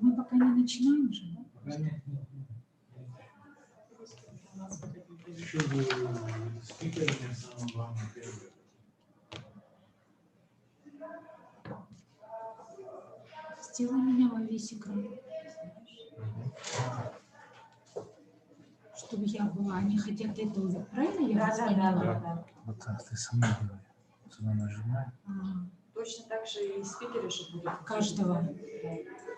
Мы пока не начинаем же, да? Пока нет. Еще спикерами самое главное первое. Сделай меня во весь экран. Чтобы я была. Они хотят это уже. Правильно я вас поняла? Да. Вот так ты сама делай. Сюда нажимай. Точно так же и спикеры же будут. Каждого.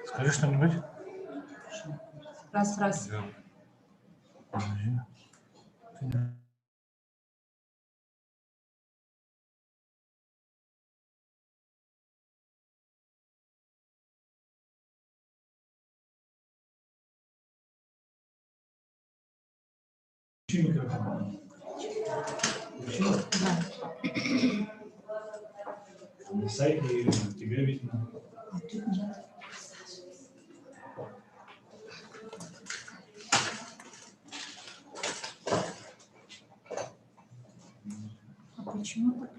Скажи что-нибудь. Раз. Да. Подожди. Включи микрофон. Включила? Да. На сайте тебя видно. А тут нет. А почему так?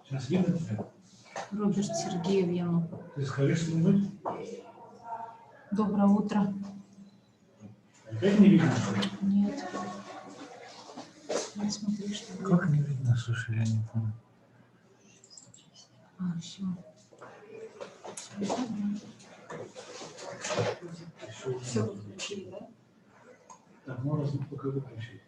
Сейчас видно тебя? Роберт Сергеев ему. Ты скажи что-нибудь? Доброе утро. Опять не видно, что ли? Нет. Вот смотри, что Как не видно? Слушай, я не помню. все. Все включили, да? Так, можно звук пока выключить.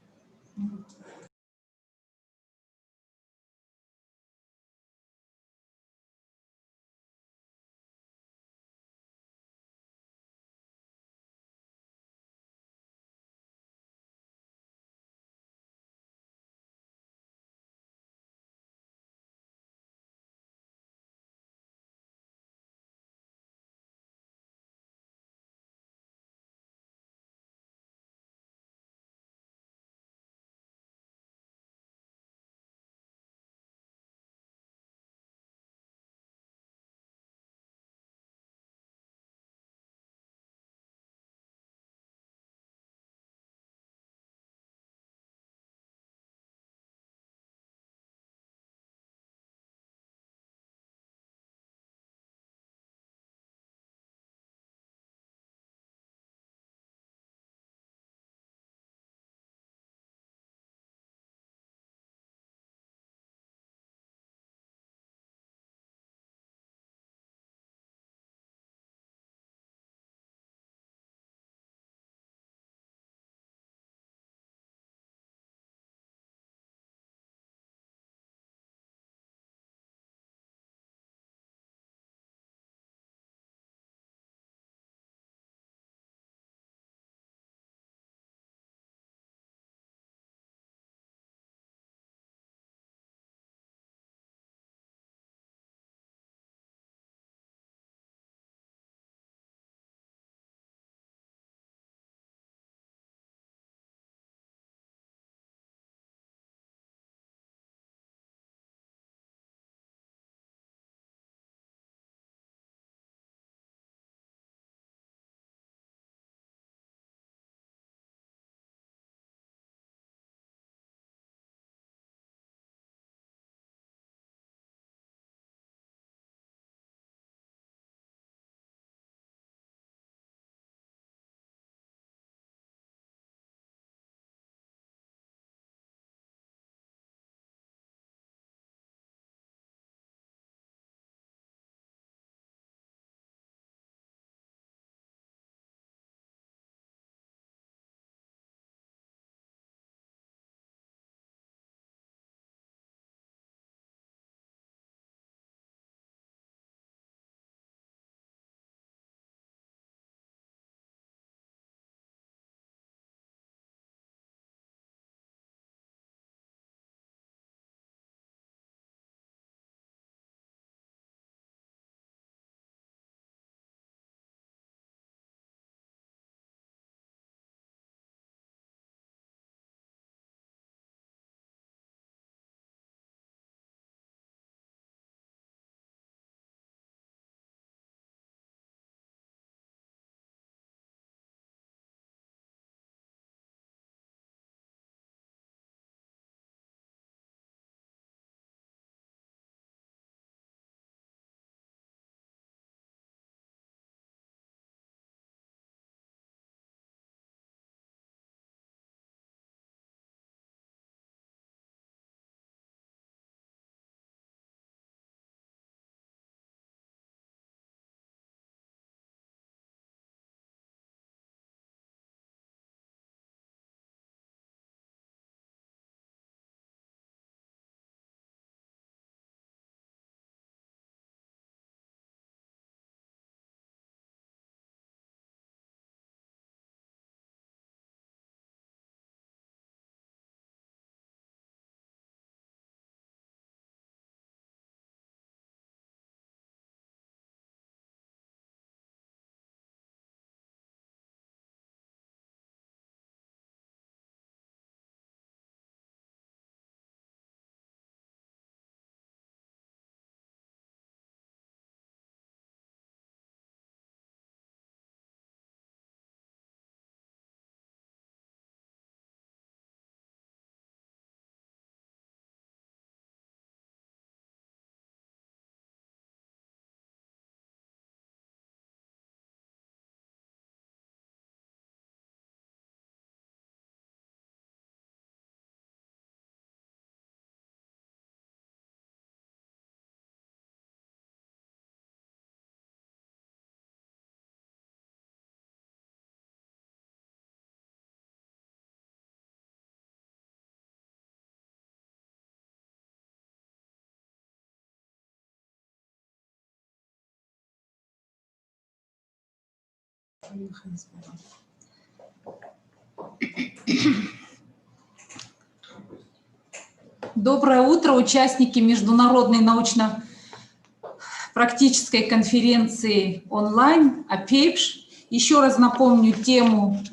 Доброе утро, участники международной научно-практической конференции онлайн АПЕПШ. Еще раз напомню тему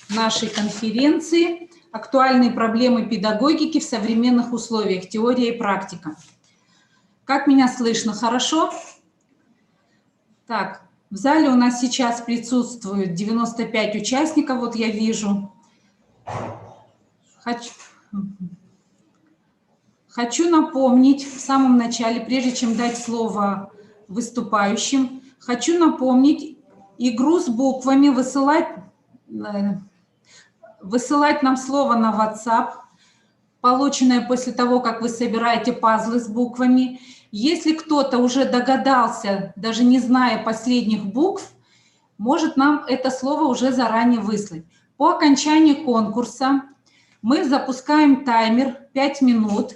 нашей конференции «Актуальные проблемы педагогики в современных условиях. Теория и практика». Как меня слышно? Хорошо? Так, в зале у нас сейчас присутствует 95 участников, вот я вижу. Хочу напомнить в самом начале, прежде чем дать слово выступающим, хочу напомнить игру с буквами, высылать нам слово на WhatsApp, полученное после того, как вы собираете пазлы с буквами. Если кто-то уже догадался, даже не зная последних букв, может нам это слово уже заранее выслать. По окончании конкурса мы запускаем таймер 5 минут.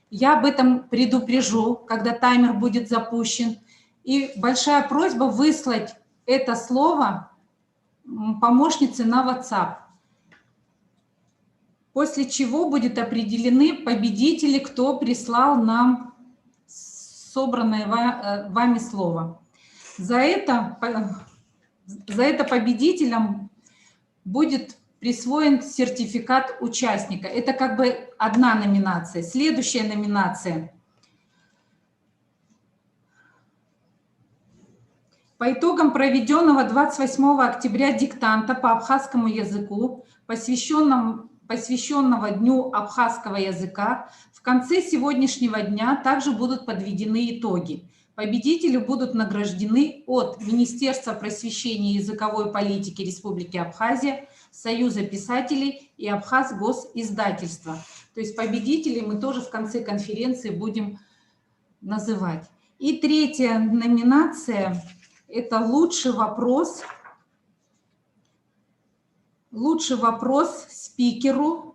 Я об этом предупрежу, когда таймер будет запущен. И большая просьба выслать это слово помощнице на WhatsApp. После чего будут определены победители, кто прислал нам собранное вами слово. За это победителям будет присвоен сертификат участника. Это как бы одна номинация. Следующая номинация. По итогам проведенного 28 октября диктанта по абхазскому языку, посвященного Дню абхазского языка, в конце сегодняшнего дня также будут подведены итоги. Победители будут награждены от Министерства просвещения и языковой политики Республики Абхазия, Союза писателей и Абхазгосиздательства. То есть победителей мы тоже в конце конференции будем называть. И третья номинация – это лучший вопрос спикеру.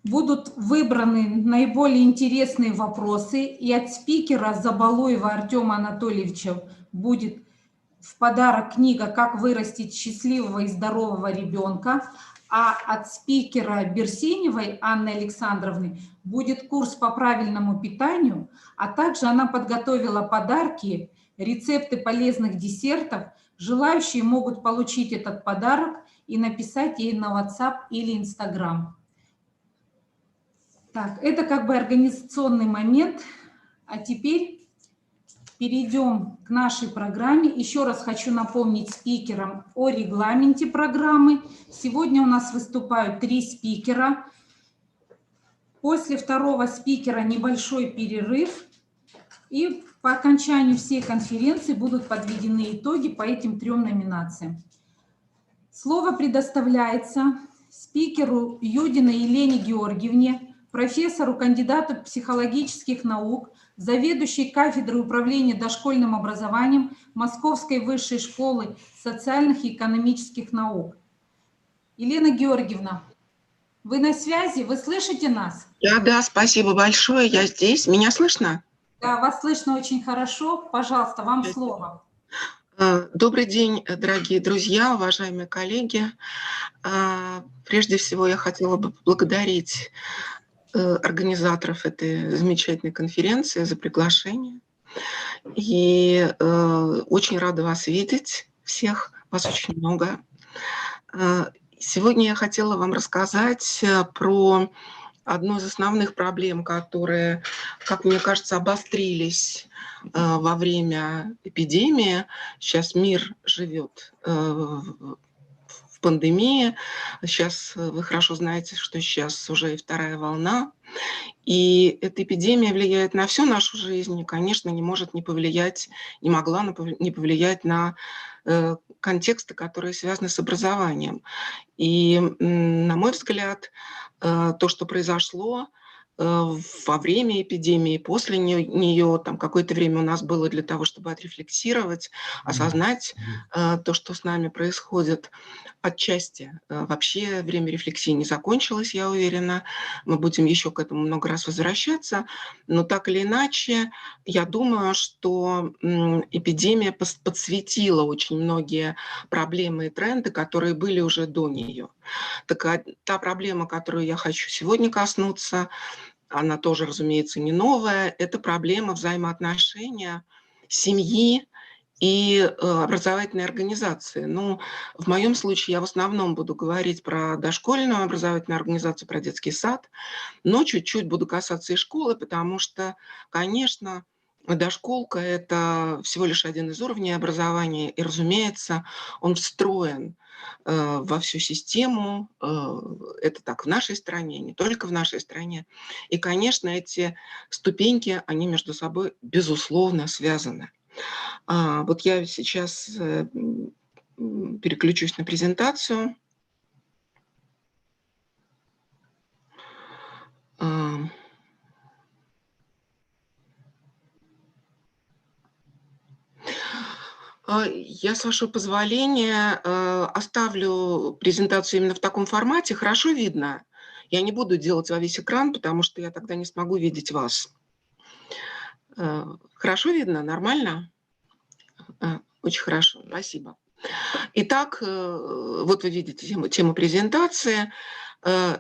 Будут выбраны наиболее интересные вопросы, и от спикера Забалуева Артема Анатольевича будет в подарок книга «Как вырастить счастливого и здорового ребенка», а от спикера Берсеневой Анны Александровны будет курс по правильному питанию, а также она подготовила подарки, рецепты полезных десертов. Желающие могут получить этот подарок и написать ей на WhatsApp или Instagram. Так, это как бы организационный момент. А теперь перейдем к нашей программе. Еще раз хочу напомнить спикерам о регламенте программы. Сегодня у нас выступают 3 спикера. После второго спикера небольшой перерыв. И по окончанию всей конференции будут подведены итоги по этим 3 номинациям. Слово предоставляется спикеру Юдиной Елене Георгиевне, профессору, кандидату психологических наук, заведующей кафедрой управления дошкольным образованием Московской высшей школы социальных и экономических наук. Елена Георгиевна, вы на связи? Вы слышите нас? Да, спасибо большое, я здесь. Меня слышно? Да, вас слышно очень хорошо. Пожалуйста, вам слово. Добрый день, дорогие друзья, уважаемые коллеги. Прежде всего, я хотела бы поблагодарить организаторов этой замечательной конференции за приглашение. И очень рада вас видеть, всех, вас очень много. Сегодня я хотела вам рассказать про одну из основных проблем, которые, как мне кажется, обострились во время эпидемии. Сейчас мир живет в пандемии. Сейчас вы хорошо знаете, что сейчас уже и 2-я волна. И эта эпидемия влияет на всю нашу жизнь и, конечно, не могла не повлиять на контексты, которые связаны с образованием. И, на мой взгляд, то, что произошло, во время эпидемии, после нее, там какое-то время у нас было для того, чтобы отрефлексировать, осознать то, что с нами происходит. Отчасти вообще время рефлексии не закончилось, я уверена. Мы будем еще к этому много раз возвращаться. Но так или иначе, я думаю, что эпидемия подсветила очень многие проблемы и тренды, которые были уже до нее. Так та проблема, которую я хочу сегодня коснуться, она тоже, разумеется, не новая. Это проблема взаимоотношения семьи и образовательной организации. Ну, в моем случае я в основном буду говорить про дошкольную образовательную организацию, про детский сад, но чуть-чуть буду касаться и школы, потому что, конечно, дошколка – это всего лишь один из уровней образования, и, разумеется, он встроен во всю систему. Это так в нашей стране, не только в нашей стране. И, конечно, эти ступеньки, они между собой, безусловно, связаны. Вот я сейчас переключусь на презентацию. Я, с вашего позволения, оставлю презентацию именно в таком формате. Хорошо видно? Я не буду делать во весь экран, потому что я тогда не смогу видеть вас. Хорошо видно? Нормально? Очень хорошо, спасибо. Итак, вот вы видите тему презентации.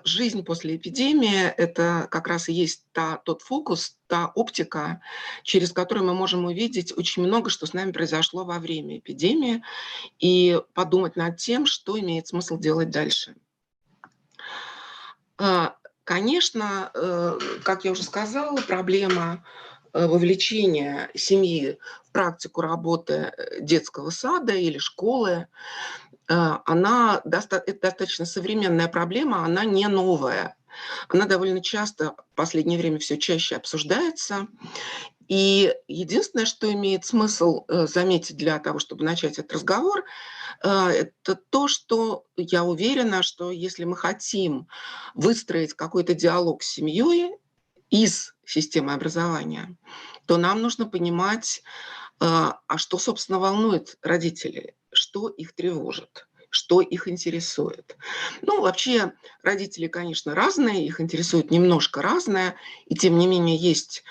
Жизнь после эпидемии – это как раз и есть тот фокус, та оптика, через которую мы можем увидеть очень много, что с нами произошло во время эпидемии, и подумать над тем, что имеет смысл делать дальше. Конечно, как я уже сказала, проблема вовлечения семьи в практику работы детского сада или школы, это достаточно современная проблема, она не новая. Она довольно часто в последнее время все чаще обсуждается. И единственное, что имеет смысл заметить для того, чтобы начать этот разговор, это то, что я уверена, что если мы хотим выстроить какой-то диалог с семьей из системы образования, то нам нужно понимать, а что, собственно, волнует родителей, что их тревожит, что их интересует. Ну, вообще, родители, конечно, разные, их интересует немножко разное, и тем не менее есть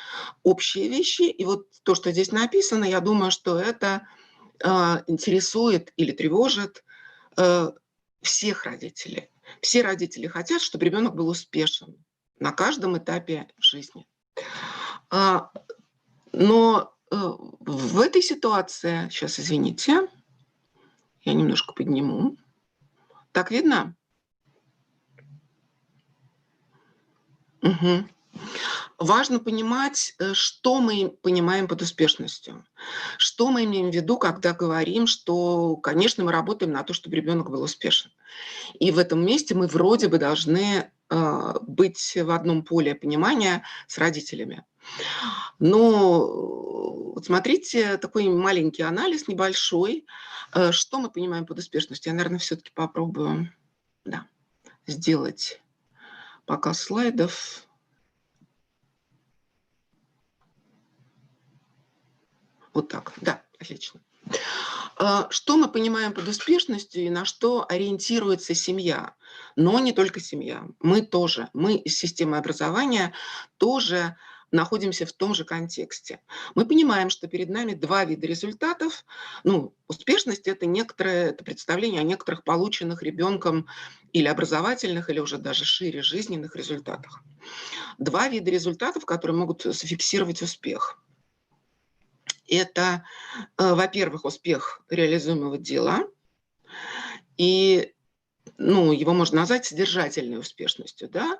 общие вещи. И вот то, что здесь написано, я думаю, что это интересует или тревожит всех родителей. Все родители хотят, чтобы ребенок был успешен на каждом этапе жизни. Но в этой ситуации, сейчас, извините, я немножко подниму. Так видно? Угу. Важно понимать, что мы понимаем под успешностью. Что мы имеем в виду, когда говорим, что, конечно, мы работаем на то, чтобы ребенок был успешен. И в этом месте мы вроде бы должны быть в одном поле понимания с родителями. Но вот смотрите, такой маленький анализ, небольшой. Что мы понимаем под успешностью? Я, наверное, все-таки попробую сделать показ слайдов. Вот так, да, отлично. Что мы понимаем под успешностью и на что ориентируется семья? Но не только семья. Мы тоже, мы из системы образования тоже находимся в том же контексте. Мы понимаем, что перед нами два вида результатов. Ну, успешность – это это представление о некоторых полученных ребенком или образовательных, или уже даже шире жизненных результатах. Два вида результатов, которые могут зафиксировать успех. Это, во-первых, успех реализуемого дела, и его можно назвать содержательной успешностью. Да?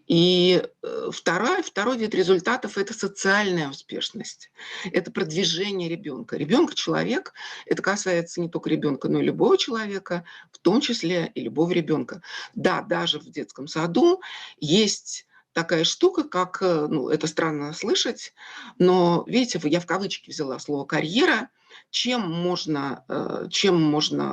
И второй вид результатов – это социальная успешность, это продвижение ребенка. Ребенок-человек – это касается не только ребенка, но и любого человека, в том числе и любого ребенка. Да, даже в детском саду есть такая штука, как, это странно слышать, но, видите, я в кавычки взяла слово «карьера», чем можно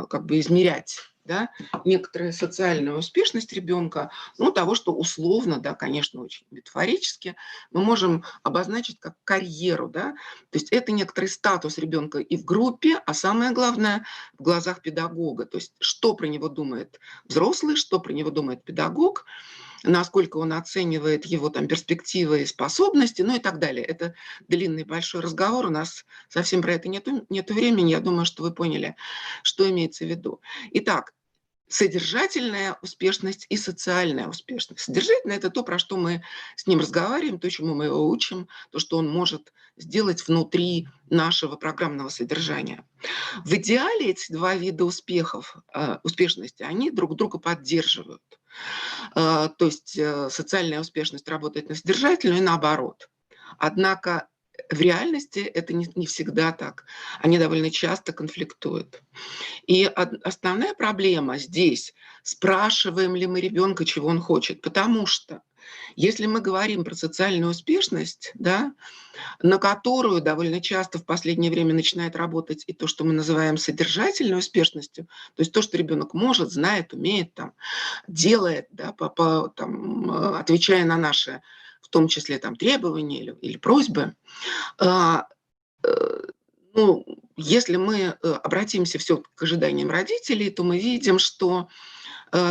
как бы измерять да, некоторая социальная успешность ребенка, ну, того, что условно, да, конечно, очень метафорически, мы можем обозначить как карьеру, да, то есть это некоторый статус ребенка и в группе, а самое главное, в глазах педагога, то есть что про него думает взрослый, что про него думает педагог, насколько он оценивает его там перспективы и способности, ну и так далее. Это длинный большой разговор, у нас совсем про это нету времени, я думаю, что вы поняли, что имеется в виду. Итак, содержательная успешность и социальная успешность. Содержательная – это то, про что мы с ним разговариваем, то, чему мы его учим, то, что он может сделать внутри нашего программного содержания. В идеале эти два вида успешности, они друг друга поддерживают. То есть социальная успешность работает на содержательную и наоборот. Однако в реальности это не всегда так. Они довольно часто конфликтуют. И основная проблема здесь, спрашиваем ли мы ребенка, чего он хочет. Потому что если мы говорим про социальную успешность, да, на которую довольно часто в последнее время начинает работать и то, что мы называем содержательной успешностью, то есть то, что ребенок может, знает, умеет, там, делает, да, отвечая на наши, в том числе там, требования или просьбы, ну, если мы обратимся все к ожиданиям родителей, то мы видим, что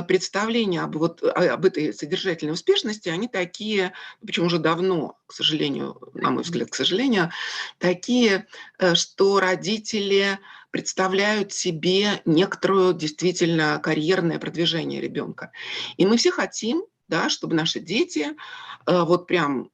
представления об этой содержательной успешности, они такие, причем уже давно, к сожалению, на мой взгляд, к сожалению, такие, что родители представляют себе некоторое действительно карьерное продвижение ребенка. И мы все хотим, да, чтобы наши дети вот прям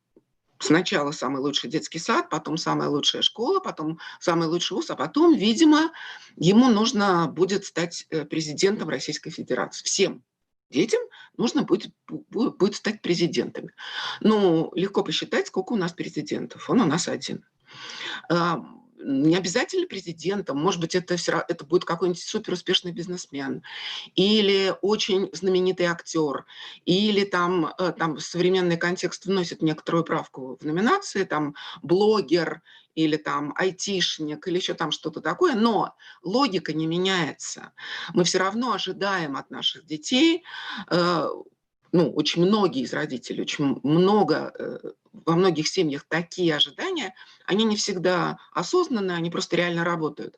сначала самый лучший детский сад, потом самая лучшая школа, потом самый лучший вуз, а потом, видимо, ему нужно будет стать президентом Российской Федерации. Всем детям нужно будет стать президентами. Ну, легко посчитать, сколько у нас президентов. Он у нас один. Не обязательно президентом, может быть, это будет какой-нибудь суперуспешный бизнесмен, или очень знаменитый актер, или там современный контекст вносит некоторую правку в номинации, там блогер, или там айтишник, или еще там что-то такое, но логика не меняется. Мы все равно ожидаем от наших детей, ну, очень многие из родителей, очень много, во многих семьях такие ожидания, они не всегда осознанны, они просто реально работают.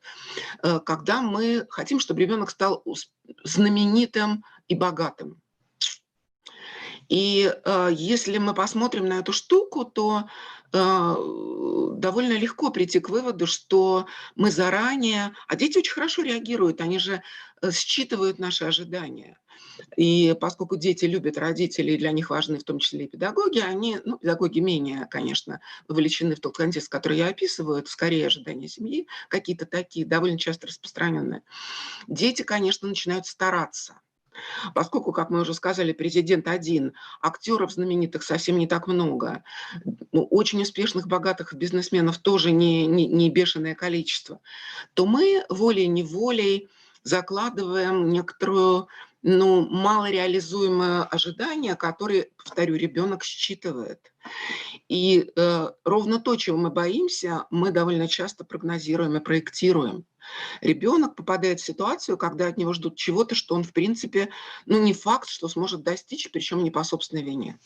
Когда мы хотим, чтобы ребенок стал знаменитым и богатым. И если мы посмотрим на эту штуку, то довольно легко прийти к выводу, что мы заранее... А дети очень хорошо реагируют, они же считывают наши ожидания. И поскольку дети любят родителей, и для них важны в том числе и педагоги, они, ну, педагоги менее, конечно, вовлечены в тот контекст, который я описываю, это скорее ожидания семьи, какие-то такие, довольно часто распространенные. Дети, конечно, начинают стараться. Поскольку, как мы уже сказали, президент один, актеров знаменитых совсем не так много, ну, очень успешных, богатых бизнесменов тоже не бешеное количество, то мы волей-неволей закладываем некоторую, ну, малореализуемое ожидание, которое, повторю, ребенок считывает. И ровно то, чего мы боимся, мы довольно часто прогнозируем и проектируем. Ребенок попадает в ситуацию, когда от него ждут чего-то, что он, в принципе, ну, не факт, что сможет достичь, причем не по собственной вине.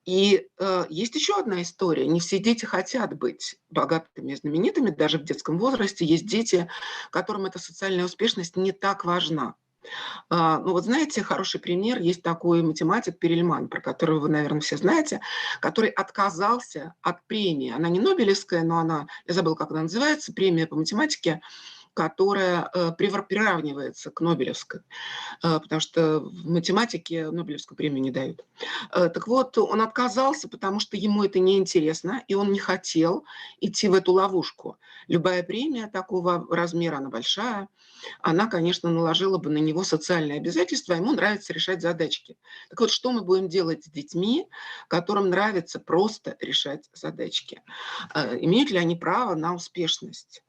И есть еще одна история. Не все дети хотят быть богатыми и знаменитыми, даже в детском возрасте. Есть дети, которым эта социальная успешность не так важна. Ну вот знаете, хороший пример, есть такой математик Перельман, про которого вы, наверное, все знаете, который отказался от премии. Она не Нобелевская, но она, я забыла, как она называется, премия по математике, которая приравнивается к Нобелевской, потому что в математике Нобелевскую премию не дают. Так вот, он отказался, потому что ему это неинтересно, и он не хотел идти в эту ловушку. Любая премия такого размера, она большая, она, конечно, наложила бы на него социальные обязательства, а ему нравится решать задачки. Так вот, что мы будем делать с детьми, которым нравится просто решать задачки? Имеют ли они право на успешность?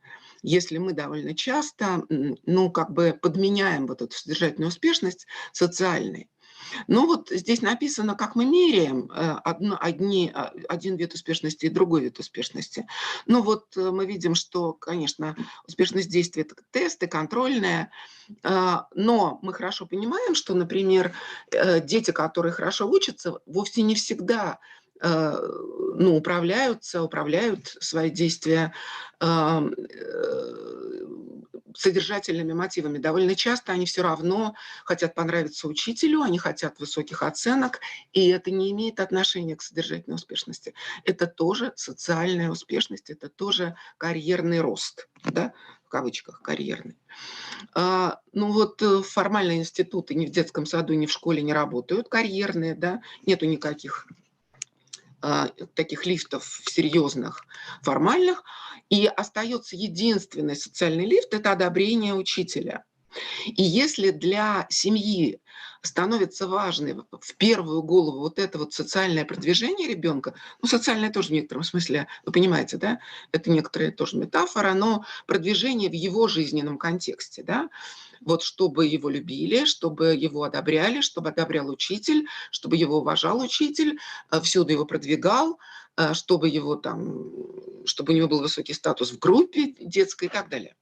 Если мы довольно часто, ну, как бы подменяем вот эту содержательную успешность социальной. Ну вот здесь написано, как мы меряем один вид успешности и другой вид успешности. Ну вот мы видим, что, конечно, успешность действия – это тесты, контрольные, но мы хорошо понимаем, что, например, дети, которые хорошо учатся, вовсе не всегда управляют свои действия содержательными мотивами. Довольно часто они все равно хотят понравиться учителю, они хотят высоких оценок, и это не имеет отношения к содержательной успешности. Это тоже социальная успешность, это тоже карьерный рост, да, в кавычках карьерный. Ну вот формальные институты ни в детском саду, ни в школе не работают, карьерные, да, нету никаких таких лифтов серьезных, формальных, и остается единственный социальный лифт – это одобрение учителя. И если для семьи становится важным в первую голову вот это вот социальное продвижение ребенка, ну, социальное тоже в некотором смысле, вы понимаете, да, это некоторая тоже метафора, но продвижение в его жизненном контексте, да, вот чтобы его любили, чтобы его одобряли, чтобы одобрял учитель, чтобы его уважал учитель, всюду его продвигал, чтобы чтобы у него был высокий статус в группе детской и так далее.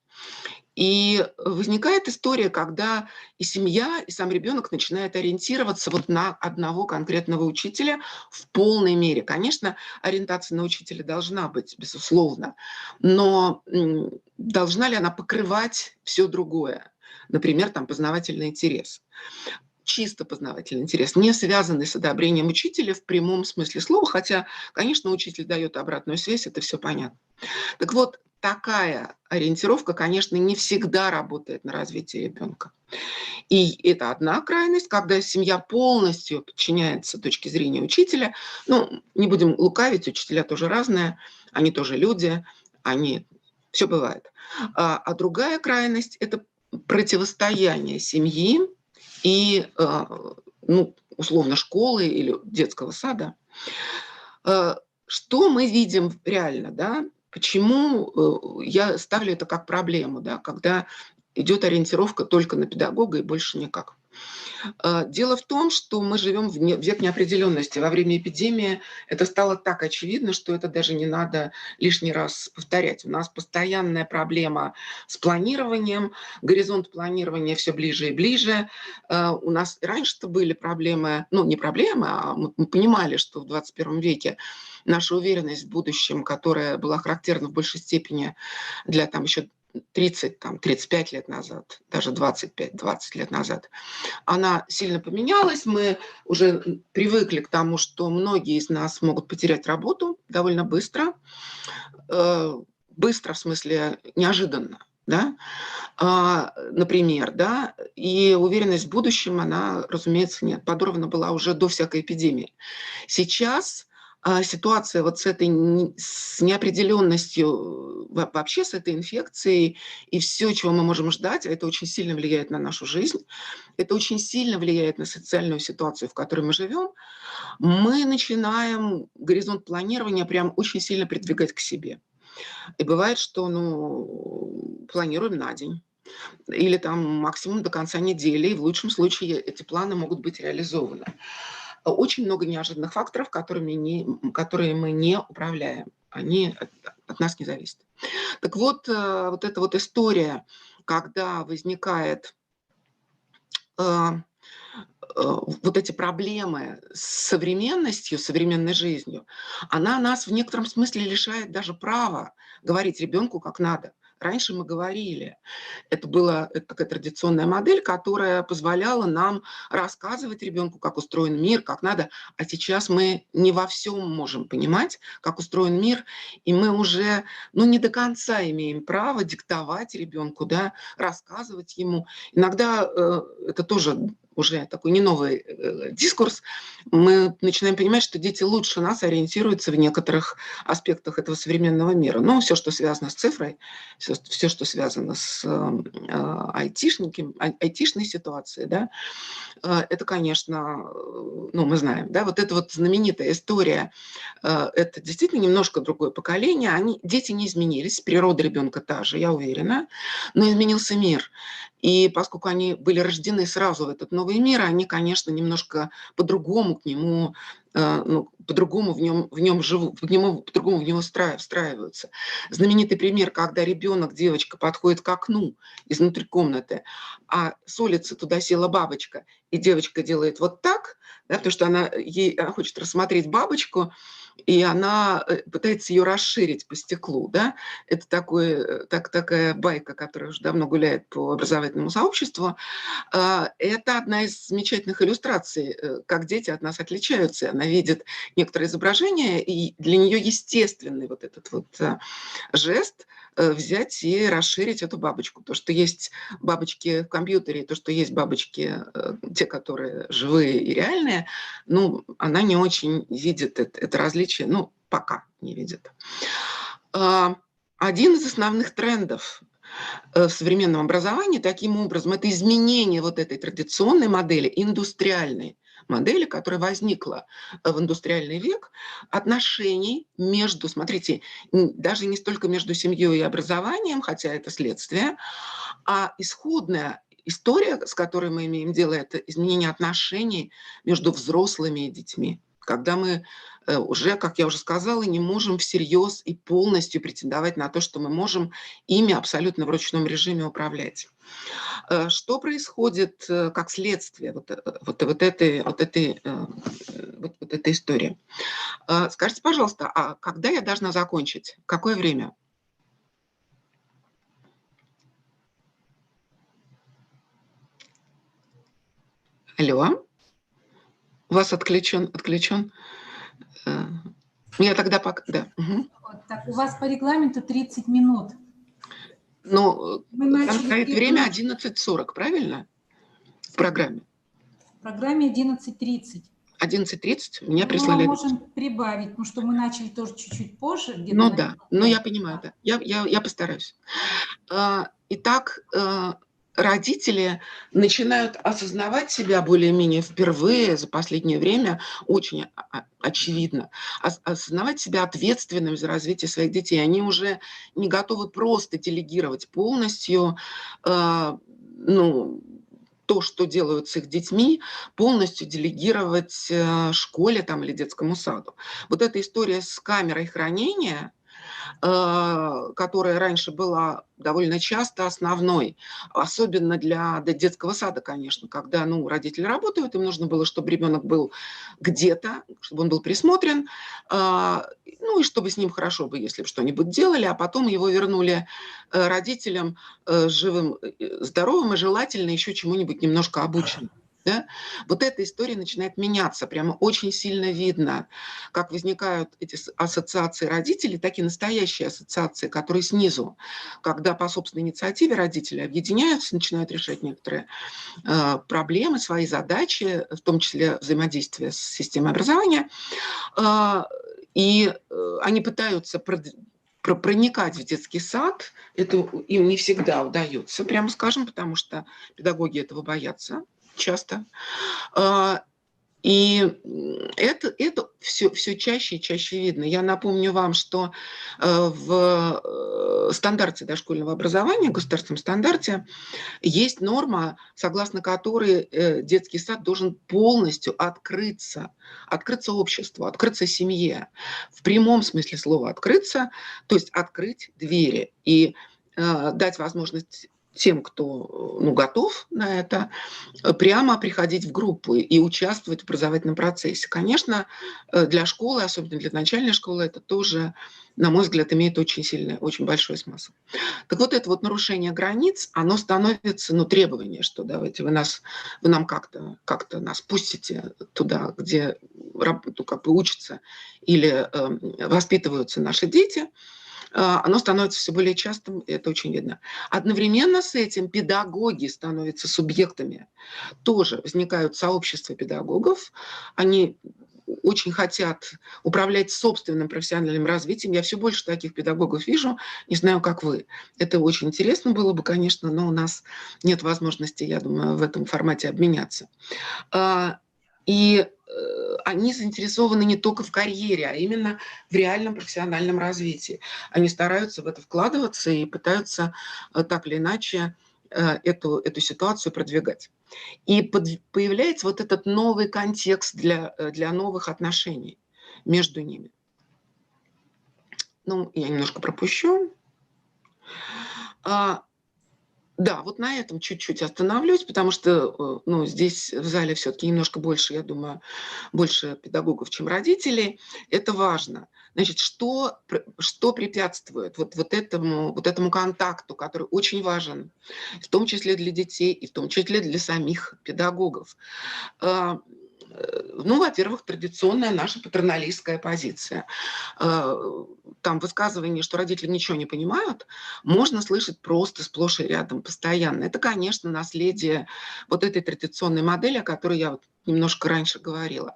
И возникает история, когда и семья, и сам ребенок начинает ориентироваться вот на одного конкретного учителя в полной мере. Конечно, ориентация на учителя должна быть, безусловно, но должна ли она покрывать все другое? Например, там познавательный интерес. Чисто познавательный интерес, не связанный с одобрением учителя в прямом смысле слова, хотя, конечно, учитель дает обратную связь, это все понятно. Так вот, такая ориентировка, конечно, не всегда работает на развитие ребенка. И это одна крайность, когда семья полностью подчиняется точке зрения учителя. Ну, не будем лукавить, учителя тоже разные, они тоже люди, все бывает. А другая крайность – это противостояние семьи и, условно, школы или детского сада. Что мы видим реально, да? Почему я ставлю это как проблему, да, когда идет ориентировка только на педагога и больше никак? Дело в том, что мы живем в век неопределенности. Во время эпидемии это стало так очевидно, что это даже не надо лишний раз повторять. У нас постоянная проблема с планированием, горизонт планирования все ближе и ближе. У нас раньше-то были проблемы, не проблемы, а мы понимали, что в 21 веке наша уверенность в будущем, которая была характерна в большей степени для еще 30-35 лет назад, даже 25-20 лет назад, она сильно поменялась. Мы уже привыкли к тому, что многие из нас могут потерять работу довольно быстро. Быстро в смысле неожиданно, да? Например, да? И уверенность в будущем, она, разумеется, нет. Подорвана была уже до всякой эпидемии. Сейчас ситуация вот с неопределенностью, вообще с этой инфекцией и все, чего мы можем ждать, это очень сильно влияет на нашу жизнь, это очень сильно влияет на социальную ситуацию, в которой мы живем. Мы начинаем горизонт планирования прям очень сильно придвигать к себе. И бывает, что планируем на день. Или максимум до конца недели, и в лучшем случае эти планы могут быть реализованы. Очень много неожиданных факторов, которые мы не управляем. Они от нас не зависят. Так вот, вот эта вот история, когда возникает вот эти проблемы с современностью, современной жизнью, она нас в некотором смысле лишает даже права говорить ребенку как надо. Раньше мы говорили, это такая традиционная модель, которая позволяла нам рассказывать ребенку, как устроен мир, как надо, а сейчас мы не во всем можем понимать, как устроен мир, и мы уже не до конца имеем право диктовать ребенку, да, рассказывать ему. Иногда это тоже уже такой не новый дискурс, мы начинаем понимать, что дети лучше нас ориентируются в некоторых аспектах этого современного мира. Но все, что связано с цифрой, все, что связано с айтишной ситуацией, да, это, конечно, мы знаем, да, вот эта вот знаменитая история, это действительно немножко другое поколение, дети не изменились, природа ребенка та же, я уверена, но изменился мир. И поскольку они были рождены сразу в этот новый новый мир, они, конечно, немножко по-другому к нему, ну, по-другому в нем живут, по-другому в него встраиваются. Знаменитый пример, когда ребенок, девочка, подходит к окну изнутри комнаты, а с улицы туда села бабочка, и девочка делает вот так, да, потому что она хочет рассмотреть бабочку, и она пытается ее расширить по стеклу. Да? Это такая байка, которая уже давно гуляет по образовательному сообществу. Это одна из замечательных иллюстраций, как дети от нас отличаются. Она видит некоторые изображения, и для нее естественный вот этот вот жест взять и расширить эту бабочку. То, что есть бабочки в компьютере, то, что есть бабочки, те, которые живые и реальные, ну, она не очень видит это различие, ну, пока не видит. Один из основных трендов в современном образовании таким образом это изменение вот этой традиционной модели, индустриальной модели, которая возникла в индустриальный век, отношений между, смотрите, даже не столько между семьей и образованием, хотя это следствие, а исходная история, с которой мы имеем дело, это изменение отношений между взрослыми и детьми. Когда мы уже, как я уже сказала, не можем всерьез и полностью претендовать на то, что мы можем ими абсолютно в ручном режиме управлять. Что происходит как следствие вот этой истории? Скажите, пожалуйста, а когда я должна закончить? Какое время? Алло? У вас отключен. Я тогда пока... Да. Угу. Вот так, у вас по регламенту 30 минут. Ну, Мы там стоит время 11:40, правильно? В программе. В программе 11:30. 11:30 меня мы прислали. можем прибавить, потому что мы начали тоже чуть-чуть позже. Ну да, ну я понимаю, да. Я постараюсь. Итак, родители начинают осознавать себя более-менее впервые за последнее время, очень очевидно, осознавать себя ответственными за развитие своих детей. Они уже не готовы просто делегировать полностью, то, что делают с их детьми, полностью делегировать школе там, или детскому саду. Вот эта история с камерой хранения, которая раньше была довольно часто основной, особенно для детского сада, конечно, когда родители работают, им нужно было, чтобы ребенок был где-то, чтобы он был присмотрен, и чтобы с ним хорошо бы, если бы что-нибудь делали, а потом его вернули родителям живым, здоровым и желательно еще чему-нибудь немножко обученным. Да? Вот эта история начинает меняться. Прямо очень сильно видно, как возникают эти ассоциации родителей, так и настоящие ассоциации, которые снизу, когда по собственной инициативе родители объединяются, начинают решать некоторые проблемы, свои задачи, в том числе взаимодействие с системой образования, и они пытаются проникать в детский сад. Это им не всегда удается, прямо скажем, потому что педагоги этого боятся часто. И это все чаще и чаще видно. Я напомню вам, что в стандарте дошкольного образования, государственном стандарте, есть норма, согласно которой детский сад должен полностью открыться обществу, открыться семье. В прямом смысле слова открыться, то есть открыть двери и дать возможность тем, кто готов на это, прямо приходить в группу и участвовать в образовательном процессе. Конечно, для школы, особенно для начальной школы, это тоже, на мой взгляд, имеет очень сильный, очень большой смысл. Так вот, это вот нарушение границ, оно становится, требование, что давайте вы нам как-то нас пустите туда, где учатся или воспитываются наши дети, оно становится все более частым, и это очень видно. Одновременно с этим педагоги становятся субъектами. Тоже возникают сообщества педагогов. Они очень хотят управлять собственным профессиональным развитием. Я все больше таких педагогов вижу, не знаю, как вы. Это очень интересно было бы, конечно, но у нас нет возможности, я думаю, в этом формате обменяться. И они заинтересованы не только в карьере, а именно в реальном профессиональном развитии. Они стараются в это вкладываться и пытаются так или иначе эту ситуацию продвигать. И появляется вот этот новый контекст для новых отношений между ними. Ну, я немножко пропущу. Да, вот на этом чуть-чуть остановлюсь, потому что ну, здесь в зале все-таки немножко больше, я думаю, больше педагогов, чем родителей. Это важно. Значит, что препятствует вот этому контакту, который очень важен, в том числе для детей и в том числе для самих педагогов? Ну, во-первых, традиционная наша патерналистская позиция. Там высказывание, что родители ничего не понимают, можно слышать просто сплошь и рядом, постоянно. Это, конечно, наследие вот этой традиционной модели, о которой я вот немножко раньше говорила.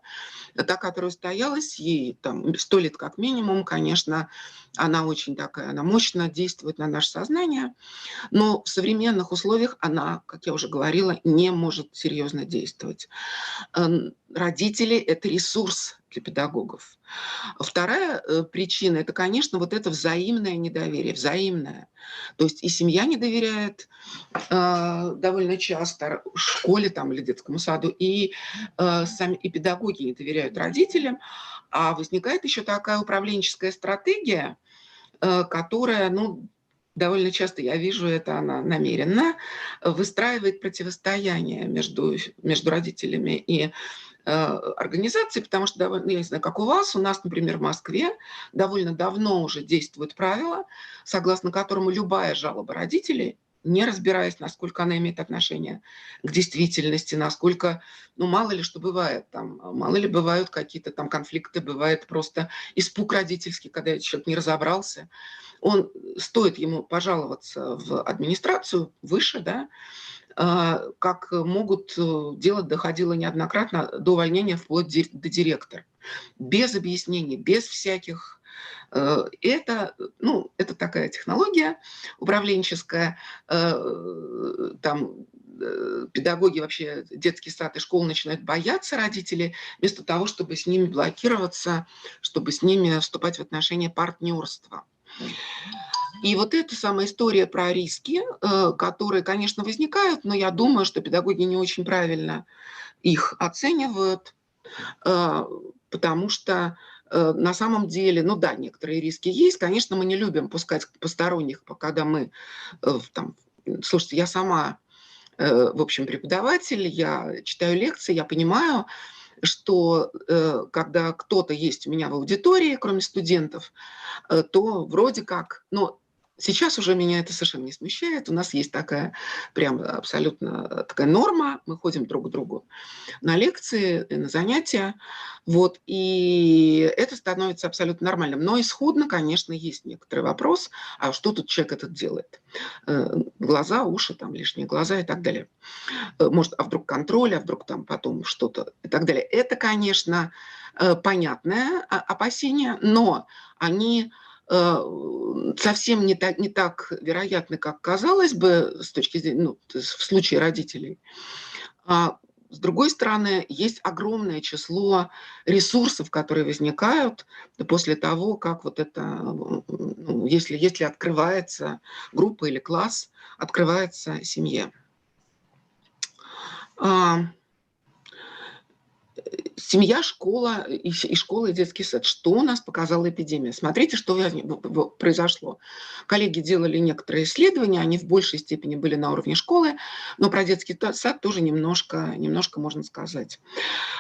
Та, которая устоялась, ей там 100 лет как минимум, конечно, она очень такая, она мощно действует на наше сознание, но в современных условиях она, как я уже говорила, не может серьезно действовать. Родители – это ресурс для педагогов. Вторая причина – это, конечно, вот это взаимное недоверие, взаимное. То есть и семья не доверяет довольно часто школе там, или детскому саду, и педагоги не доверяют родителям, а возникает еще такая управленческая стратегия, которая, ну, довольно часто я вижу это, она намеренно выстраивает противостояние между родителями и организацией, потому что, я не знаю, как у нас, например, в Москве довольно давно уже действуют правила, согласно которому любая жалоба родителей, не разбираясь, насколько она имеет отношение к действительности, насколько, ну, мало ли что бывает там, мало ли бывают какие-то там конфликты, бывает просто испуг родительский, когда человек не разобрался. Стоит ему пожаловаться в администрацию выше, да, как могут дело доходило неоднократно до увольнения вплоть до директора. Без объяснений, без всяких. Это такая технология управленческая. Там педагоги, вообще детский сад и школу начинают бояться родителей, вместо того, чтобы с ними блокироваться, чтобы с ними вступать в отношения партнерства. И вот эта самая история про риски, которые, конечно, возникают, но я думаю, что педагоги не очень правильно их оценивают, потому что на самом деле, ну да, некоторые риски есть. Конечно, мы не любим пускать посторонних, когда мы слушайте, я сама, в общем, преподаватель, я читаю лекции, я понимаю, что когда кто-то есть у меня в аудитории, кроме студентов, то вроде как, но сейчас уже меня это совершенно не смущает. У нас есть такая прям абсолютно такая норма. Мы ходим друг к другу на лекции, на занятия. Вот, и это становится абсолютно нормальным. Но исходно, конечно, есть некоторый вопрос, а что тут человек этот делает? Глаза, уши, там лишние глаза и так далее. Может, а вдруг контроль, а вдруг там потом что-то и так далее. Это, конечно, понятное опасение, но они совсем не так вероятны, как казалось бы, с точки зрения, ну, в случае родителей. С другой стороны, есть огромное число ресурсов, которые возникают после того, как вот это, ну, если открывается группа или класс, открывается семья. Семья, школа и школа, и детский сад. Что у нас показала эпидемия? Смотрите, что произошло. Коллеги делали некоторые исследования, они в большей степени были на уровне школы, но про детский сад тоже немножко можно сказать.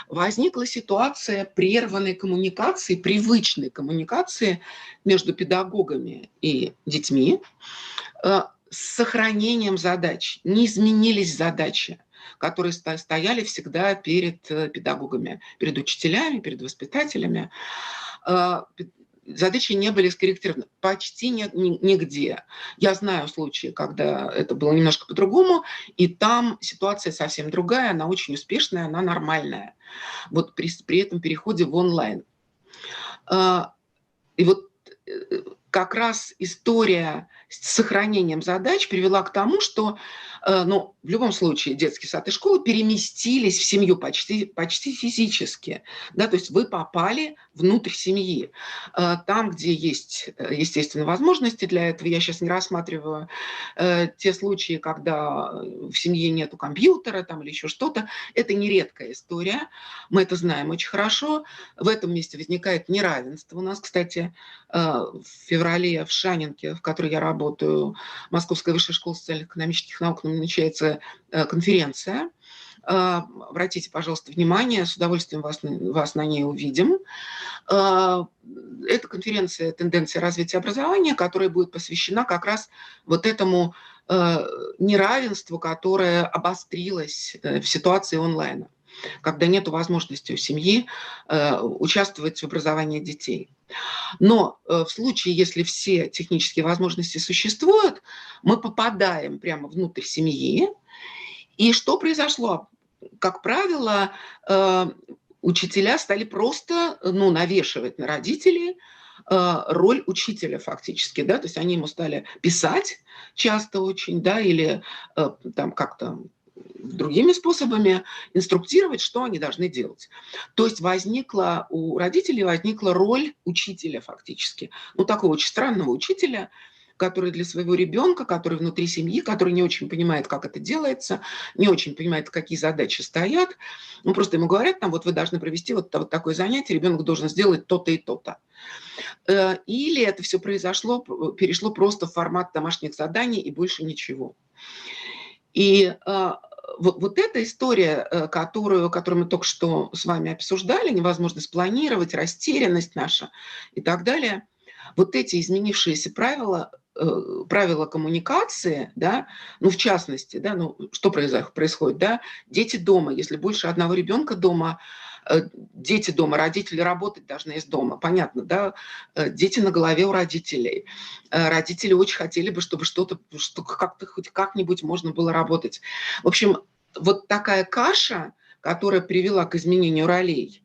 Возникла ситуация прерванной коммуникации, привычной коммуникации между педагогами и детьми с сохранением задач. Не изменились задачи, которые стояли всегда перед педагогами, перед учителями, перед воспитателями. Задачи не были скорректированы почти нигде. Я знаю случаи, когда это было немножко по-другому, и там ситуация совсем другая, она очень успешная, она нормальная. Вот при этом переходе в онлайн. И вот как раз история с сохранением задач привела к тому, что Но в любом случае детский сад и школа переместились в семью почти физически. Да, то есть вы попали внутрь семьи. Там, где есть, естественно, возможности для этого, я сейчас не рассматриваю те случаи, когда в семье нету компьютера там, или еще что-то, это нередкая история. Мы это знаем очень хорошо. В этом месте возникает неравенство. У нас, кстати, в феврале в Шанинке, в которой я работаю, Московская высшая школа социально-экономических наук, намечается конференция. Обратите, пожалуйста, внимание, с удовольствием вас на ней увидим. Это конференция «Тенденции развития образования», которая будет посвящена как раз вот этому неравенству, которое обострилось в ситуации онлайна, когда нет возможности у семьи участвовать в образовании детей. Но в случае, если все технические возможности существуют, мы попадаем прямо внутрь семьи. И что произошло? Как правило, учителя стали просто навешивать на родителей роль учителя фактически, да, то есть они ему стали писать часто очень, да, или там как-то другими способами инструктировать, что они должны делать. То есть у родителей возникла роль учителя фактически. Такого очень странного учителя, который для своего ребенка, который внутри семьи, который не очень понимает, как это делается, не очень понимает, какие задачи стоят. Просто ему говорят, там, вот вы должны провести вот такое занятие, ребенок должен сделать то-то и то-то. Или это все перешло просто в формат домашних заданий и больше ничего. И вот эта история, которую мы только что с вами обсуждали, невозможность планировать, растерянность наша и так далее, вот эти изменившиеся правила коммуникации, да, в частности, да, что происходит, да, дети дома, если больше одного ребенка дома, дети дома, родители работать должны из дома, понятно, да, дети на голове у родителей. Родители очень хотели бы, чтобы что как-то хоть как-нибудь можно было работать. В общем, вот такая каша, которая привела к изменению ролей,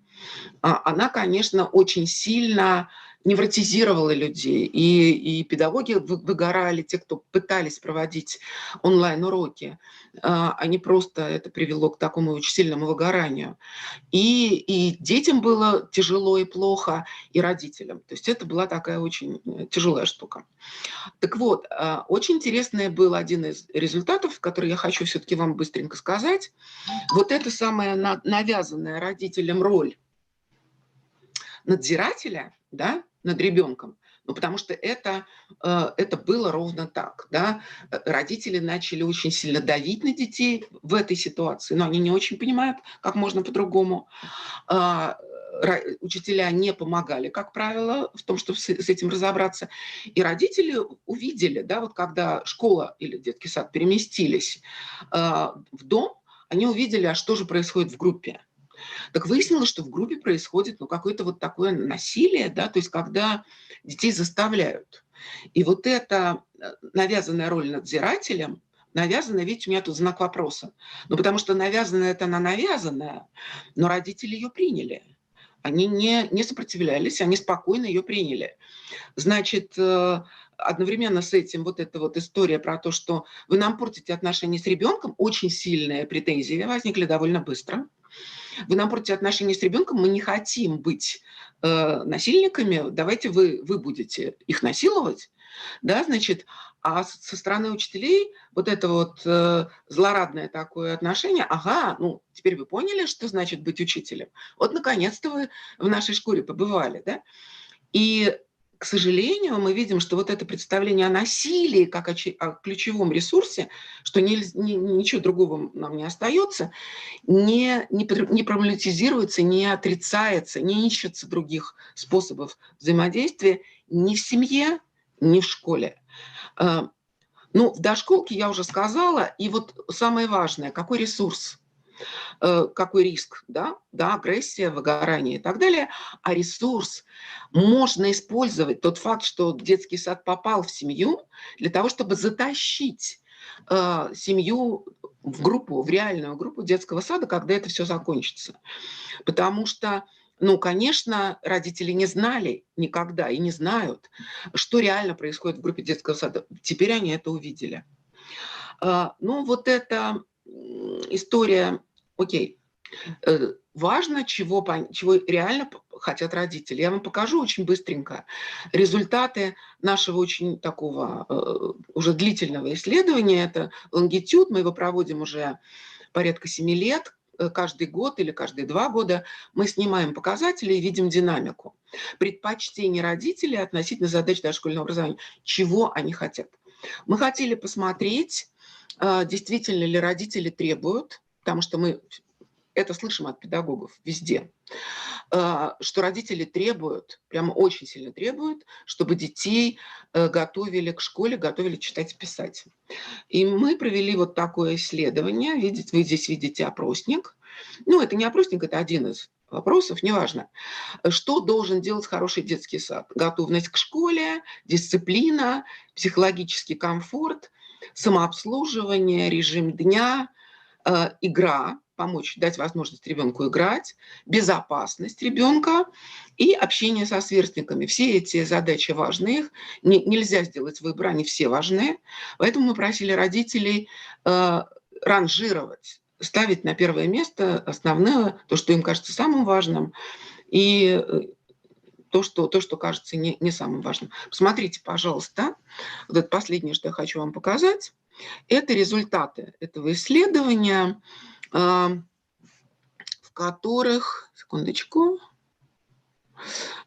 она, конечно, очень сильно невротизировала людей, и педагоги выгорали, те, кто пытались проводить онлайн-уроки, они просто, это привело к такому очень сильному выгоранию. И детям было тяжело и плохо, и родителям. То есть это была такая очень тяжелая штука. Так вот, очень интересный был один из результатов, который я хочу все-таки вам быстренько сказать. Вот эта самая навязанная родителям роль надзирателя, да, над ребенком, потому что это было ровно так. Да. Родители начали очень сильно давить на детей в этой ситуации, но они не очень понимают, как можно по-другому. Учителя не помогали, как правило, в том, чтобы с этим разобраться. И родители увидели, да, вот когда школа или детский сад переместились в дом, они увидели, а что же происходит в группе. Так выяснилось, что в группе происходит какое-то вот такое насилие, да, то есть когда детей заставляют. И вот эта навязанная роль надзирателем, навязанная, видите, у меня тут знак вопроса. Потому что навязанная это она навязанная, но родители ее приняли. Они не сопротивлялись, они спокойно ее приняли. Значит, одновременно с этим вот эта вот история про то, что вы нам портите отношения с ребенком, очень сильные претензии возникли довольно быстро. Вы нам портите отношения с ребенком, мы не хотим быть насильниками, давайте вы будете их насиловать, да, значит, а со стороны учителей вот это вот злорадное такое отношение, ага, теперь вы поняли, что значит быть учителем, вот наконец-то вы в нашей шкуре побывали, да, и к сожалению, мы видим, что вот это представление о насилии как о ключевом ресурсе, что ничего другого нам не остается, не проблематизируется, не отрицается, не ищется других способов взаимодействия ни в семье, ни в школе. В дошколке я уже сказала, и вот самое важное, какой ресурс, какой риск, да, агрессия, выгорание и так далее, а ресурс можно использовать, тот факт, что детский сад попал в семью, для того, чтобы затащить семью в реальную группу детского сада, когда это все закончится. Потому что, конечно, родители не знали никогда и не знают, что реально происходит в группе детского сада. Теперь они это увидели. Ну, вот эта история, окей, важно, чего реально хотят родители. Я вам покажу очень быстренько результаты нашего очень такого уже длительного исследования. Это лонгитюд, мы его проводим уже порядка 7 лет. Каждый год или каждые 2 года мы снимаем показатели и видим динамику предпочтений родителей относительно задач дошкольного образования. Чего они хотят? Мы хотели посмотреть, действительно ли родители требуют, потому что мы это слышим от педагогов везде, что родители требуют, прямо очень сильно требуют, чтобы детей готовили к школе, готовили читать и писать. И мы провели вот такое исследование. Вы здесь видите опросник. Ну, это не опросник, это один из вопросов, неважно. Что должен делать хороший детский сад? Готовность к школе, дисциплина, психологический комфорт, самообслуживание, режим дня, игра, помочь, дать возможность ребенку играть, безопасность ребенка и общение со сверстниками. Все эти задачи важны, их нельзя сделать выбор, они все важны. Поэтому мы просили родителей ранжировать, ставить на первое место основное, то, что им кажется самым важным, и то, что кажется не самым важным. Посмотрите, пожалуйста, вот это последнее, что я хочу вам показать, это результаты этого исследования, в которых, секундочку,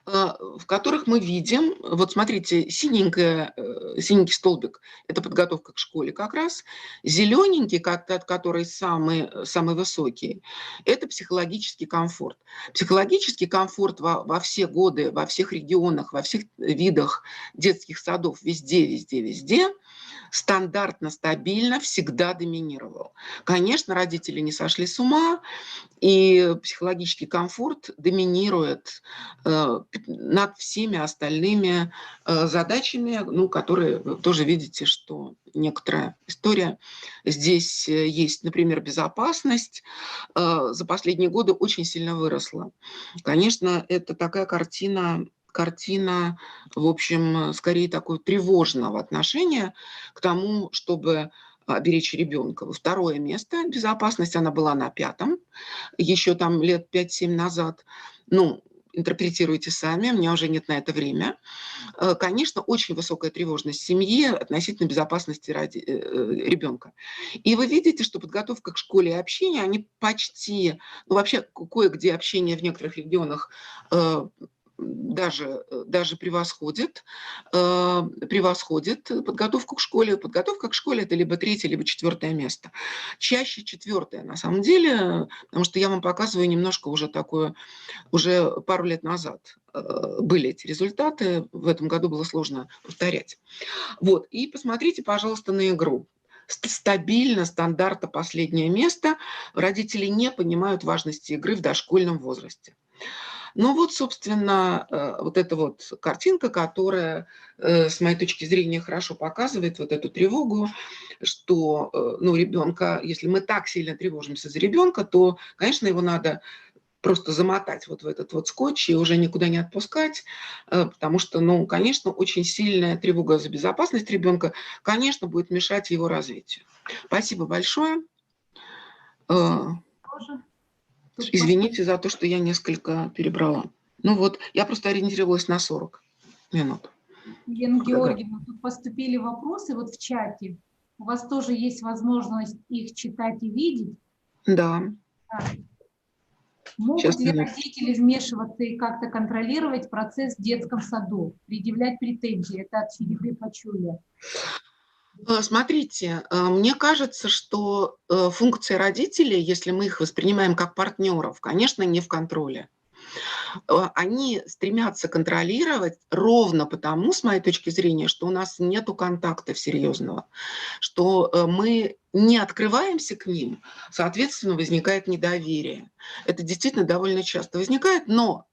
в которых мы видим, вот смотрите, синенький столбик – это подготовка к школе как раз, зелененький, который самый высокий, это психологический комфорт. Психологический комфорт во все годы, во всех регионах, во всех видах детских садов, везде стандартно, стабильно всегда доминировал. Конечно, родители не сошли с ума, и психологический комфорт доминирует над всеми остальными задачами, ну, которые вы тоже видите, что некоторая история здесь есть. Например, безопасность за последние годы очень сильно выросла. Конечно, это такая картина, в общем, скорее такое тревожного отношения к тому, чтобы беречь ребенка. Второе место, безопасность, она была на 5-м, еще там лет 5-7 назад. Ну, интерпретируйте сами, у меня уже нет на это время. Конечно, очень высокая тревожность семьи относительно безопасности ребенка. И вы видите, что подготовка к школе и общение, они почти, ну вообще кое-где общение в некоторых регионах даже превосходит подготовку к школе. Подготовка к школе – это либо 3-е, либо 4-е место. Чаще 4-е, на самом деле, потому что я вам показываю немножко уже такое, уже пару лет назад были эти результаты. В этом году было сложно повторять. Вот. И посмотрите, пожалуйста, на игру. Стабильно, стандартно последнее место. Родители не понимают важности игры в дошкольном возрасте. Ну вот, собственно, вот эта вот картинка, которая, с моей точки зрения, хорошо показывает вот эту тревогу, что, ну, ребенка, если мы так сильно тревожимся за ребенка, то, конечно, его надо просто замотать вот в этот вот скотч и уже никуда не отпускать, потому что, ну, конечно, очень сильная тревога за безопасность ребенка, конечно, будет мешать его развитию. Спасибо большое. Извините за то, что я несколько перебрала. Ну вот, я просто ориентировалась на 40 минут. Елена Георгиевна, тут поступили вопросы вот в чате. У вас тоже есть возможность их читать и видеть? Да. Могут ли родители вмешиваться и как-то контролировать процесс в детском саду, предъявлять претензии? Это от Филиппа Пачуля. Смотрите, мне кажется, что функции родителей, если мы их воспринимаем как партнеров, конечно, не в контроле. Они стремятся контролировать ровно потому, с моей точки зрения, что у нас нет контакта серьезного, что мы не открываемся к ним, соответственно, возникает недоверие. Это действительно довольно часто возникает, но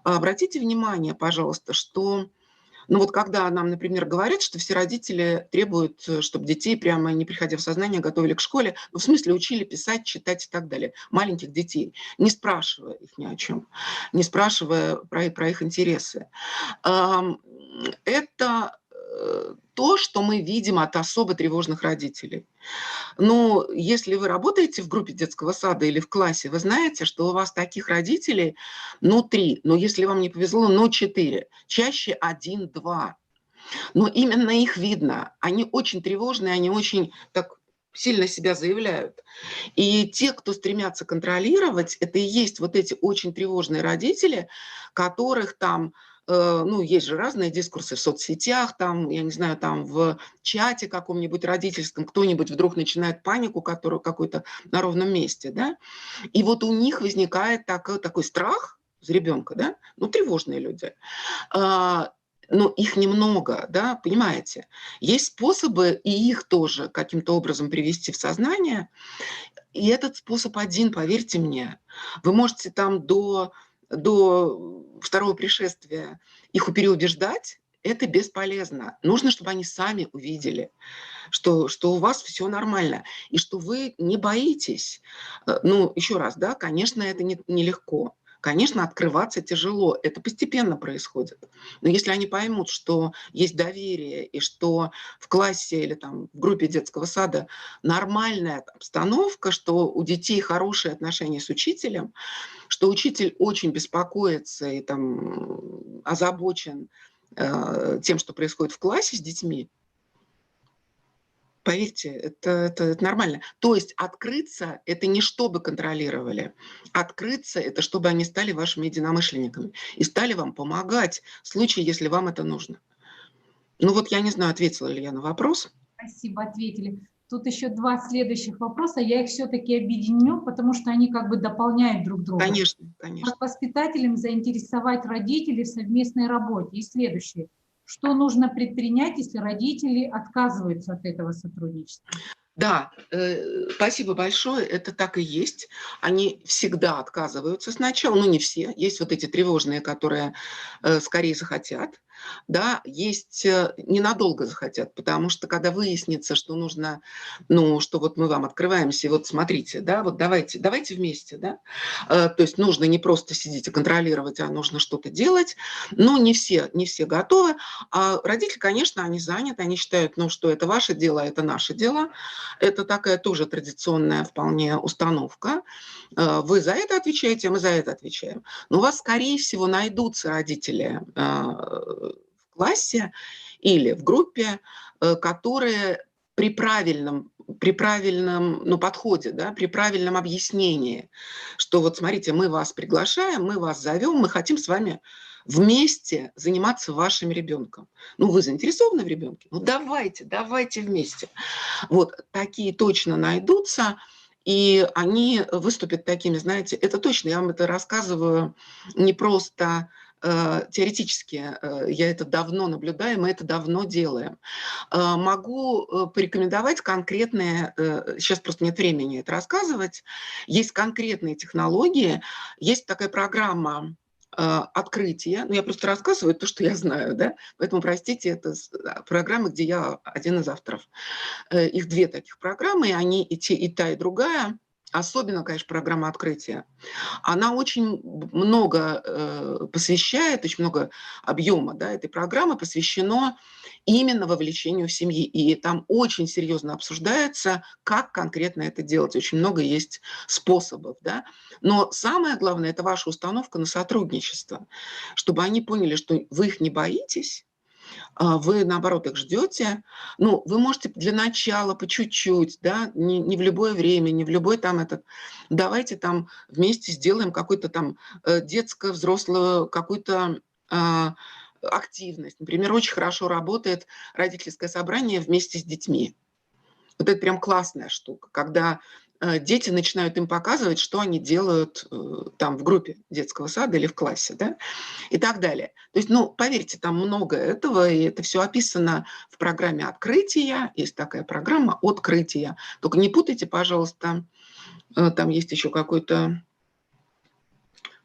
обратите внимание, пожалуйста, что... Ну вот когда нам, например, говорят, что все родители требуют, чтобы детей, прямо не приходя в сознание, готовили к школе, ну, в смысле учили писать, читать и так далее, маленьких детей, не спрашивая их ни о чем, не спрашивая про их интересы. Это то, что мы видим от особо тревожных родителей. Но если вы работаете в группе детского сада или в классе, вы знаете, что у вас таких родителей, ну, 3, но если вам не повезло, ну, 4, чаще 1-2. Но именно их видно. Они очень тревожные, они очень так сильно себя заявляют. И те, кто стремятся контролировать, это и есть вот эти очень тревожные родители, которых там, ну, есть же разные дискурсы в соцсетях, там, я не знаю, там в чате каком-нибудь родительском кто-нибудь вдруг начинает панику, которую какой-то на ровном месте, да, и вот у них возникает такой страх за ребенка, да, ну, тревожные люди. Но их немного, да, понимаете. Есть способы и их тоже каким-то образом привести в сознание. И этот способ один, поверьте мне. Вы можете там до второго пришествия их переубеждать, это бесполезно. Нужно, чтобы они сами увидели, что у вас все нормально, и что вы не боитесь. Ну, еще раз, да, конечно, это нелегко. Конечно, открываться тяжело, это постепенно происходит. Но если они поймут, что есть доверие, и что в классе или там в группе детского сада нормальная обстановка, что у детей хорошие отношения с учителем, что учитель очень беспокоится и там озабочен тем, что происходит в классе с детьми, поверьте, это нормально. То есть открыться – это не чтобы контролировали. Открыться – это чтобы они стали вашими единомышленниками и стали вам помогать в случае, если вам это нужно. Ну вот я не знаю, ответила ли я на вопрос. Спасибо, ответили. Тут еще 2 следующих вопроса. Я их все-таки объединю, потому что они как бы дополняют друг друга. Конечно, конечно. Как воспитателям заинтересовать родителей в совместной работе? И следующее. Что нужно предпринять, если родители отказываются от этого сотрудничества? Да, спасибо большое, это так и есть. Они всегда отказываются сначала, ну не все, есть вот эти тревожные, которые скорее захотят, да, есть ненадолго захотят, потому что когда выяснится, что нужно, ну, что вот мы вам открываемся, и вот смотрите, да, вот давайте вместе, да, то есть нужно не просто сидеть и контролировать, а нужно что-то делать, но не все готовы, а родители, конечно, они заняты, они считают, ну, что это ваше дело, а это наше дело. Это такая тоже традиционная вполне установка. Вы за это отвечаете, а мы за это отвечаем. Но у вас, скорее всего, найдутся родители в классе или в группе, которые при правильном ну, подходе, да, при правильном объяснении, что вот смотрите, мы вас приглашаем, мы вас зовем, мы хотим с вами вместе заниматься вашим ребенком. Ну, вы заинтересованы в ребенке? Ну, давайте вместе. Вот такие точно найдутся, и они выступят такими, знаете, это точно, я вам это рассказываю не просто теоретически, я это давно наблюдаю, мы это давно делаем. Могу порекомендовать конкретные, сейчас просто нет времени это рассказывать, есть конкретные технологии, есть такая программа «Открытие». Ну, я просто рассказываю то, что я знаю, да, поэтому, простите, это программа, где я один из авторов. Их 2 таких программы, и они и та, и другая. Особенно, конечно, программа «Открытие». Она очень много посвящает, очень много объема, да, этой программы посвящено именно вовлечению в семьи. И там очень серьезно обсуждается, как конкретно это делать. Очень много есть способов. Да. Но самое главное – это ваша установка на сотрудничество, чтобы они поняли, что вы их не боитесь, вы, наоборот, их ждете. Ну, вы можете для начала по чуть-чуть, да, не в любое время, не в любой там этот. Давайте там вместе сделаем какую-то там детско-взрослую какую-то активность. Например, очень хорошо работает родительское собрание вместе с детьми. Вот это прям классная штука, когда дети начинают им показывать, что они делают там в группе детского сада или в классе, да, и так далее. То есть, ну, поверьте, там много этого, и это все описано в программе «Открытие». Есть такая программа «Открытие». Только не путайте, пожалуйста, там есть еще какое-то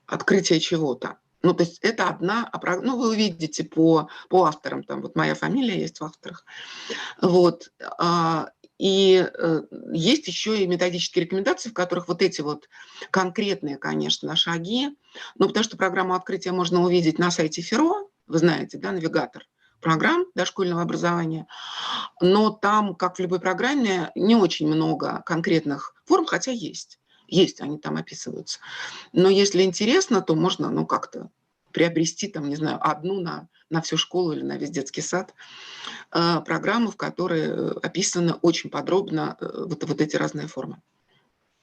открытие чего-то. Ну, то есть это одна, ну, вы увидите по авторам, там вот моя фамилия есть в авторах. Вот. И есть еще и методические рекомендации, в которых вот эти вот конкретные, конечно, шаги, ну, потому что программу «Открытие» можно увидеть на сайте ФЕРО, вы знаете, да, навигатор, программ дошкольного образования, но там, как в любой программе, не очень много конкретных форм, хотя есть. Есть, они там описываются. Но если интересно, то можно, ну, как-то приобрести, там, не знаю, одну на всю школу или на весь детский сад программу, в которой описаны очень подробно вот эти разные формы.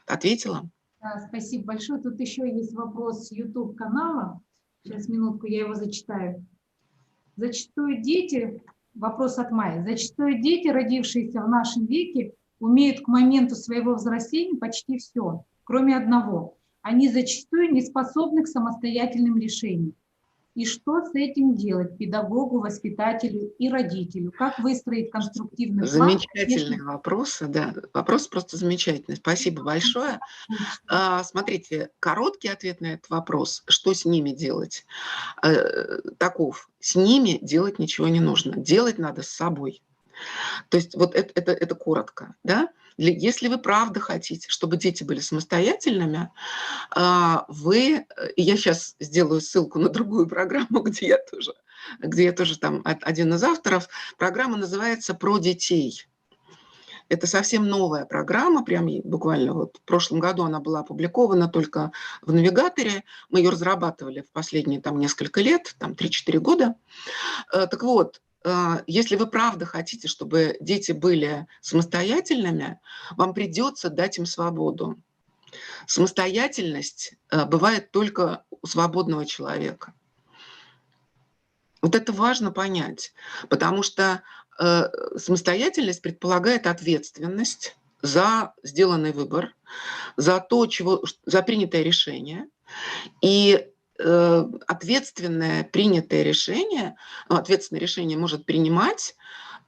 Ответила? Да, спасибо большое. Тут еще есть вопрос с YouTube-канала. Сейчас, минутку, я его зачитаю. Зачастую дети, вопрос от Майи, зачастую дети, родившиеся в нашем веке, умеют к моменту своего взросления почти все, кроме одного. Они зачастую не способны к самостоятельным решениям. И что с этим делать педагогу, воспитателю и родителю? Как выстроить конструктивный план? Замечательные вопросы, да. Вопрос просто замечательный. Спасибо большое. Смотрите, короткий ответ на этот вопрос, что с ними делать, таков. С ними делать ничего не нужно. Делать надо с собой. То есть вот это коротко, да? Если вы правда хотите, чтобы дети были самостоятельными, я сейчас сделаю ссылку на другую программу, где я тоже там один из авторов. Программа называется «Про детей». Это совсем новая программа, прям буквально вот в прошлом году она была опубликована только в «Навигаторе». Мы ее разрабатывали в последние там несколько лет, там 3-4 года. Так вот, если вы правда хотите, чтобы дети были самостоятельными, вам придется дать им свободу. Самостоятельность бывает только у свободного человека. Вот это важно понять, потому что самостоятельность предполагает ответственность за сделанный выбор, за принятое решение. И ответственное принятое решение, ответственное решение может принимать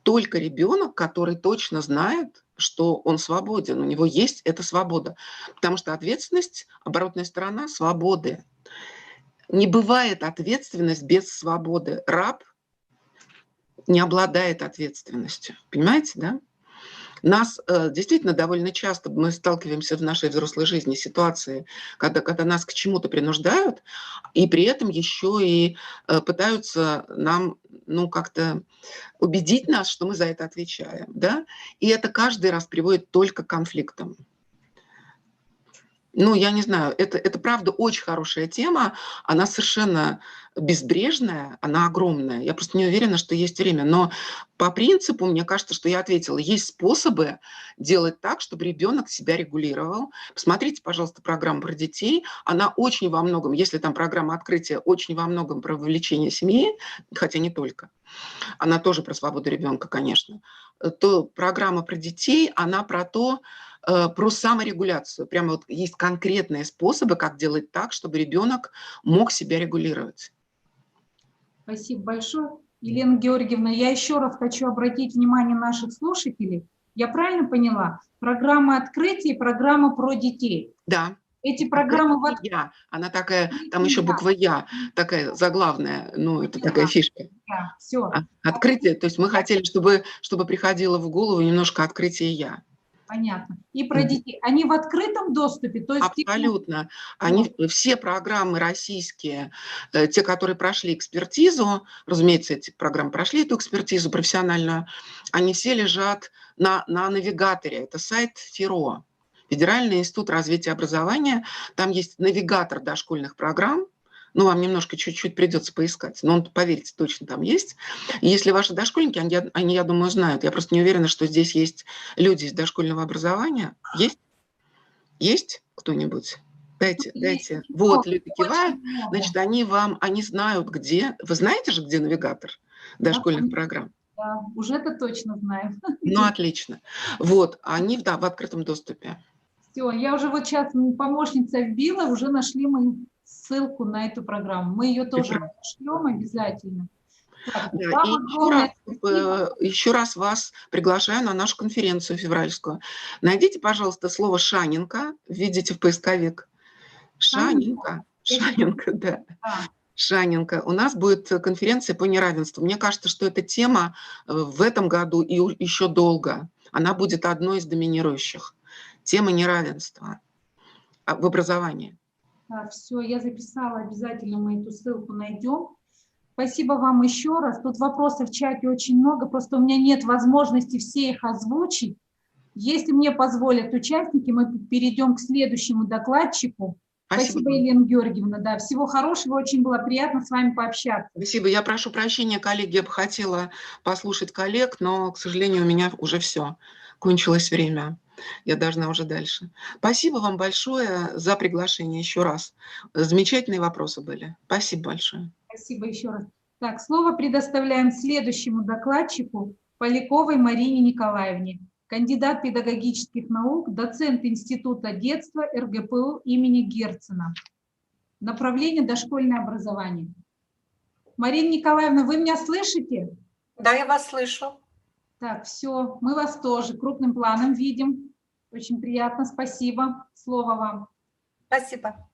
только ребенок, который точно знает, что он свободен, у него есть эта свобода. Потому что ответственность, оборотная сторона свободы. Не бывает ответственность без свободы. Раб не обладает ответственностью. Понимаете, да? Нас действительно довольно часто мы сталкиваемся в нашей взрослой жизни с ситуацией, когда нас к чему-то принуждают, и при этом еще и пытаются нам, ну, как-то убедить нас, что мы за это отвечаем, да? И это каждый раз приводит только к конфликтам. Ну, я не знаю, это правда очень хорошая тема, она совершенно безбрежная, она огромная. Я просто не уверена, что есть время. Но по принципу, мне кажется, что я ответила, есть способы делать так, чтобы ребенок себя регулировал. Посмотрите, пожалуйста, программу про детей. Она очень во многом, если там программа открытия, очень во многом про вовлечение семьи, хотя не только. Она тоже про свободу ребенка, конечно. То программа про детей, она про саморегуляцию. Прямо вот есть конкретные способы, как делать так, чтобы ребенок мог себя регулировать. Спасибо большое. Елена Георгиевна, я еще раз хочу обратить внимание наших слушателей. Я правильно поняла? Программа открытия и программа про детей. Да. Эти программы... Я. Она такая, там еще буква «Я», такая заглавная, ну, это такая фишка. Все. Открытие, то есть мы хотели, чтобы приходило в голову немножко открытие «Я». Понятно. И про детей. Они в открытом доступе? То есть абсолютно. Они, все программы российские, те, которые прошли экспертизу, разумеется, эти программы прошли эту экспертизу профессиональную, они все лежат на навигаторе. Это сайт ФИРО, Федеральный институт развития образования. Там есть навигатор дошкольных программ. Ну, вам немножко чуть-чуть придется поискать, но он, поверьте, точно там есть. И если ваши дошкольники, они, я думаю, знают. Я просто не уверена, что здесь есть люди из дошкольного образования. Есть? Есть кто-нибудь? Дайте. Вот, люди кивают. Значит, они знают, где. Вы знаете же, где навигатор дошкольных программ? Да, уже это точно знаю. Ну, отлично. Вот, они, да, в открытом доступе. Все, я уже вот сейчас помощница вбила, уже нашли мы ссылку на эту программу. Мы ее тоже шлем обязательно. Так, да, и еще раз вас приглашаю на нашу конференцию февральскую. Найдите, пожалуйста, слово «Шаненко», введите в поисковик. Шаненко, да. Шаненко. У нас будет конференция по неравенству. Мне кажется, что эта тема в этом году и еще долго, она будет одной из доминирующих. Тема неравенства в образовании. Все, я записала, обязательно мы эту ссылку найдем. Спасибо вам еще раз. Тут вопросов в чате очень много, просто у меня нет возможности все их озвучить. Если мне позволят участники, мы перейдем к следующему докладчику. Спасибо, Елена Георгиевна. Да, всего хорошего, очень было приятно с вами пообщаться. Спасибо. Я прошу прощения, коллеги, я бы хотела послушать коллег, но, к сожалению, у меня уже все. Кончилось время. Я должна уже дальше. Спасибо вам большое за приглашение еще раз. Замечательные вопросы были. Спасибо большое. Спасибо еще раз. Так, слово предоставляем следующему докладчику, Поляковой Марине Николаевне, кандидат педагогических наук, доцент Института детства РГПУ имени Герцена. Направление дошкольное образование. Марина Николаевна, вы меня слышите? Да, я вас слышу. Так, все, мы вас тоже крупным планом видим. Очень приятно, спасибо. Слово вам. Спасибо.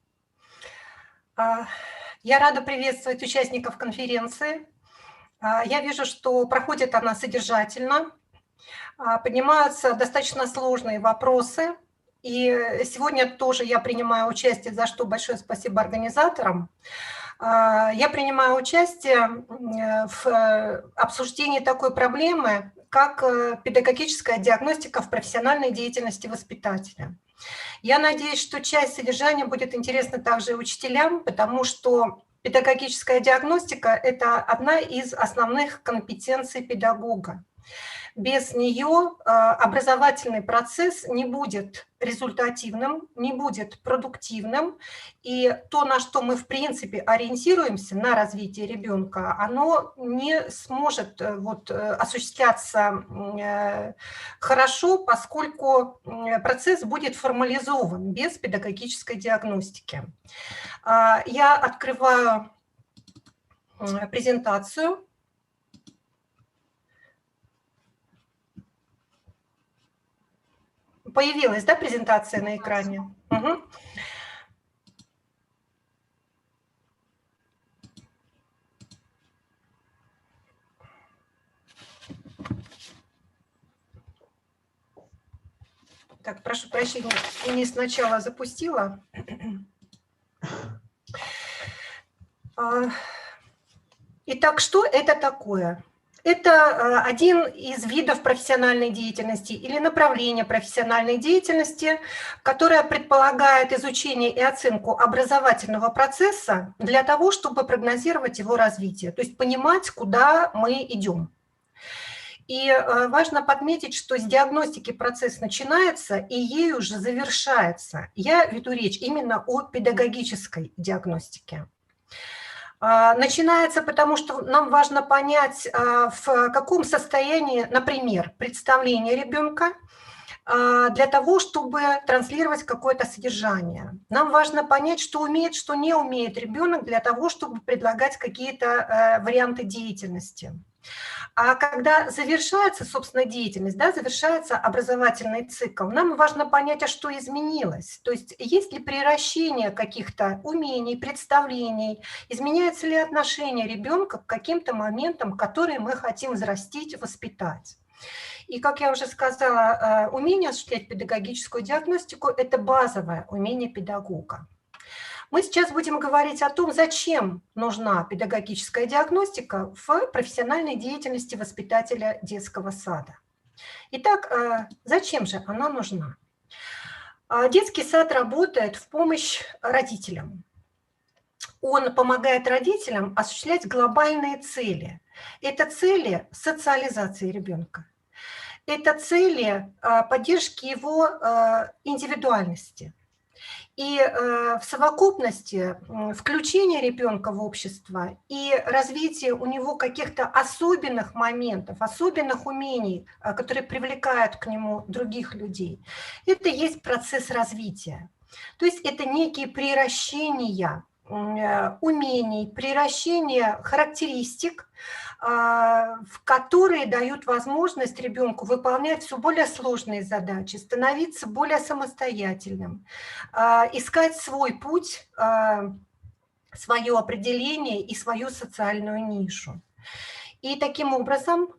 Я рада приветствовать участников конференции. Я вижу, что проходит она содержательно, поднимаются достаточно сложные вопросы. И сегодня тоже я принимаю участие, за что большое спасибо организаторам. Я принимаю участие в обсуждении такой проблемы, как педагогическая диагностика в профессиональной деятельности воспитателя. Я надеюсь, что часть содержания будет интересна также и учителям, потому что педагогическая диагностика – это одна из основных компетенций педагога. Без нее образовательный процесс не будет результативным, не будет продуктивным, и то, на что мы в принципе ориентируемся на развитие ребенка, оно не сможет осуществляться хорошо, поскольку процесс будет формализован без педагогической диагностики. Я открываю презентацию. Появилась, да, презентация на экране? Угу. Так, прошу прощения, не сначала запустила. Итак, что это такое? Это один из видов профессиональной деятельности или направления профессиональной деятельности, которое предполагает изучение и оценку образовательного процесса для того, чтобы прогнозировать его развитие, то есть понимать, куда мы идем. И важно подметить, что с диагностики процесс начинается и ею же завершается. Я веду речь именно о педагогической диагностике. Начинается потому, что нам важно понять, в каком состоянии, например, представление ребенка для того, чтобы транслировать какое-то содержание. Нам важно понять, что умеет, что не умеет ребенок для того, чтобы предлагать какие-то варианты деятельности. А когда завершается, собственно, деятельность, да, завершается образовательный цикл, нам важно понять, а что изменилось. То есть есть ли приращение каких-то умений, представлений, изменяется ли отношение ребенка к каким-то моментам, которые мы хотим взрастить, воспитать. И, как я уже сказала, умение осуществлять педагогическую диагностику – это базовое умение педагога. Мы сейчас будем говорить о том, зачем нужна педагогическая диагностика в профессиональной деятельности воспитателя детского сада. Итак, зачем же она нужна? Детский сад работает в помощь родителям. Он помогает родителям осуществлять глобальные цели. Это цели социализации ребенка. Это цели поддержки его индивидуальности. И в совокупности включение ребенка в общество и развитие у него каких-то особенных моментов, особенных умений, которые привлекают к нему других людей, это есть процесс развития. То есть это некие приращения умений, приращения характеристик, которые дают возможность ребенку выполнять все более сложные задачи, становиться более самостоятельным, искать свой путь, свое определение и свою социальную нишу. И таким образом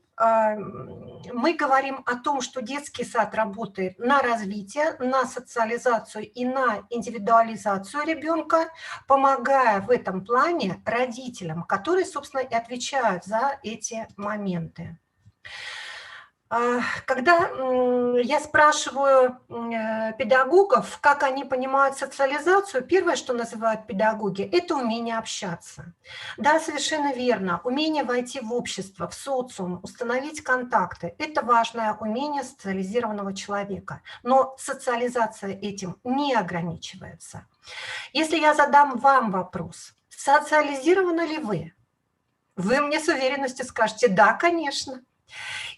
мы говорим о том, что детский сад работает на развитие, на социализацию и на индивидуализацию ребенка, помогая в этом плане родителям, которые, собственно, и отвечают за эти моменты. Когда я спрашиваю педагогов, как они понимают социализацию, первое, что называют педагоги, это умение общаться. Да, совершенно верно. Умение войти в общество, в социум, установить контакты – это важное умение социализированного человека. Но социализация этим не ограничивается. Если я задам вам вопрос, социализированы ли вы? Вы мне с уверенностью скажете: да, конечно.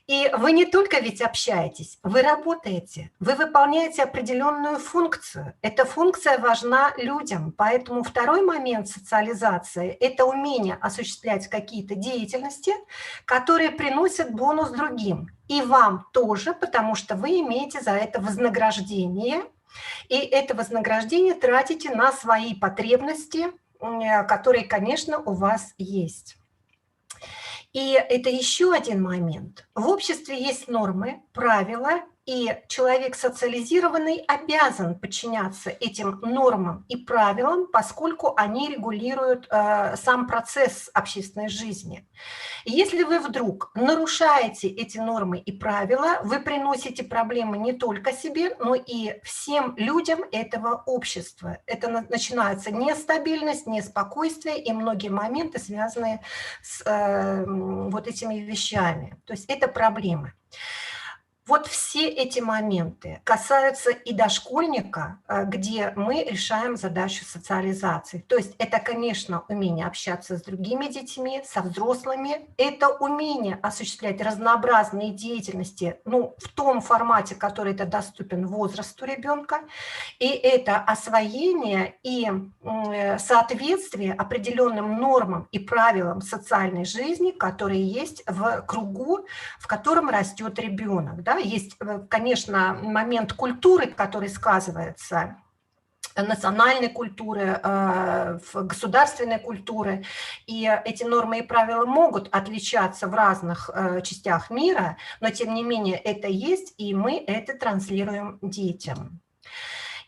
И вы не только ведь общаетесь, вы работаете, вы выполняете определенную функцию. Эта функция важна людям, поэтому второй момент социализации – это умение осуществлять какие-то деятельности, которые приносят бонус другим. И вам тоже, потому что вы имеете за это вознаграждение, и это вознаграждение тратите на свои потребности, которые, конечно, у вас есть. И это еще один момент. В обществе есть нормы, правила, и человек социализированный обязан подчиняться этим нормам и правилам, поскольку они регулируют сам процесс общественной жизни. И если вы вдруг нарушаете эти нормы и правила, вы приносите проблемы не только себе, но и всем людям этого общества. Это начинается нестабильность, неспокойствие и многие моменты, связанные с вот этими вещами. То есть это проблемы. Вот все эти моменты касаются и дошкольника, где мы решаем задачу социализации. То есть это, конечно, умение общаться с другими детьми, со взрослыми, это умение осуществлять разнообразные деятельности, ну, в том формате, который это доступен возрасту ребенка, и это освоение и соответствие определенным нормам и правилам социальной жизни, которые есть в кругу, в котором растет ребенок, да? Есть, конечно, момент культуры, который сказывается, национальной культуры, государственной культуры, и эти нормы и правила могут отличаться в разных частях мира, но тем не менее это есть, и мы это транслируем детям.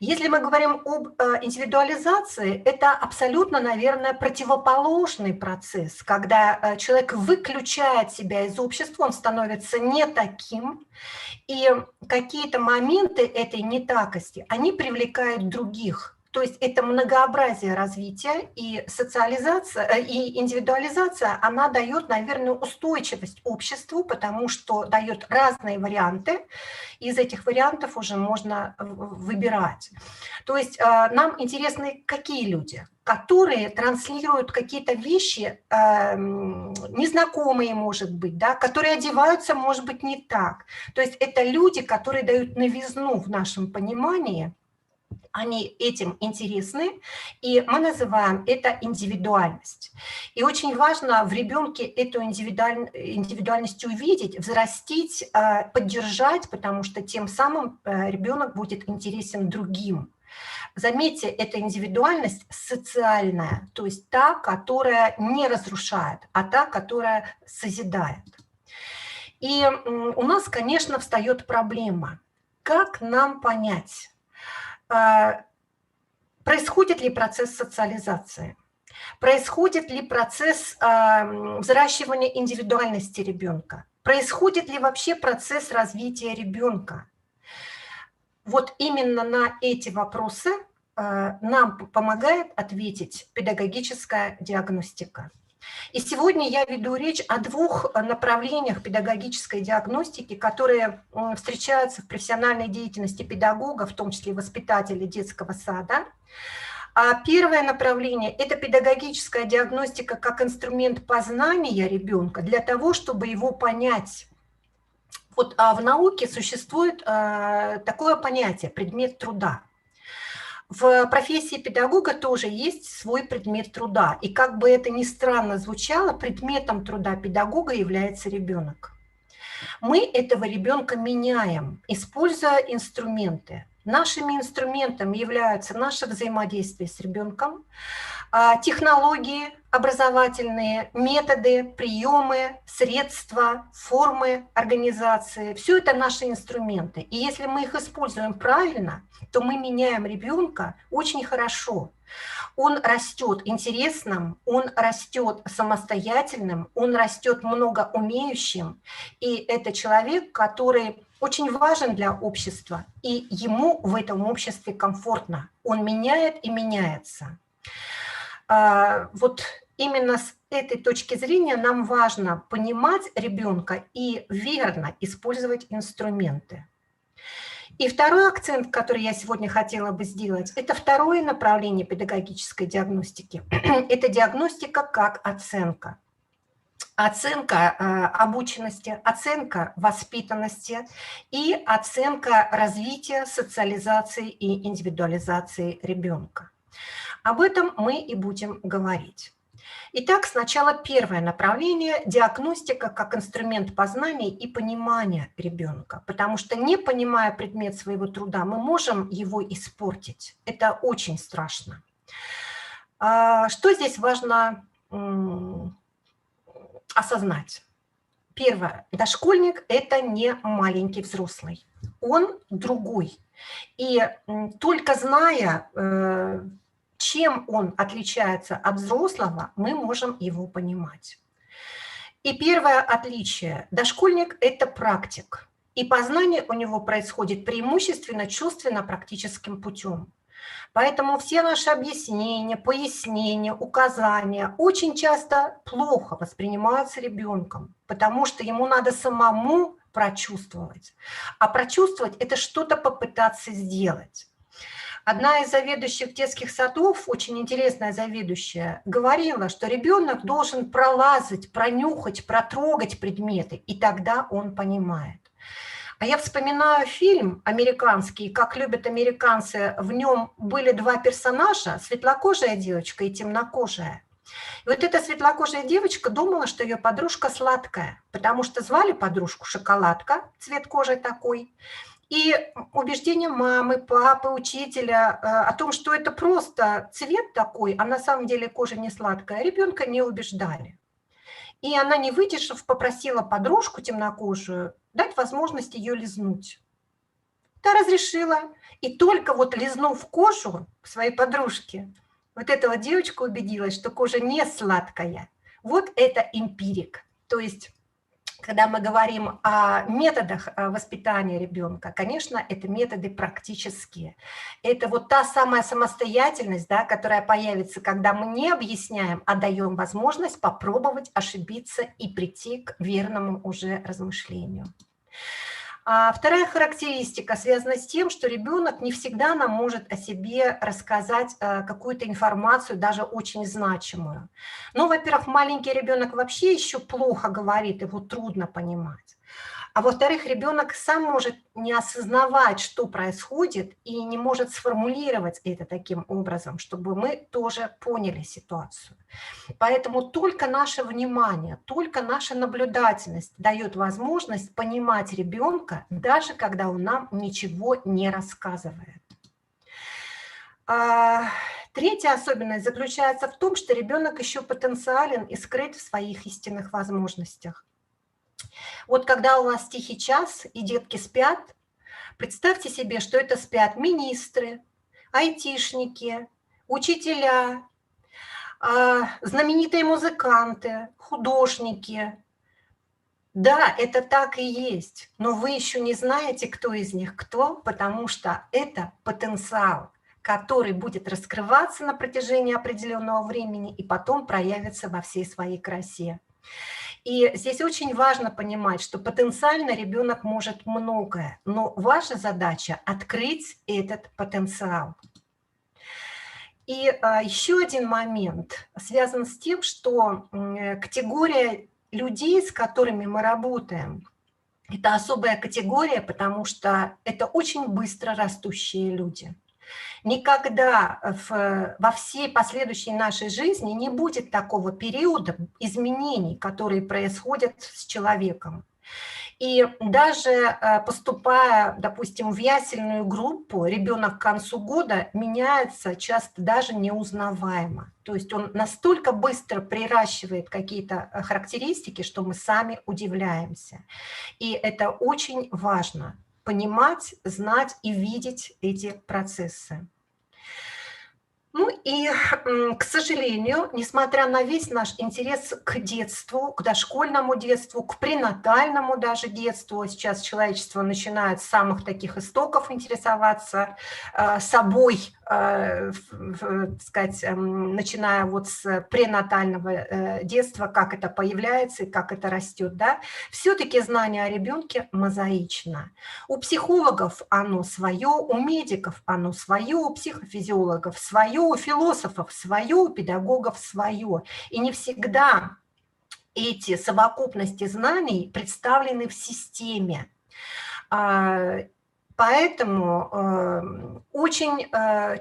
Если мы говорим об индивидуализации, это абсолютно, наверное, противоположный процесс, когда человек выключает себя из общества, он становится не таким, и какие-то моменты этой нетакости, они привлекают других. То есть это многообразие развития, и социализация, и индивидуализация, она дает, наверное, устойчивость обществу, потому что дает разные варианты, из этих вариантов уже можно выбирать. То есть нам интересны какие люди? Которые транслируют какие-то вещи, незнакомые, может быть, да, которые одеваются, может быть, не так. То есть это люди, которые дают новизну в нашем понимании, они этим интересны, и мы называем это индивидуальность. И очень важно в ребенке эту индивидуальность увидеть, взрастить, поддержать, потому что тем самым ребенок будет интересен другим. Заметьте, эта индивидуальность социальная, то есть та, которая не разрушает, а та, которая созидает. И у нас, конечно, встает проблема. Как нам понять, происходит ли процесс социализации? Происходит ли процесс взращивания индивидуальности ребенка? Происходит ли вообще процесс развития ребенка? Вот именно на эти вопросы нам помогает ответить педагогическая диагностика. И сегодня я веду речь о двух направлениях педагогической диагностики, которые встречаются в профессиональной деятельности педагога, в том числе воспитателей детского сада. Первое направление – это педагогическая диагностика как инструмент познания ребенка для того, чтобы его понять. Вот в науке существует такое понятие – предмет труда. В профессии педагога тоже есть свой предмет труда. И как бы это ни странно звучало, предметом труда педагога является ребенок. Мы этого ребенка меняем, используя инструменты. Нашими инструментами являются наше взаимодействие с ребенком, Технологии образовательные, методы, приемы, средства, формы организации – все это наши инструменты. И если мы их используем правильно, то мы меняем ребенка очень хорошо. Он растет интересным, он растет самостоятельным, он растет многоумеющим. И это человек, который очень важен для общества, и ему в этом обществе комфортно. Он меняет и меняется. Вот именно с этой точки зрения нам важно понимать ребенка и верно использовать инструменты. И второй акцент, который я сегодня хотела бы сделать, это второе направление педагогической диагностики. Это диагностика как оценка. Оценка обученности, оценка воспитанности и оценка развития, социализации и индивидуализации ребенка. Об этом мы и будем говорить. Итак, сначала первое направление – диагностика как инструмент познания и понимания ребенка. Потому что, не понимая предмет своего труда, мы можем его испортить. Это очень страшно. Что здесь важно осознать? Первое. Дошкольник – это не маленький взрослый. Он другой. И только зная, чем он отличается от взрослого, мы можем его понимать. И первое отличие. Дошкольник – это практик. И познание у него происходит преимущественно чувственно-практическим путем. Поэтому все наши объяснения, пояснения, указания очень часто плохо воспринимаются ребенком, потому что ему надо самому прочувствовать. А прочувствовать – это что-то попытаться сделать. Одна из заведующих детских садов, очень интересная заведующая, говорила, что ребенок должен пролазать, пронюхать, протрогать предметы, и тогда он понимает. А я вспоминаю фильм американский «Как любят американцы». В нем были два персонажа, светлокожая девочка и темнокожая. И вот эта светлокожая девочка думала, что ее подружка сладкая, потому что звали подружку Шоколадка, цвет кожи такой. И убеждение мамы, папы, учителя о том, что это просто цвет такой, а на самом деле кожа не сладкая, ребенка не убеждали. И она, не выдержав, попросила подружку темнокожую дать возможность ее лизнуть. Та разрешила. И только вот лизнув кожу своей подружки, вот эта вот девочка убедилась, что кожа не сладкая. Вот это эмпирик. То есть, когда мы говорим о методах воспитания ребенка, конечно, это методы практические. Это вот та самая самостоятельность, да, которая появится, когда мы не объясняем, а даем возможность попробовать ошибиться и прийти к верному уже размышлению. Вторая характеристика связана с тем, что ребенок не всегда нам может о себе рассказать какую-то информацию, даже очень значимую. Ну, во-первых, маленький ребенок вообще еще плохо говорит, его трудно понимать. А во-вторых, ребенок сам может не осознавать, что происходит, и не может сформулировать это таким образом, чтобы мы тоже поняли ситуацию. Поэтому только наше внимание, только наша наблюдательность дает возможность понимать ребенка, даже когда он нам ничего не рассказывает. Третья особенность заключается в том, что ребенок еще потенциален и скрыт в своих истинных возможностях. Вот когда у вас тихий час и детки спят, представьте себе, что это спят министры, айтишники, учителя, знаменитые музыканты, художники. Да, это так и есть, но вы еще не знаете, кто из них кто, потому что это потенциал, который будет раскрываться на протяжении определенного времени и потом проявится во всей своей красе. И здесь очень важно понимать, что потенциально ребенок может многое, но ваша задача – открыть этот потенциал. И еще один момент связан с тем, что категория людей, с которыми мы работаем, это особая категория, потому что это очень быстро растущие люди. Никогда во всей последующей нашей жизни не будет такого периода изменений, которые происходят с человеком. И даже поступая, допустим, в ясельную группу, ребенок к концу года меняется часто даже неузнаваемо. То есть он настолько быстро приращивает какие-то характеристики, что мы сами удивляемся. И это очень важно – понимать, знать и видеть эти процессы. Ну и, к сожалению, несмотря на весь наш интерес к детству, к дошкольному детству, к пренатальному даже детству, сейчас человечество начинает с самых таких истоков интересоваться собой, сказать, начиная вот с пренатального детства, как это появляется и как это растет, да, все-таки знание о ребенке мозаично. У психологов оно свое, у медиков оно свое, у психофизиологов свое, у философов свое, у педагогов свое. И не всегда эти совокупности знаний представлены в системе. Поэтому очень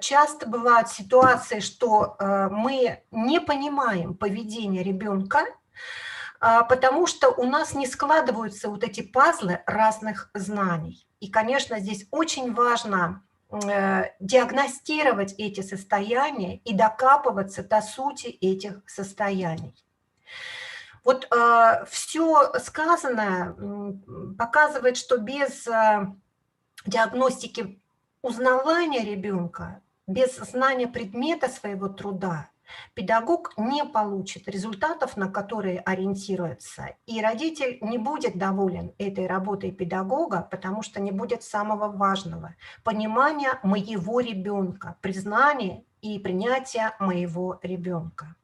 часто бывают ситуации, что мы не понимаем поведение ребенка, потому что у нас не складываются вот эти пазлы разных знаний. И, конечно, здесь очень важно диагностировать эти состояния и докапываться до сути этих состояний. Вот все сказанное показывает, что без диагностики узнавания ребенка, без знания предмета своего труда, педагог не получит результатов, на которые ориентируется, и родитель не будет доволен этой работой педагога, потому что не будет самого важного – понимания моего ребенка, признания и принятия моего ребенка.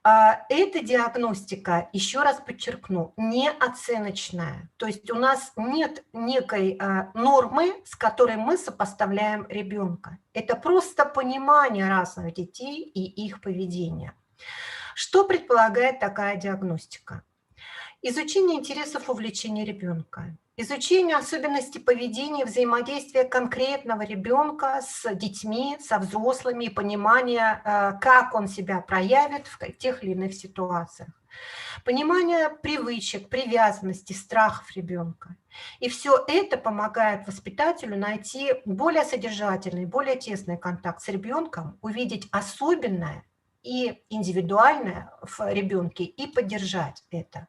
Эта диагностика, еще раз подчеркну, не оценочная. То есть у нас нет некой нормы, с которой мы сопоставляем ребенка. Это просто понимание разных детей и их поведения. Что предполагает такая диагностика? Изучение интересов увлечений ребенка. Изучение особенностей поведения, взаимодействия конкретного ребенка с детьми, со взрослыми, понимание, как он себя проявит в тех или иных ситуациях. Понимание привычек, привязанностей, страхов ребенка. И все это помогает воспитателю найти более содержательный, более тесный контакт с ребенком, увидеть особенное и индивидуальное в ребенке и поддержать это.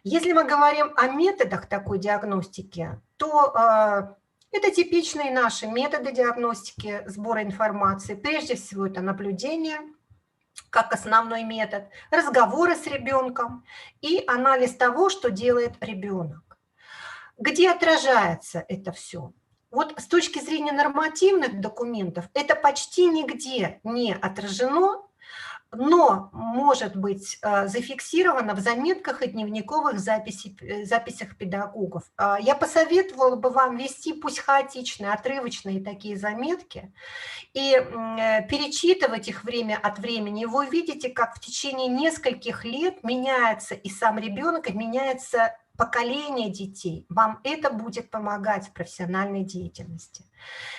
Если мы говорим о методах такой диагностики, то это типичные наши методы диагностики, сбора информации. Прежде всего это наблюдение, как основной метод, разговоры с ребенком и анализ того, что делает ребенок. Где отражается это все? Вот с точки зрения нормативных документов это почти нигде не отражено, но может быть зафиксировано в заметках и дневниковых записях педагогов. Я посоветовала бы вам вести пусть хаотичные, отрывочные такие заметки и перечитывать их время от времени. И вы увидите, как в течение нескольких лет меняется и сам ребенок, и меняется поколение детей. Вам это будет помогать в профессиональной деятельности.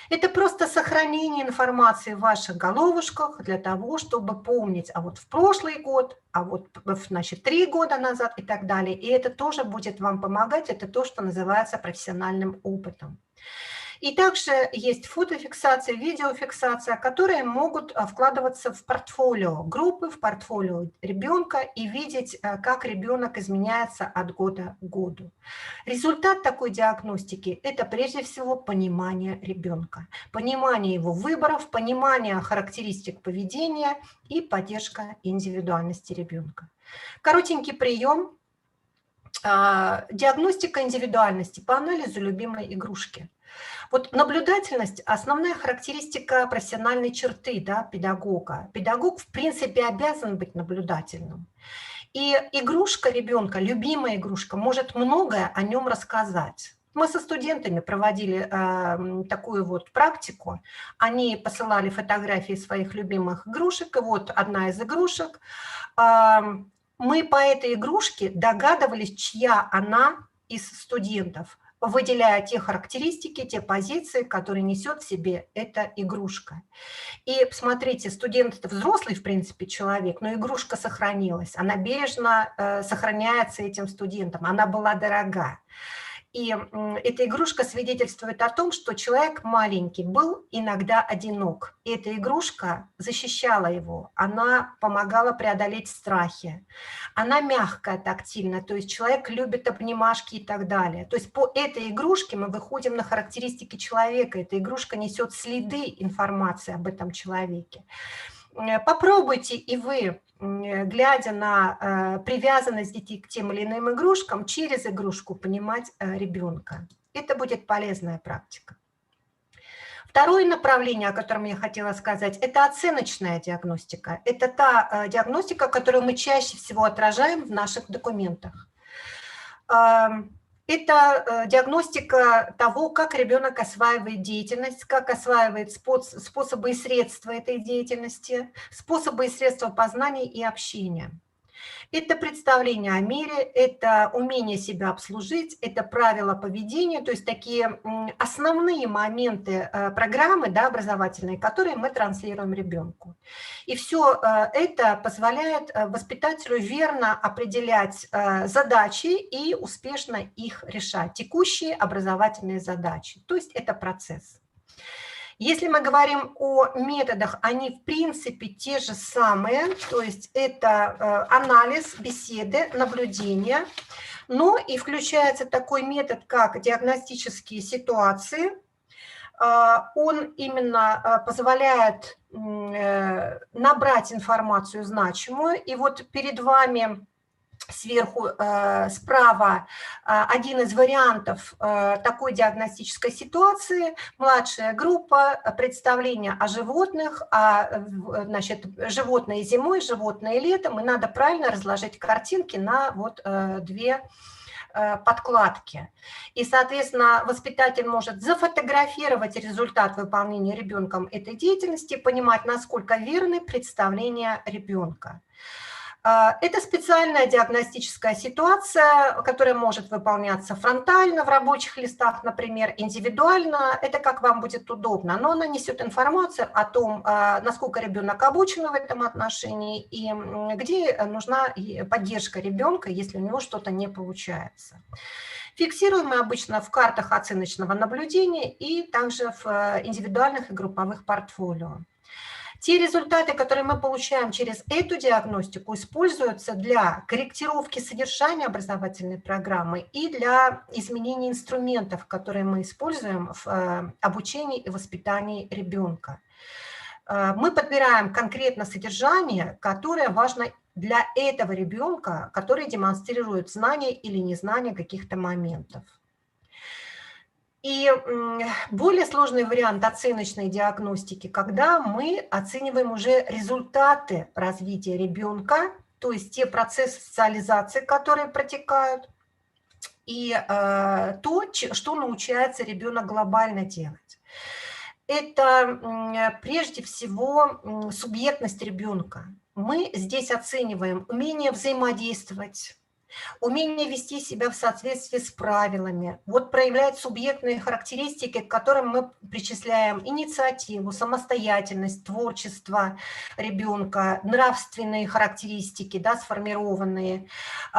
Это просто сохранение информации в ваших головушках для того, чтобы помнить, а вот в прошлый год, а вот, значит, 3 года назад и так далее. И это тоже будет вам помогать, это то, что называется профессиональным опытом. И также есть фотофиксация, видеофиксация, которые могут вкладываться в портфолио группы, в портфолио ребенка и видеть, как ребенок изменяется от года к году. Результат такой диагностики – это прежде всего понимание ребенка, понимание его выборов, понимание характеристик поведения и поддержка индивидуальности ребенка. Коротенький прием. Диагностика индивидуальности по анализу любимой игрушки. Вот наблюдательность – основная характеристика профессиональной черты, да, педагога. Педагог, в принципе, обязан быть наблюдательным. И игрушка ребенка, любимая игрушка, может многое о нем рассказать. Мы со студентами проводили такую вот практику. Они посылали фотографии своих любимых игрушек. И вот одна из игрушек. Мы по этой игрушке догадывались, чья она из студентов. выделяя те характеристики, те позиции, которые несет в себе эта игрушка. И посмотрите, студент – это взрослый, в принципе, человек, но игрушка сохранилась. Она бережно сохраняется этим студентом, она была дорога. И эта игрушка свидетельствует о том, что человек маленький был иногда одинок. И эта игрушка защищала его, она помогала преодолеть страхи. Она мягкая, тактильная, то есть человек любит обнимашки и так далее. То есть по этой игрушке мы выходим на характеристики человека. Эта игрушка несет следы информации об этом человеке. Попробуйте и вы, глядя на привязанность детей к тем или иным игрушкам, через игрушку понимать ребенка. Это будет полезная практика. Второе направление, о котором я хотела сказать, это оценочная диагностика. Это та диагностика, которую мы чаще всего отражаем в наших документах. Это диагностика того, как ребенок осваивает деятельность, как осваивает способы и средства этой деятельности, способы и средства познания и общения. Это представление о мире, это умение себя обслужить, это правила поведения, то есть такие основные моменты программы, да, образовательной, которые мы транслируем ребенку. И все это позволяет воспитателю верно определять задачи и успешно их решать, текущие образовательные задачи, то есть это процесс. Если мы говорим о методах, они в принципе те же самые, то есть это анализ, беседы, наблюдения, но и включается такой метод, как диагностические ситуации. Он именно позволяет набрать информацию значимую, и вот перед вами сверху справа один из вариантов такой диагностической ситуации. Младшая группа, представление о животных, значит, животные зимой, животные летом. И надо правильно разложить картинки на вот две подкладки. И, соответственно, воспитатель может зафотографировать результат выполнения ребенком этой деятельности, понимать, насколько верны представления ребенка. Это специальная диагностическая ситуация, которая может выполняться фронтально в рабочих листах, например, индивидуально. Это как вам будет удобно, но она несет информацию о том, насколько ребенок обучен в этом отношении и где нужна поддержка ребенка, если у него что-то не получается. Фиксируем мы обычно в картах оценочного наблюдения и также в индивидуальных и групповых портфолио. Те результаты, которые мы получаем через эту диагностику, используются для корректировки содержания образовательной программы и для изменения инструментов, которые мы используем в обучении и воспитании ребенка. Мы подбираем конкретно содержание, которое важно для этого ребенка, который демонстрирует знание или незнание каких-то моментов. И более сложный вариант оценочной диагностики, когда мы оцениваем уже результаты развития ребенка, то есть те процессы социализации, которые протекают, и то, что научается ребенок глобально делать. Это прежде всего субъектность ребенка. Мы здесь оцениваем умение взаимодействовать, умение вести себя в соответствии с правилами, вот проявлять субъектные характеристики, к которым мы причисляем инициативу, самостоятельность, творчество ребенка, нравственные характеристики, да, сформированные,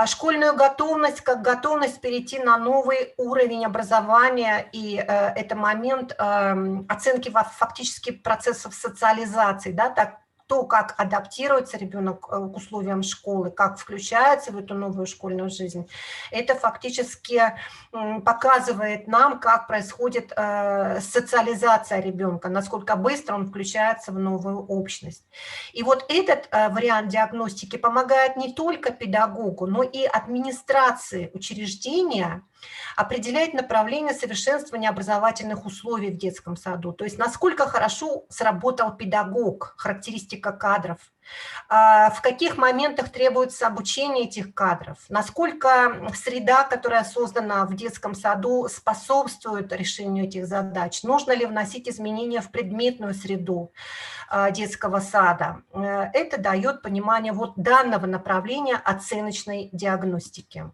школьную готовность, как готовность перейти на новый уровень образования, и это момент оценки фактически процессов социализации, да, так, то, как адаптируется ребенок к условиям школы, как включается в эту новую школьную жизнь, это фактически показывает нам, как происходит социализация ребенка, насколько быстро он включается в новую общность. И вот этот вариант диагностики помогает не только педагогу, но и администрации учреждения определять направление совершенствования образовательных условий в детском саду, то есть насколько хорошо сработал педагог, характеристика кадров, в каких моментах требуется обучение этих кадров, насколько среда, которая создана в детском саду, способствует решению этих задач, нужно ли вносить изменения в предметную среду детского сада. Это дает понимание вот данного направления оценочной диагностики.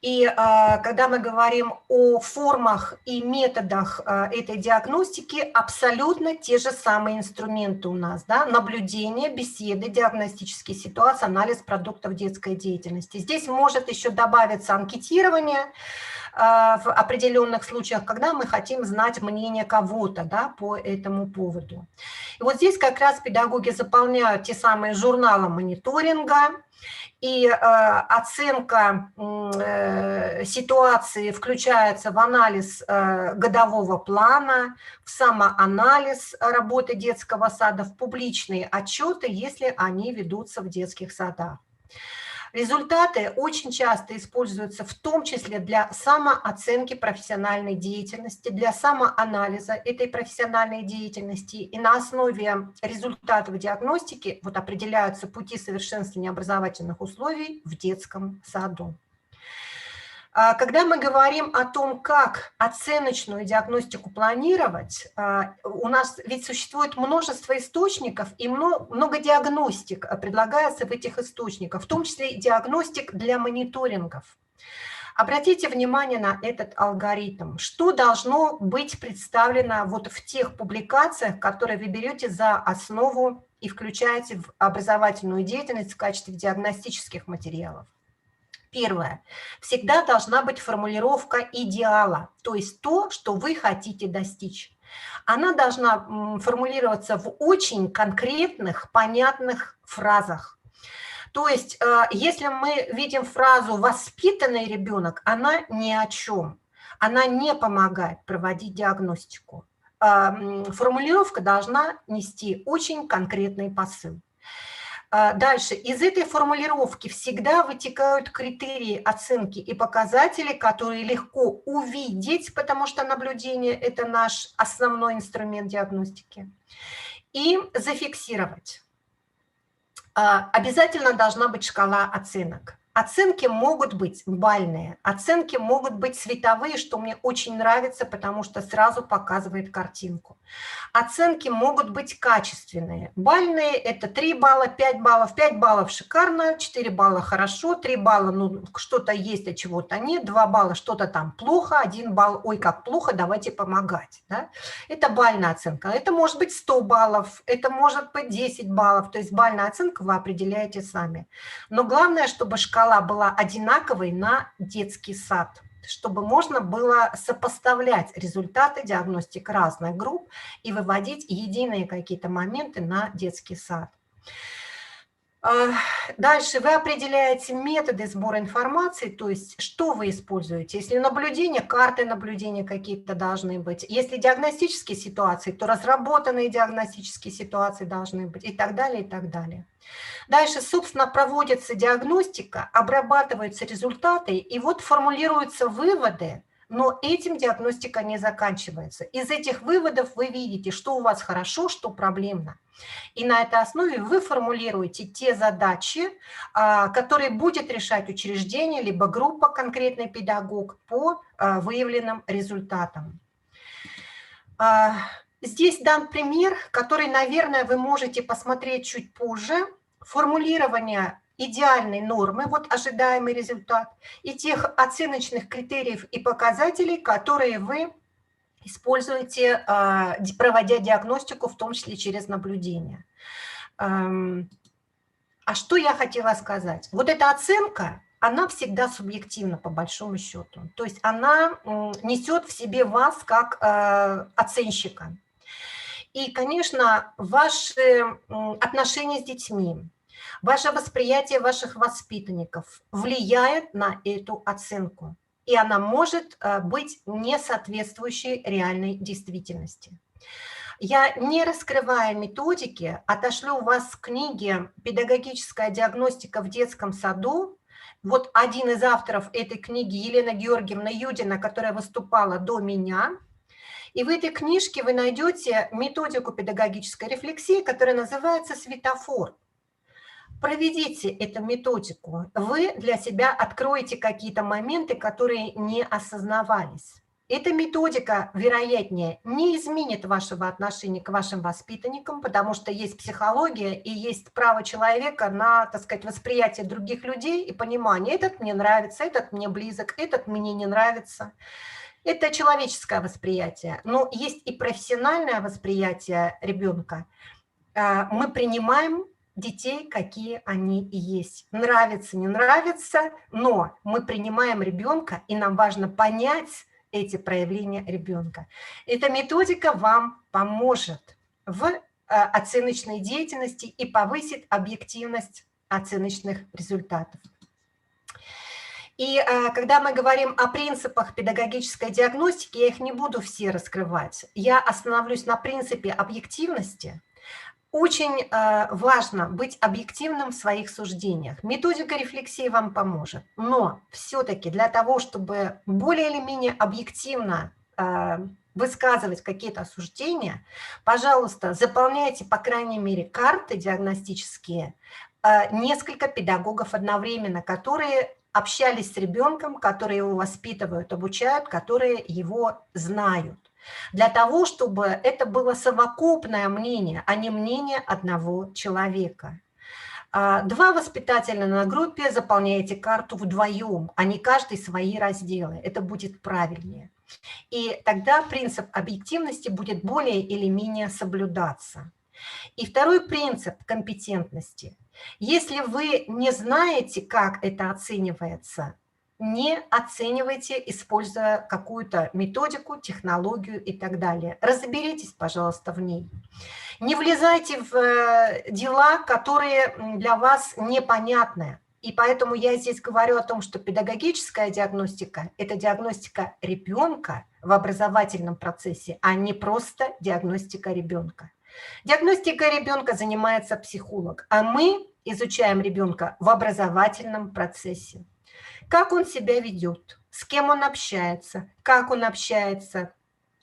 И когда мы говорим о формах и методах этой диагностики, абсолютно те же самые инструменты у нас. Да? Наблюдение, беседы, диагностические ситуации, анализ продуктов детской деятельности. Здесь может еще добавиться анкетирование в определенных случаях, когда мы хотим знать мнение кого-то, да, по этому поводу. И вот здесь как раз педагоги заполняют те самые журналы мониторинга, и оценка ситуации включается в анализ годового плана, в самоанализ работы детского сада, в публичные отчеты, если они ведутся в детских садах. Результаты очень часто используются в том числе для самооценки профессиональной деятельности, для самоанализа этой профессиональной деятельности. И на основе результатов диагностики вот определяются пути совершенствования образовательных условий в детском саду. Когда мы говорим о том, как оценочную диагностику планировать, у нас ведь существует множество источников и много диагностик предлагается в этих источниках, в том числе и диагностик для мониторингов. Обратите внимание на этот алгоритм. Что должно быть представлено вот в тех публикациях, которые вы берете за основу и включаете в образовательную деятельность в качестве диагностических материалов? Первое. Всегда должна быть формулировка идеала, то есть то, что вы хотите достичь. Она должна формулироваться в очень конкретных, понятных фразах. То есть, если мы видим фразу «воспитанный ребенок», она ни о чем. Она не помогает проводить диагностику. Формулировка должна нести очень конкретный посыл. Дальше. Из этой формулировки всегда вытекают критерии оценки и показатели, которые легко увидеть, потому что наблюдение – это наш основной инструмент диагностики, и зафиксировать. Обязательно должна быть шкала оценок. Оценки могут быть бальные, оценки могут быть цветовые, что мне очень нравится, потому что сразу показывает картинку. Оценки могут быть качественные. Бальные – это 3 балла, 5 баллов. 5 баллов шикарно, 4 балла хорошо, 3 балла ну что-то есть, а чего-то нет, 2 балла что-то там плохо, 1 балл ой, как плохо, давайте помогать. Да? Это бальная оценка. Это может быть 100 баллов, это может быть 10 баллов. То есть бальная оценка вы определяете сами. Но главное, чтобы шкала была одинаковой на детский сад, чтобы можно было сопоставлять результаты диагностик разных групп и выводить единые какие-то моменты на детский сад. Дальше вы определяете методы сбора информации, то есть что вы используете. Если наблюдение, карты наблюдения какие-то должны быть. Если диагностические ситуации, то разработанные диагностические ситуации должны быть и так далее, и так далее. Дальше, собственно, проводится диагностика, обрабатываются результаты, и вот формулируются выводы, но этим диагностика не заканчивается. Из этих выводов вы видите, что у вас хорошо, что проблемно. И на этой основе вы формулируете те задачи, которые будет решать учреждение, либо группа, конкретный педагог, по выявленным результатам. Здесь дан пример, который, наверное, вы можете посмотреть чуть позже. Формулирование идеальной нормы, вот ожидаемый результат, и тех оценочных критериев и показателей, которые вы используете, проводя диагностику, в том числе через наблюдение. А что я хотела сказать? Вот эта оценка, она всегда субъективна, по большому счету. То есть она несет в себе вас как оценщика. И, конечно, ваши отношения с детьми, ваше восприятие ваших воспитанников влияет на эту оценку. И она может быть не соответствующей реальной действительности. Я, не раскрывая методики, отошлю вас к книге «Педагогическая диагностика в детском саду». Вот один из авторов этой книги, Елена Георгиевна Юдина, которая выступала до меня. И в этой книжке вы найдете методику педагогической рефлексии, которая называется «Светофор». Проведите эту методику, вы для себя откроете какие-то моменты, которые не осознавались. Эта методика, вероятнее, не изменит вашего отношения к вашим воспитанникам, потому что есть психология и есть право человека на, так сказать, восприятие других людей и понимание. Этот мне нравится, этот мне близок, этот мне не нравится. Это человеческое восприятие. Но есть и профессиональное восприятие ребенка. Мы принимаем детей, какие они и есть. Нравится, не нравится, но мы принимаем ребенка, и нам важно понять эти проявления ребенка. Эта методика вам поможет в оценочной деятельности и повысит объективность оценочных результатов. И когда мы говорим о принципах педагогической диагностики, я их не буду все раскрывать. Я остановлюсь на принципе объективности. Очень важно быть объективным в своих суждениях. Методика рефлексии вам поможет. Но все-таки для того, чтобы более или менее объективно высказывать какие-то суждения, пожалуйста, заполняйте, по крайней мере, карты диагностические несколько педагогов одновременно, которые общались с ребенком, которые его воспитывают, обучают, которые его знают. Для того, чтобы это было совокупное мнение, а не мнение одного человека. 2 воспитателя на группе, заполняете карту вдвоем, а не каждый свои разделы. Это будет правильнее. И тогда принцип объективности будет более или менее соблюдаться. И второй принцип компетентности. Если вы не знаете, как это оценивается, не оценивайте, используя какую-то методику, технологию и так далее. Разберитесь, пожалуйста, в ней. Не влезайте в дела, которые для вас непонятны. И поэтому я здесь говорю о том, что педагогическая диагностика – это диагностика ребенка в образовательном процессе, а не просто диагностика ребенка. Диагностикой ребенка занимается психолог, а мы изучаем ребенка в образовательном процессе. Как он себя ведет, с кем он общается, как он общается,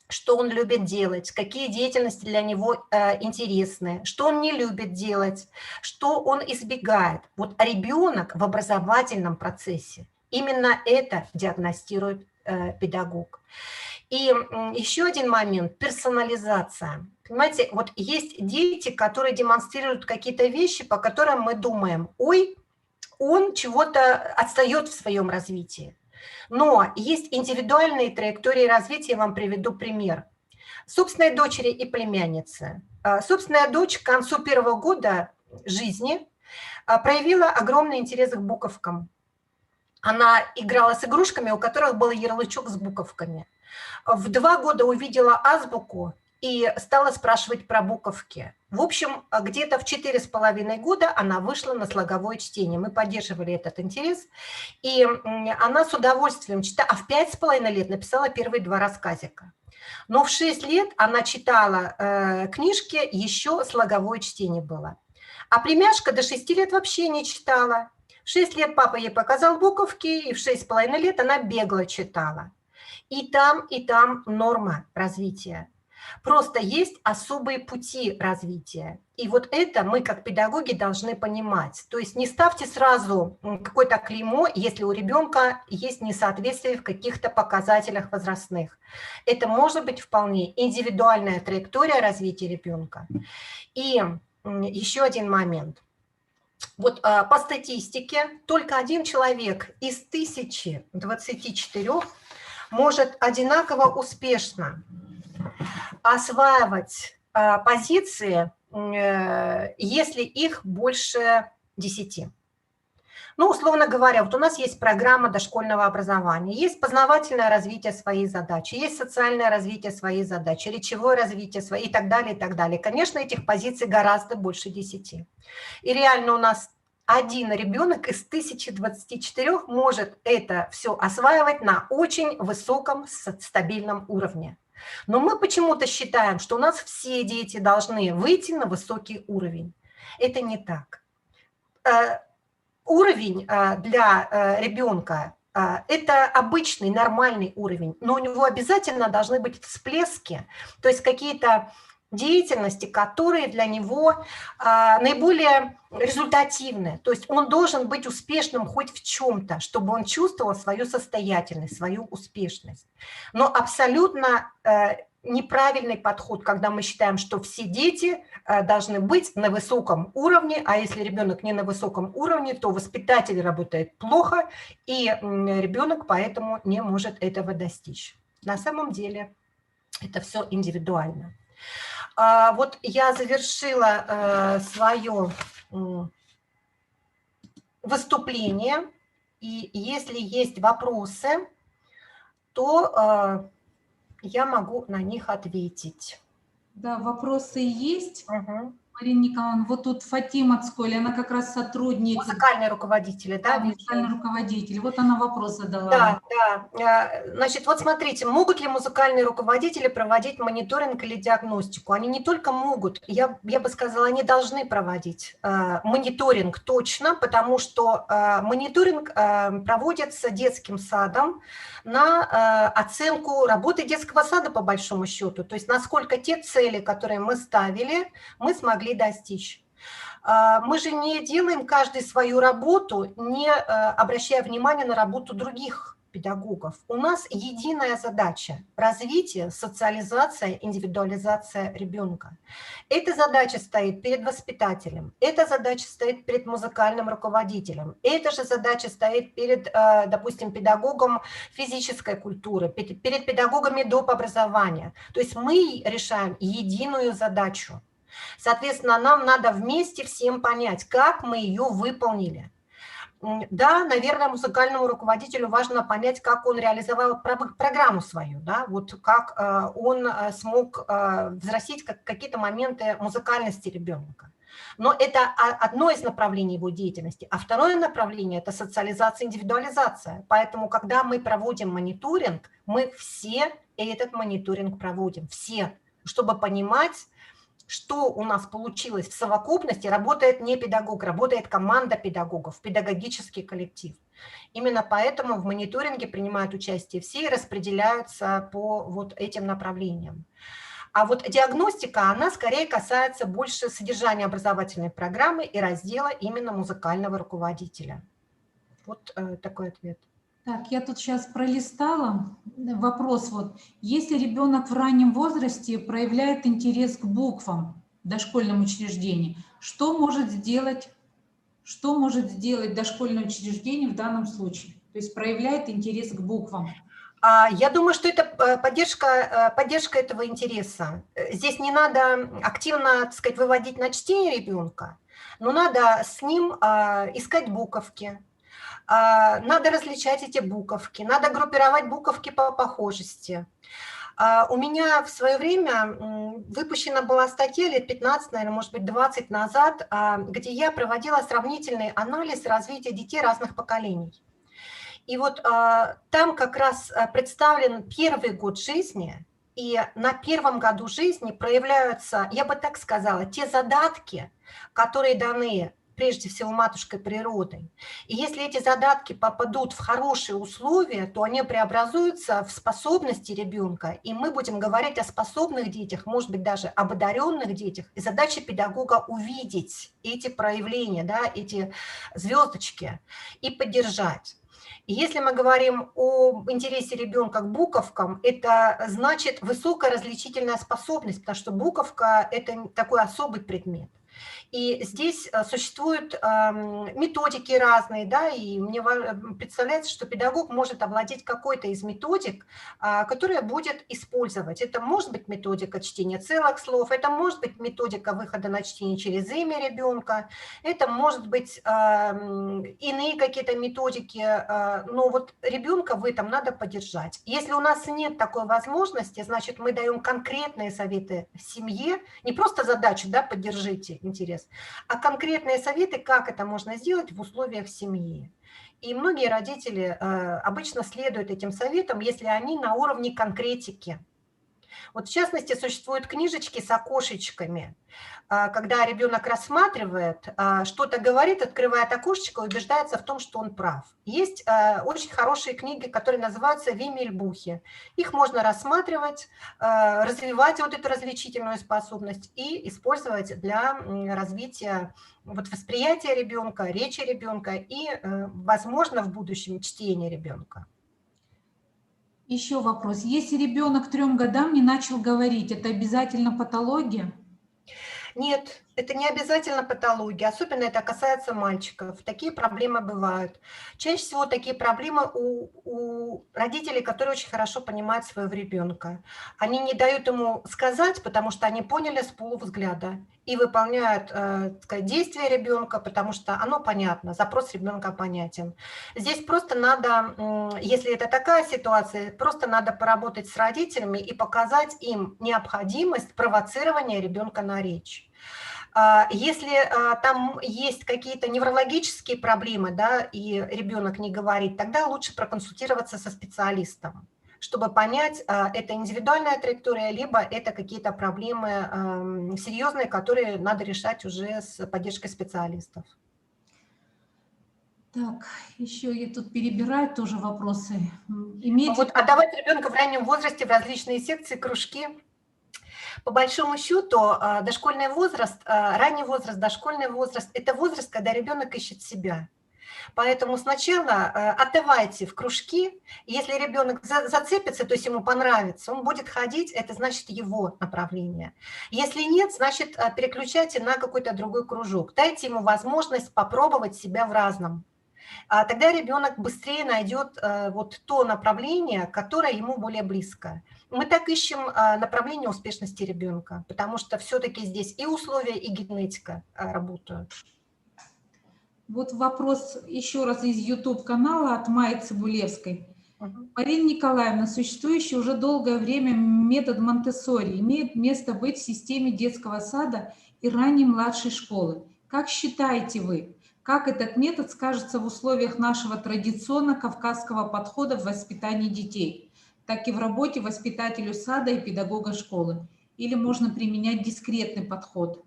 что он любит делать, какие деятельности для него интересны, что он не любит делать, что он избегает. Вот ребенок в образовательном процессе, именно это диагностирует педагог. И еще один момент – персонализация. Понимаете, вот есть дети, которые демонстрируют какие-то вещи, по которым мы думаем, ой, он чего-то отстает в своем развитии. Но есть индивидуальные траектории развития, я вам приведу пример. Собственной дочери и племянницы. Собственная дочь к концу 1-го года жизни проявила огромный интерес к буковкам. Она играла с игрушками, у которых был ярлычок с буковками. В 2 года увидела азбуку и стала спрашивать про буковки. В общем, где-то в 4,5 года она вышла на слоговое чтение. Мы поддерживали этот интерес. И она с удовольствием читала, а в 5,5 лет написала первые 2 рассказика. Но в 6 лет она читала книжки, еще слоговое чтение было. А племяшка до 6 лет вообще не читала. В 6 лет папа ей показал буковки, и в 6,5 лет она бегло читала. И там норма развития. Просто есть особые пути развития. И вот это мы, как педагоги, должны понимать. То есть не ставьте сразу какое-то клеймо, если у ребенка есть несоответствие в каких-то показателях возрастных. Это может быть вполне индивидуальная траектория развития ребенка. И еще один момент. Вот по статистике только 1 человек из 1024 может одинаково успешно осваивать позиции, если их больше 10. Ну, условно говоря, вот у нас есть программа дошкольного образования, есть познавательное развитие своей задачи, есть социальное развитие своей задачи, речевое развитие своей и так далее, и так далее. Конечно, этих позиций гораздо больше 10. И реально у нас 1 ребенок из 1024 может это все осваивать на очень высоком стабильном уровне. Но мы почему-то считаем, что у нас все дети должны выйти на высокий уровень. Это не так. Уровень для ребенка – это обычный, нормальный уровень, но у него обязательно должны быть всплески, то есть какие-то деятельности, которые для него наиболее результативны. То есть он должен быть успешным хоть в чем-то, чтобы он чувствовал свою состоятельность, свою успешность. Но абсолютно неправильный подход, когда мы считаем, что все дети должны быть на высоком уровне, а если ребенок не на высоком уровне, то воспитатель работает плохо, и ребенок поэтому не может этого достичь. На самом деле это все индивидуально. Вот я завершила свое выступление, и если есть вопросы, то я могу на них ответить. Да, вопросы есть. Угу. Марина Николаевна, вот тут Фатима Цколи, она как раз сотрудник. Музыкальные руководители, да? Да, музыкальный руководитель. Вот она вопрос задала. Да, да. Значит, вот смотрите, могут ли музыкальные руководители проводить мониторинг или диагностику? Они не только могут, я бы сказала, они должны проводить мониторинг точно, потому что мониторинг проводится детским садом на оценку работы детского сада по большому счету, то есть насколько те цели, которые мы ставили, мы смогли достичь. Мы же не делаем каждый свою работу, не обращая внимания на работу других педагогов. У нас единая задача – развитие, социализация, индивидуализация ребенка. Эта задача стоит перед воспитателем, эта задача стоит перед музыкальным руководителем, эта же задача стоит перед, допустим, педагогом физической культуры, перед педагогами доп. Образования. То есть мы решаем единую задачу. Соответственно, нам надо вместе всем понять, как мы ее выполнили. Да, наверное, музыкальному руководителю важно понять, как он реализовал программу свою, да, вот как он смог взрастить какие-то моменты музыкальности ребенка. Но это одно из направлений его деятельности. А второе направление – это социализация, индивидуализация. Поэтому, когда мы проводим мониторинг, мы все этот мониторинг проводим, все, чтобы понимать, что у нас получилось в совокупности. Работает не педагог, работает команда педагогов, педагогический коллектив. Именно поэтому в мониторинге принимают участие все и распределяются по вот этим направлениям. А вот диагностика, она скорее касается больше содержания образовательной программы и раздела именно музыкального руководителя. Вот такой ответ. Так, я тут сейчас пролистала вопрос. Вот, если ребенок в раннем возрасте проявляет интерес к буквам в дошкольном учреждении, что может сделать дошкольное учреждение в данном случае? То есть проявляет интерес к буквам. Я думаю, что это поддержка этого интереса. Здесь не надо активно, так сказать, выводить на чтение ребенка, но надо с ним искать буковки. Надо различать эти буковки, надо группировать буковки по похожести. У меня в свое время выпущена была статья лет 15, наверное, может быть, 20 назад, где я проводила сравнительный анализ развития детей разных поколений. И вот там как раз представлен первый год жизни, и на первом году жизни проявляются, я бы так сказала, те задатки, которые даны прежде всего матушкой природой. И если эти задатки попадут в хорошие условия, то они преобразуются в способности ребенка, и мы будем говорить о способных детях, может быть, даже об одаренных детях. И задача педагога увидеть эти проявления, да, эти звездочки и поддержать. И если мы говорим о интересе ребенка к буковкам, это значит высокая различительная способность, потому что буковка – это такой особый предмет. И здесь существуют методики разные, да, и мне представляется, что педагог может овладеть какой-то из методик, которая будет использовать. Это может быть методика чтения целых слов, это может быть методика выхода на чтение через имя ребенка, это может быть иные какие-то методики, но вот ребенка в этом надо поддержать. Если у нас нет такой возможности, значит, мы даем конкретные советы в семье, не просто задачу, да, поддержите интерес, а конкретные советы, как это можно сделать в условиях семьи. И многие родители обычно следуют этим советам, если они на уровне конкретики. Вот в частности, существуют книжечки с окошечками, когда ребенок рассматривает, что-то говорит, открывает окошечко, убеждается в том, что он прав. Есть очень хорошие книги, которые называются «Вимельбухи». Их можно рассматривать, развивать вот эту различительную способность и использовать для развития вот восприятия ребенка, речи ребенка и, возможно, в будущем чтения ребенка. Еще вопрос. Если ребенок к 3 годам не начал говорить, это обязательно патология? Нет, это не обязательно патология, особенно это касается мальчиков. Такие проблемы бывают. Чаще всего такие проблемы у родителей, которые очень хорошо понимают своего ребенка. Они не дают ему сказать, потому что они поняли с полувзгляда и выполняют действия ребенка, потому что оно понятно, запрос ребенка понятен. Здесь просто надо, если это такая ситуация, просто надо поработать с родителями и показать им необходимость провоцирования ребенка на речь. Если там есть какие-то неврологические проблемы, да, и ребенок не говорит, тогда лучше проконсультироваться со специалистом, чтобы понять, это индивидуальная траектория, либо это какие-то проблемы серьезные, которые надо решать уже с поддержкой специалистов. Так, еще я тут перебираю тоже вопросы. Имеет ли... Отдавать ребенка в раннем возрасте в различные секции, кружки. По большому счету, дошкольный возраст, ранний возраст, дошкольный возраст – это возраст, когда ребенок ищет себя. Поэтому сначала отдавайте в кружки. Если ребенок зацепится, то есть ему понравится, он будет ходить, это значит его направление. Если нет, значит переключайте на какой-то другой кружок. Дайте ему возможность попробовать себя в разном. Тогда ребенок быстрее найдет вот то направление, которое ему более близко. Мы так ищем направление успешности ребенка, потому что все-таки здесь и условия, и генетика работают. Вот вопрос еще раз из YouTube-канала от Майи Цибулевской. Марина Николаевна, существующий уже долгое время метод Монтессори имеет место быть в системе детского сада и ранней младшей школы. Как считаете вы, как этот метод скажется в условиях нашего традиционно кавказского подхода в воспитании детей, так и в работе воспитателю сада и педагога школы? Или можно применять дискретный подход?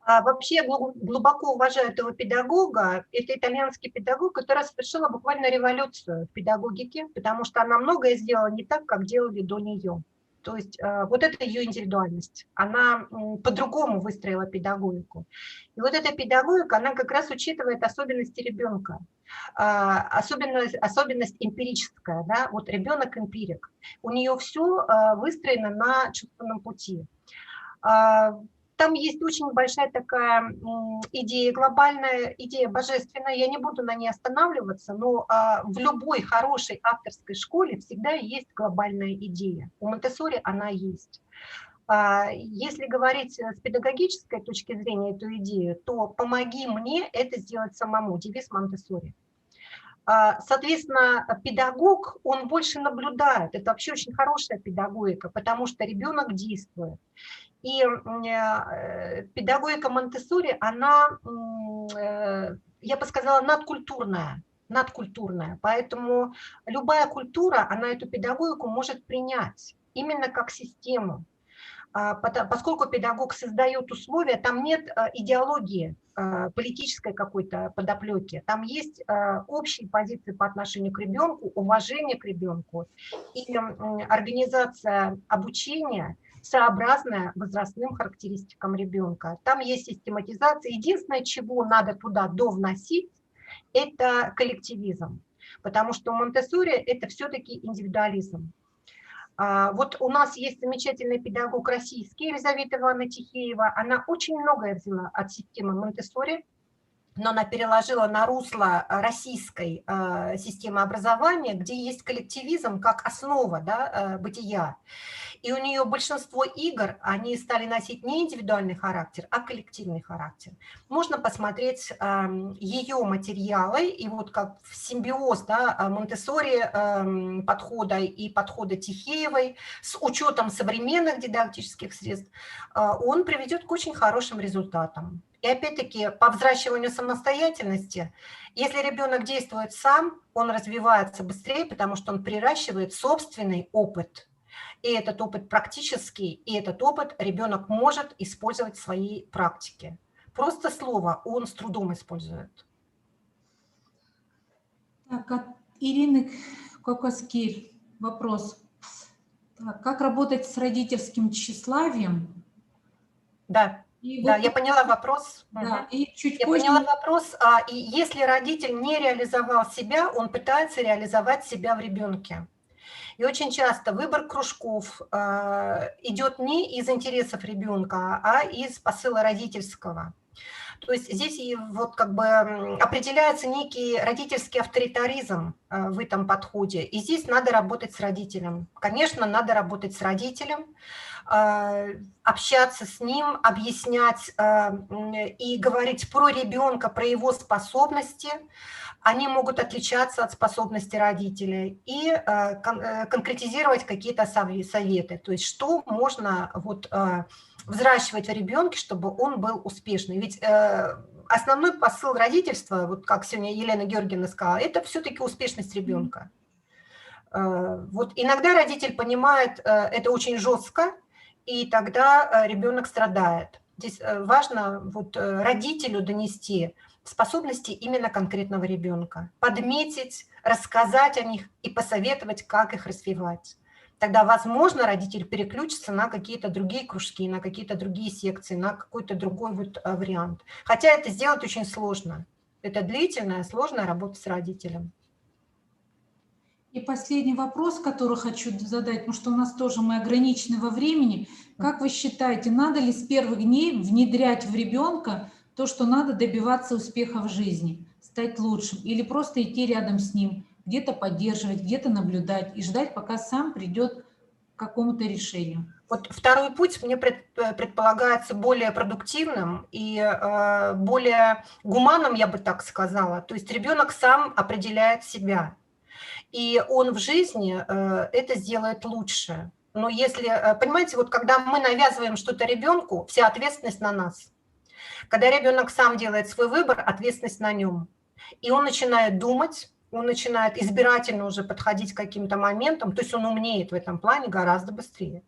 Вообще глубоко уважаю этого педагога. Это итальянский педагог, который совершила буквально революцию в педагогике, потому что она многое сделала не так, как делали до нее. То есть вот это ее индивидуальность. Она по-другому выстроила педагогику. И вот эта педагогика, она как раз учитывает особенности ребенка. Особенность эмпирическая. Да? Вот ребенок эмпирик. У нее все выстроено на чувственном пути. Там есть очень большая такая идея глобальная, идея божественная. Я не буду на ней останавливаться, но в любой хорошей авторской школе всегда есть глобальная идея. У Монтессори она есть. Если говорить с педагогической точки зрения эту идею, то «помоги мне это сделать самому» – девиз Монтессори. Соответственно, педагог, он больше наблюдает. Это вообще очень хорошая педагогика, потому что ребенок действует. И педагогика Монтессори, она, я бы сказала, надкультурная. Поэтому любая культура, она эту педагогику может принять именно как систему. Поскольку педагог создает условия, там нет идеологии политической какой-то подоплеки, там есть общие позиции по отношению к ребенку, уважение к ребенку и организация обучения, сообразная возрастным характеристикам ребенка. Там есть систематизация. Единственное, чего надо туда довносить, это коллективизм, потому что у Монтессори это все-таки индивидуализм. Вот у нас есть замечательный педагог российский, Елизавета Ивановна Тихеева. Она очень многое взяла от системы Монтессори, но она переложила на русло российской системы образования, где есть коллективизм как основа, да, бытия. И у нее большинство игр, они стали носить не индивидуальный характер, а коллективный характер. Можно посмотреть ее материалы, и вот как симбиоз, да, Монтессори подхода и подхода Тихеевой с учетом современных дидактических средств, он приведет к очень хорошим результатам. И опять-таки по взращиванию самостоятельности, если ребенок действует сам, он развивается быстрее, потому что он приращивает собственный опыт. И этот опыт практический, и этот опыт ребенок может использовать в своей практике. Просто слово он с трудом использует. Так, от Ирины Кокоскирь вопрос. Так, как работать с родительским тщеславием? Да, И да, вот, я поняла вопрос. да, и чуть Я позже... поняла вопрос. И если родитель не реализовал себя, он пытается реализовать себя в ребенке. И очень часто выбор кружков идет не из интересов ребенка, а из посыла родительского. То есть здесь и вот как бы определяется некий родительский авторитаризм в этом подходе. И здесь надо работать с родителем. Конечно, надо работать с родителем, общаться с ним, объяснять и говорить про ребенка, про его способности. Они могут отличаться от способностей родителей и конкретизировать какие-то советы. То есть что можно вот взращивать в ребенке, чтобы он был успешный. Ведь основной посыл родительства, вот как сегодня Елена Георгиевна сказала, это все-таки успешность ребенка. Вот иногда родитель понимает это очень жестко, и тогда ребенок страдает. Здесь важно вот родителю донести способности именно конкретного ребенка, подметить, рассказать о них и посоветовать, как их развивать. Тогда, возможно, родитель переключится на какие-то другие кружки, на какие-то другие секции, на какой-то другой вот вариант. Хотя это сделать очень сложно. Это длительная, сложная работа с родителем. И последний вопрос, который хочу задать, потому что у нас тоже мы ограничены во времени. Как вы считаете, надо ли с первых дней внедрять в ребенка то, что надо добиваться успеха в жизни, стать лучшим, или просто идти рядом с ним, где-то поддерживать, где-то наблюдать и ждать, пока сам придет к какому-то решению? Вот второй путь мне предполагается более продуктивным и более гуманным, я бы так сказала. То есть ребенок сам определяет себя. И он в жизни это сделает лучше. Но если, понимаете, вот когда мы навязываем что-то ребенку, вся ответственность на нас. Когда ребенок сам делает свой выбор, ответственность на нем. И он начинает думать, он начинает избирательно уже подходить к каким-то моментам, то есть он умнеет в этом плане гораздо быстрее.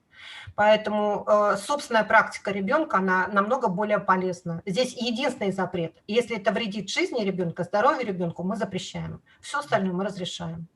Поэтому собственная практика ребенка, она намного более полезна. Здесь единственный запрет. Если это вредит жизни ребенка, здоровью ребенка, мы запрещаем. Все остальное мы разрешаем.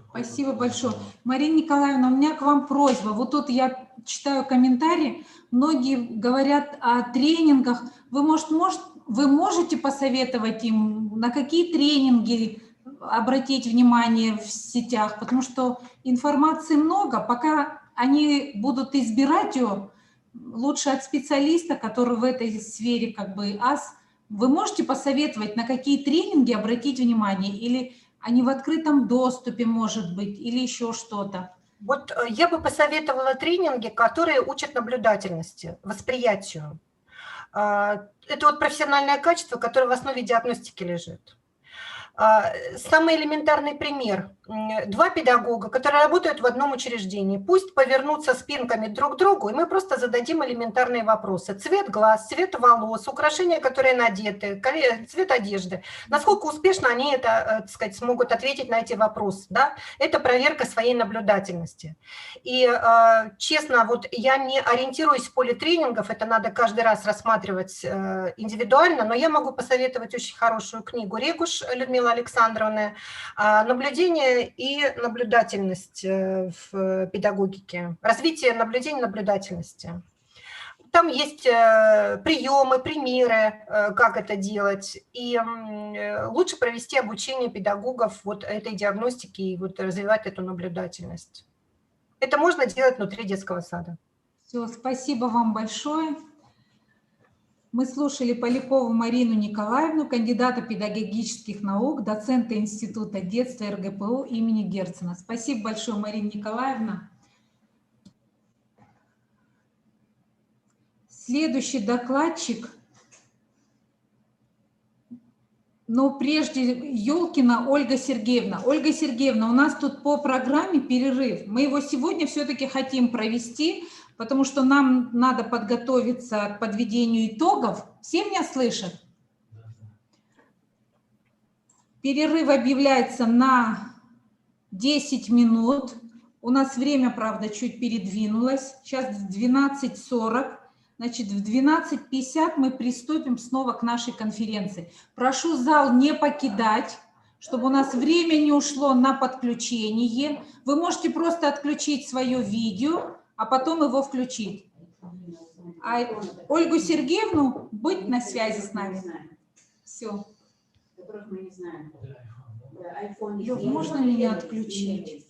Спасибо большое. Марина Николаевна, у меня к вам просьба. Вот тут я читаю комментарии, многие говорят о тренингах. Вы можете посоветовать им, на какие тренинги обратить внимание в сетях, потому что информации много, пока они будут избирать ее, лучше от специалиста, который в этой сфере как бы ас. Вы можете посоветовать, на какие тренинги обратить внимание, или они в открытом доступе, может быть, или еще что-то? Вот я бы посоветовала тренинги, которые учат наблюдательности, восприятию. Это вот профессиональное качество, которое в основе диагностики лежит. Самый элементарный пример. Два педагога, которые работают в одном учреждении, пусть повернутся спинками друг к другу, и мы просто зададим элементарные вопросы. Цвет глаз, цвет волос, украшения, которые надеты, цвет одежды. Насколько успешно они это, так сказать, смогут ответить на эти вопросы. Да? Это проверка своей наблюдательности. И честно, вот я не ориентируюсь в поле тренингов, это надо каждый раз рассматривать индивидуально, но я могу посоветовать очень хорошую книгу Регуш Людмилы Александровны «Наблюдение и наблюдательность в педагогике. Развитие наблюдения и наблюдательности». Там есть приемы, примеры, как это делать. И лучше провести обучение педагогов вот этой диагностике и вот развивать эту наблюдательность. Это можно делать внутри детского сада. Все, спасибо вам большое. Мы слушали Полякову Марину Николаевну, кандидата педагогических наук, доцента Института детства РГПУ имени Герцена. Спасибо большое, Марина Николаевна. Следующий докладчик, но прежде Ёлкина Ольга Сергеевна. Ольга Сергеевна, у нас тут по программе перерыв. Мы его сегодня все-таки хотим провести, потому что нам надо подготовиться к подведению итогов. Все меня слышат? Перерыв объявляется на 10 минут. У нас время, правда, чуть передвинулось. Сейчас 12:40. Значит, в 12:50 мы приступим снова к нашей конференции. Прошу зал не покидать, чтобы у нас время не ушло на подключение. Вы можете просто отключить свое видео, а потом его включить. А Ольгу Сергеевну быть на связи с нами. Все. Которых мы не знаем. Да. Лёв, можно меня отключить?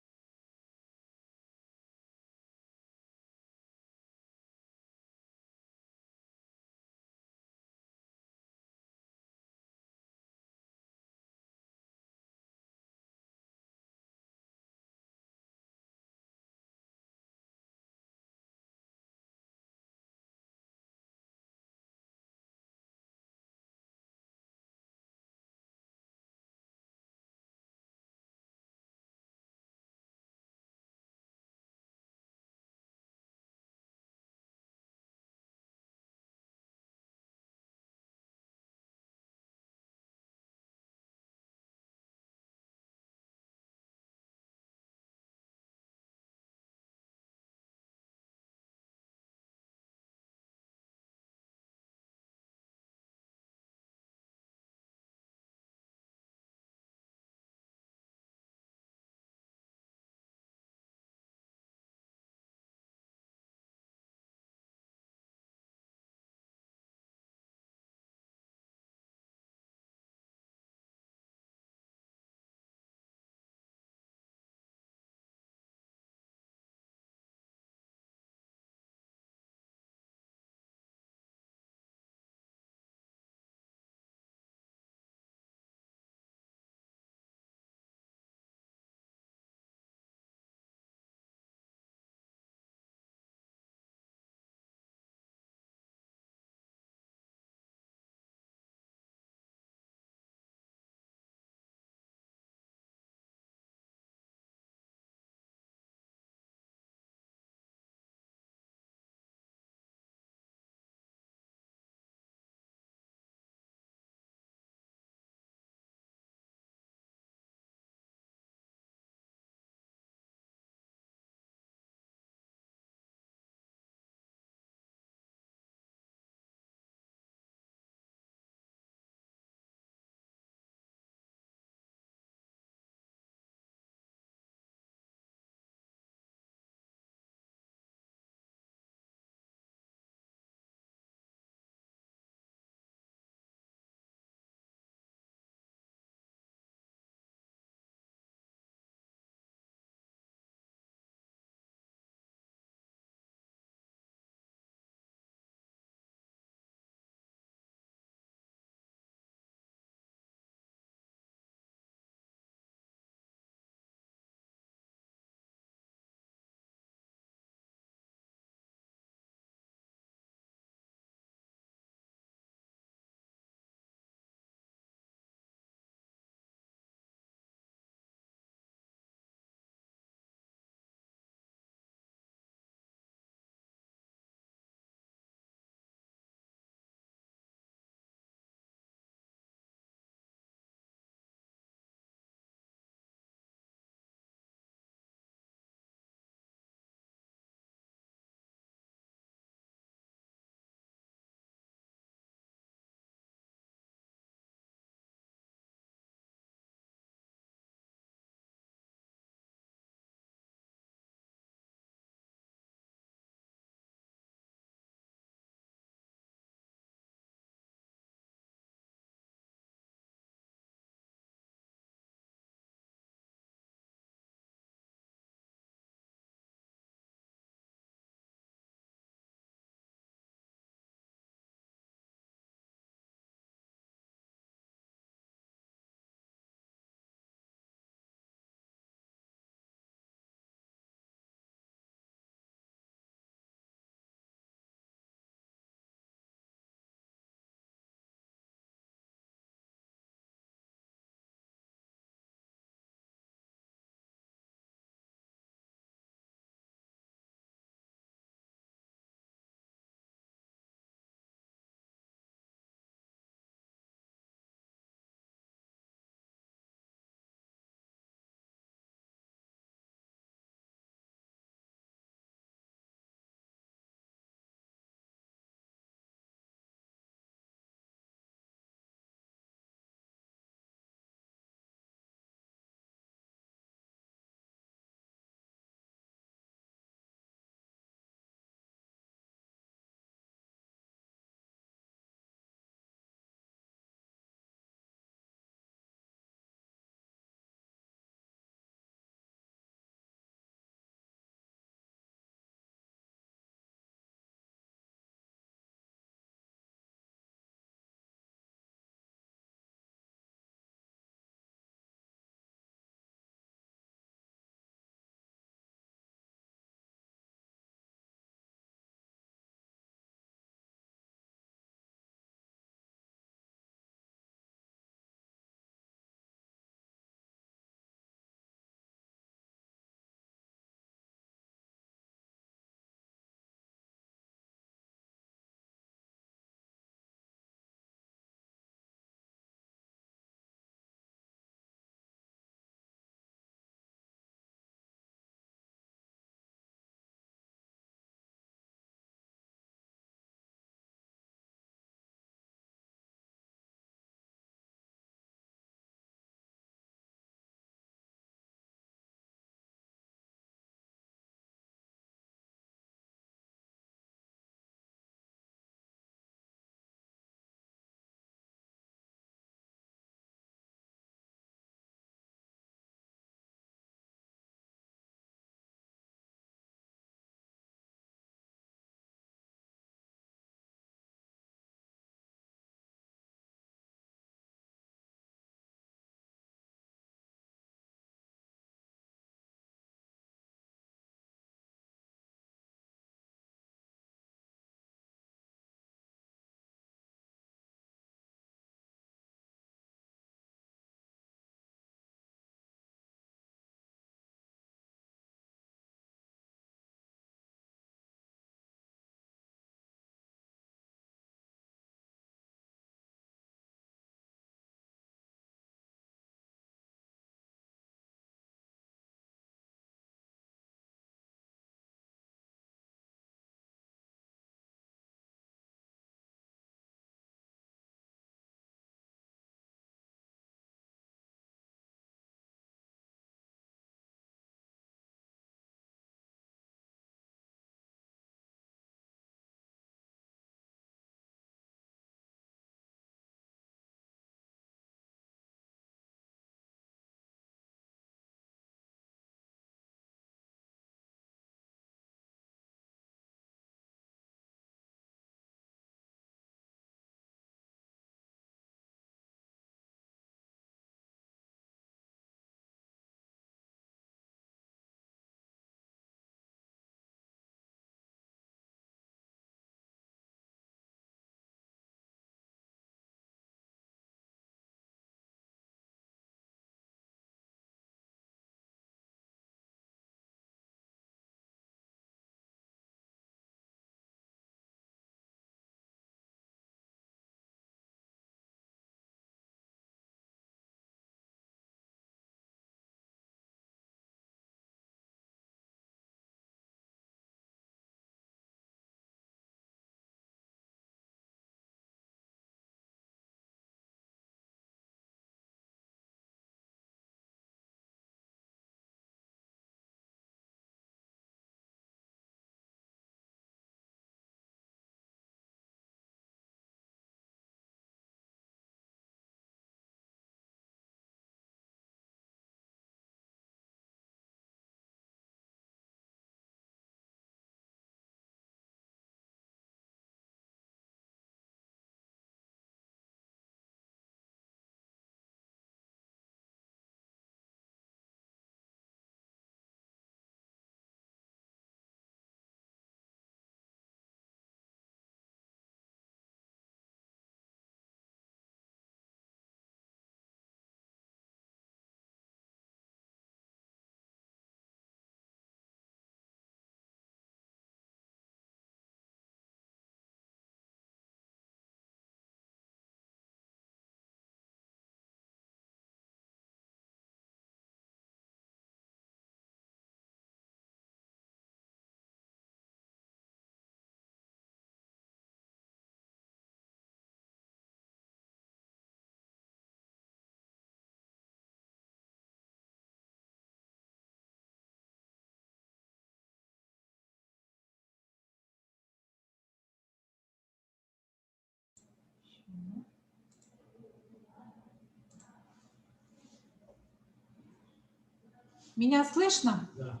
Меня слышно? Да.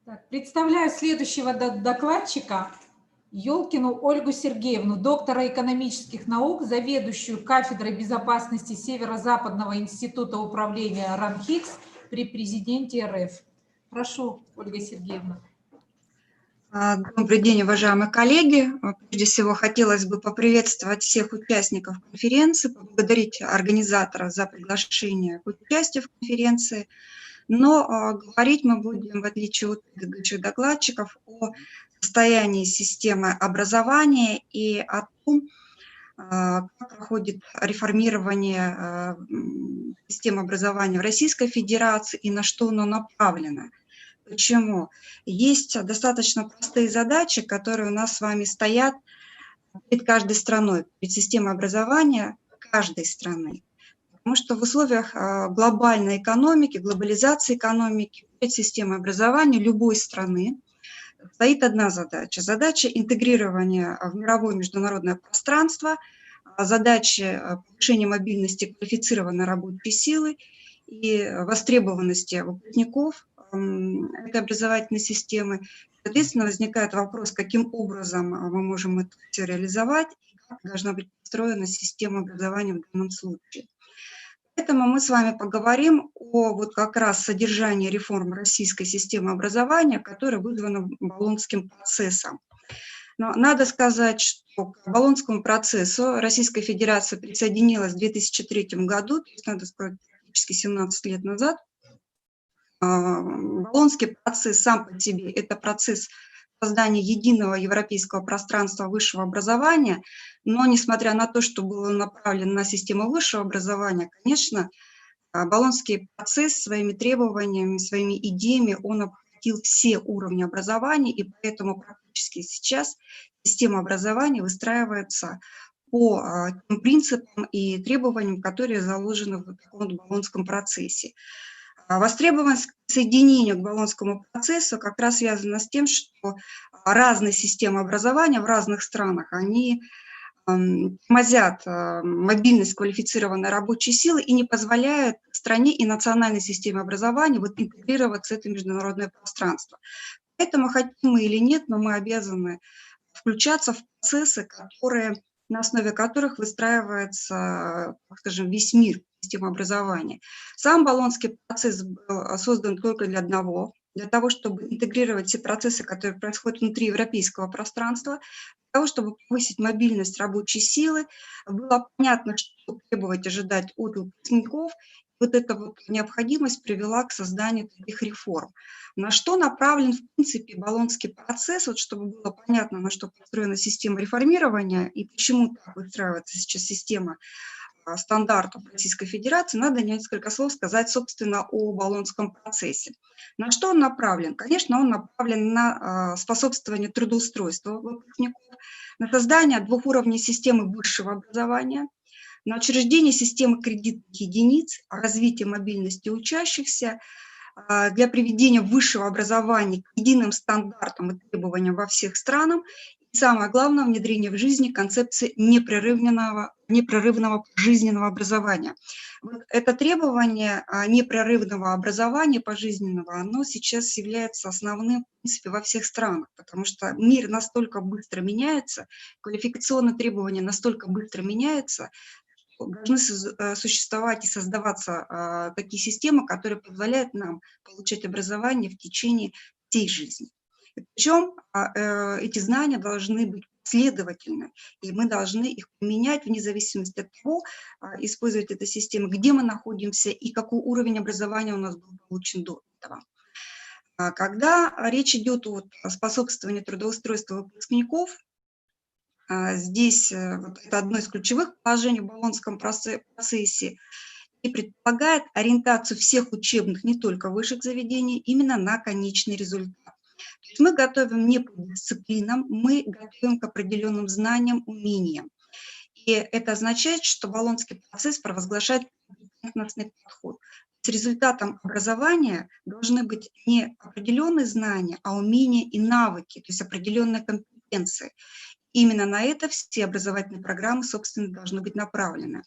Так, представляю следующего докладчика, Ёлкину Ольгу Сергеевну, доктора экономических наук, заведующую кафедрой безопасности Северо-Западного института управления РАНХИКС при президенте РФ. Прошу, Ольга Сергеевна. Добрый день, уважаемые коллеги. Прежде всего, хотелось бы поприветствовать всех участников конференции, поблагодарить организаторов за приглашение к участию в конференции. Но говорить мы будем, в отличие от предыдущих докладчиков, о состоянии системы образования и о том, как проходит реформирование системы образования в Российской Федерации и на что оно направлено. Почему? Есть достаточно простые задачи, которые у нас с вами стоят перед каждой страной, перед системой образования каждой страны. Потому что в условиях глобальной экономики, глобализации экономики, перед системой образования любой страны стоит одна задача. Задача интегрирования в мировое международное пространство, задача повышения мобильности квалифицированной рабочей силы и востребованности выпускников этой образовательной системы. Соответственно, возникает вопрос, каким образом мы можем это все реализовать и как должна быть построена система образования в данном случае. Поэтому мы с вами поговорим о вот как раз содержании реформ российской системы образования, которая вызвана Болонским процессом. Но надо сказать, что к Болонскому процессу Российская Федерация присоединилась в 2003 году, то есть, надо сказать, практически 17 лет назад. Болонский процесс сам по себе – это процесс создания единого европейского пространства высшего образования, но несмотря на то, что было направлено на систему высшего образования, конечно, Болонский процесс своими требованиями, своими идеями, он охватил все уровни образования, и поэтому практически сейчас система образования выстраивается по тем принципам и требованиям, которые заложены в таком Болонском процессе. Востребованность к соединению к Болонскому процессу как раз связана с тем, что разные системы образования в разных странах, они тормозят мобильность квалифицированной рабочей силы и не позволяют стране и национальной системе образования вот интегрироваться в это международное пространство. Поэтому, хотим мы или нет, но мы обязаны включаться в процессы, на основе которых выстраивается, так скажем, весь мир системы образования. Сам Болонский процесс был создан только для одного, для того, чтобы интегрировать все процессы, которые происходят внутри европейского пространства, для того, чтобы повысить мобильность рабочей силы. Было понятно, что требовать, ожидать от выпускников. Вот эта вот необходимость привела к созданию таких реформ. На что направлен, в принципе, Болонский процесс, вот чтобы было понятно, на что построена система реформирования и почему так выстраивается сейчас система стандартов Российской Федерации, надо несколько слов сказать, собственно, о Болонском процессе. На что он направлен? Конечно, он направлен на способствование трудоустройства выпускников, на создание двухуровневой системы высшего образования, на учреждение системы кредитных единиц, развитие мобильности учащихся, для приведения высшего образования к единым стандартам и требованиям во всех странах. И самое главное, внедрение в жизни концепции непрерывного жизненного образования. Вот это требование непрерывного образования пожизненного, оно сейчас является основным, в принципе, во всех странах, потому что мир настолько быстро меняется, квалификационные требования настолько быстро меняются, должны существовать и создаваться такие системы, которые позволяют нам получать образование в течение всей жизни. Причем эти знания должны быть последовательны, и мы должны их применять вне зависимости от того, использовать эту систему, где мы находимся и какой уровень образования у нас был получен до этого. Когда речь идет о способствовании трудоустройства выпускников, здесь вот это одно из ключевых положений в Болонском процессе и предполагает ориентацию всех учебных, не только высших заведений, именно на конечный результат. То есть мы готовим не по дисциплинам, мы готовим к определенным знаниям, умениям. И это означает, что Болонский процесс провозглашает компетентностный подход. С результатом образования должны быть не определенные знания, а умения и навыки, то есть определенные компетенции. Именно на это все образовательные программы, собственно, должны быть направлены.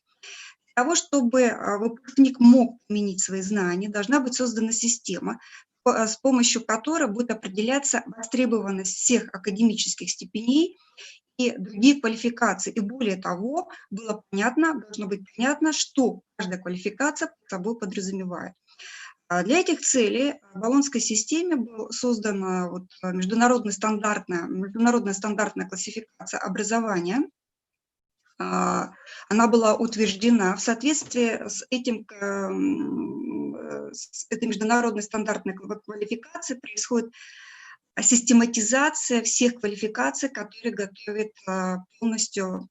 Для того, чтобы выпускник мог применить свои знания, должна быть создана система, с помощью которой будет определяться востребованность всех академических степеней и других квалификаций. И более того, было понятно, должно быть понятно, что каждая квалификация под собой подразумевает. Для этих целей в Болонской системе была создана международная стандартная классификация образования. Она была утверждена в соответствии с этой международной стандартной квалификацией. Происходит систематизация всех квалификаций, которые готовит полностью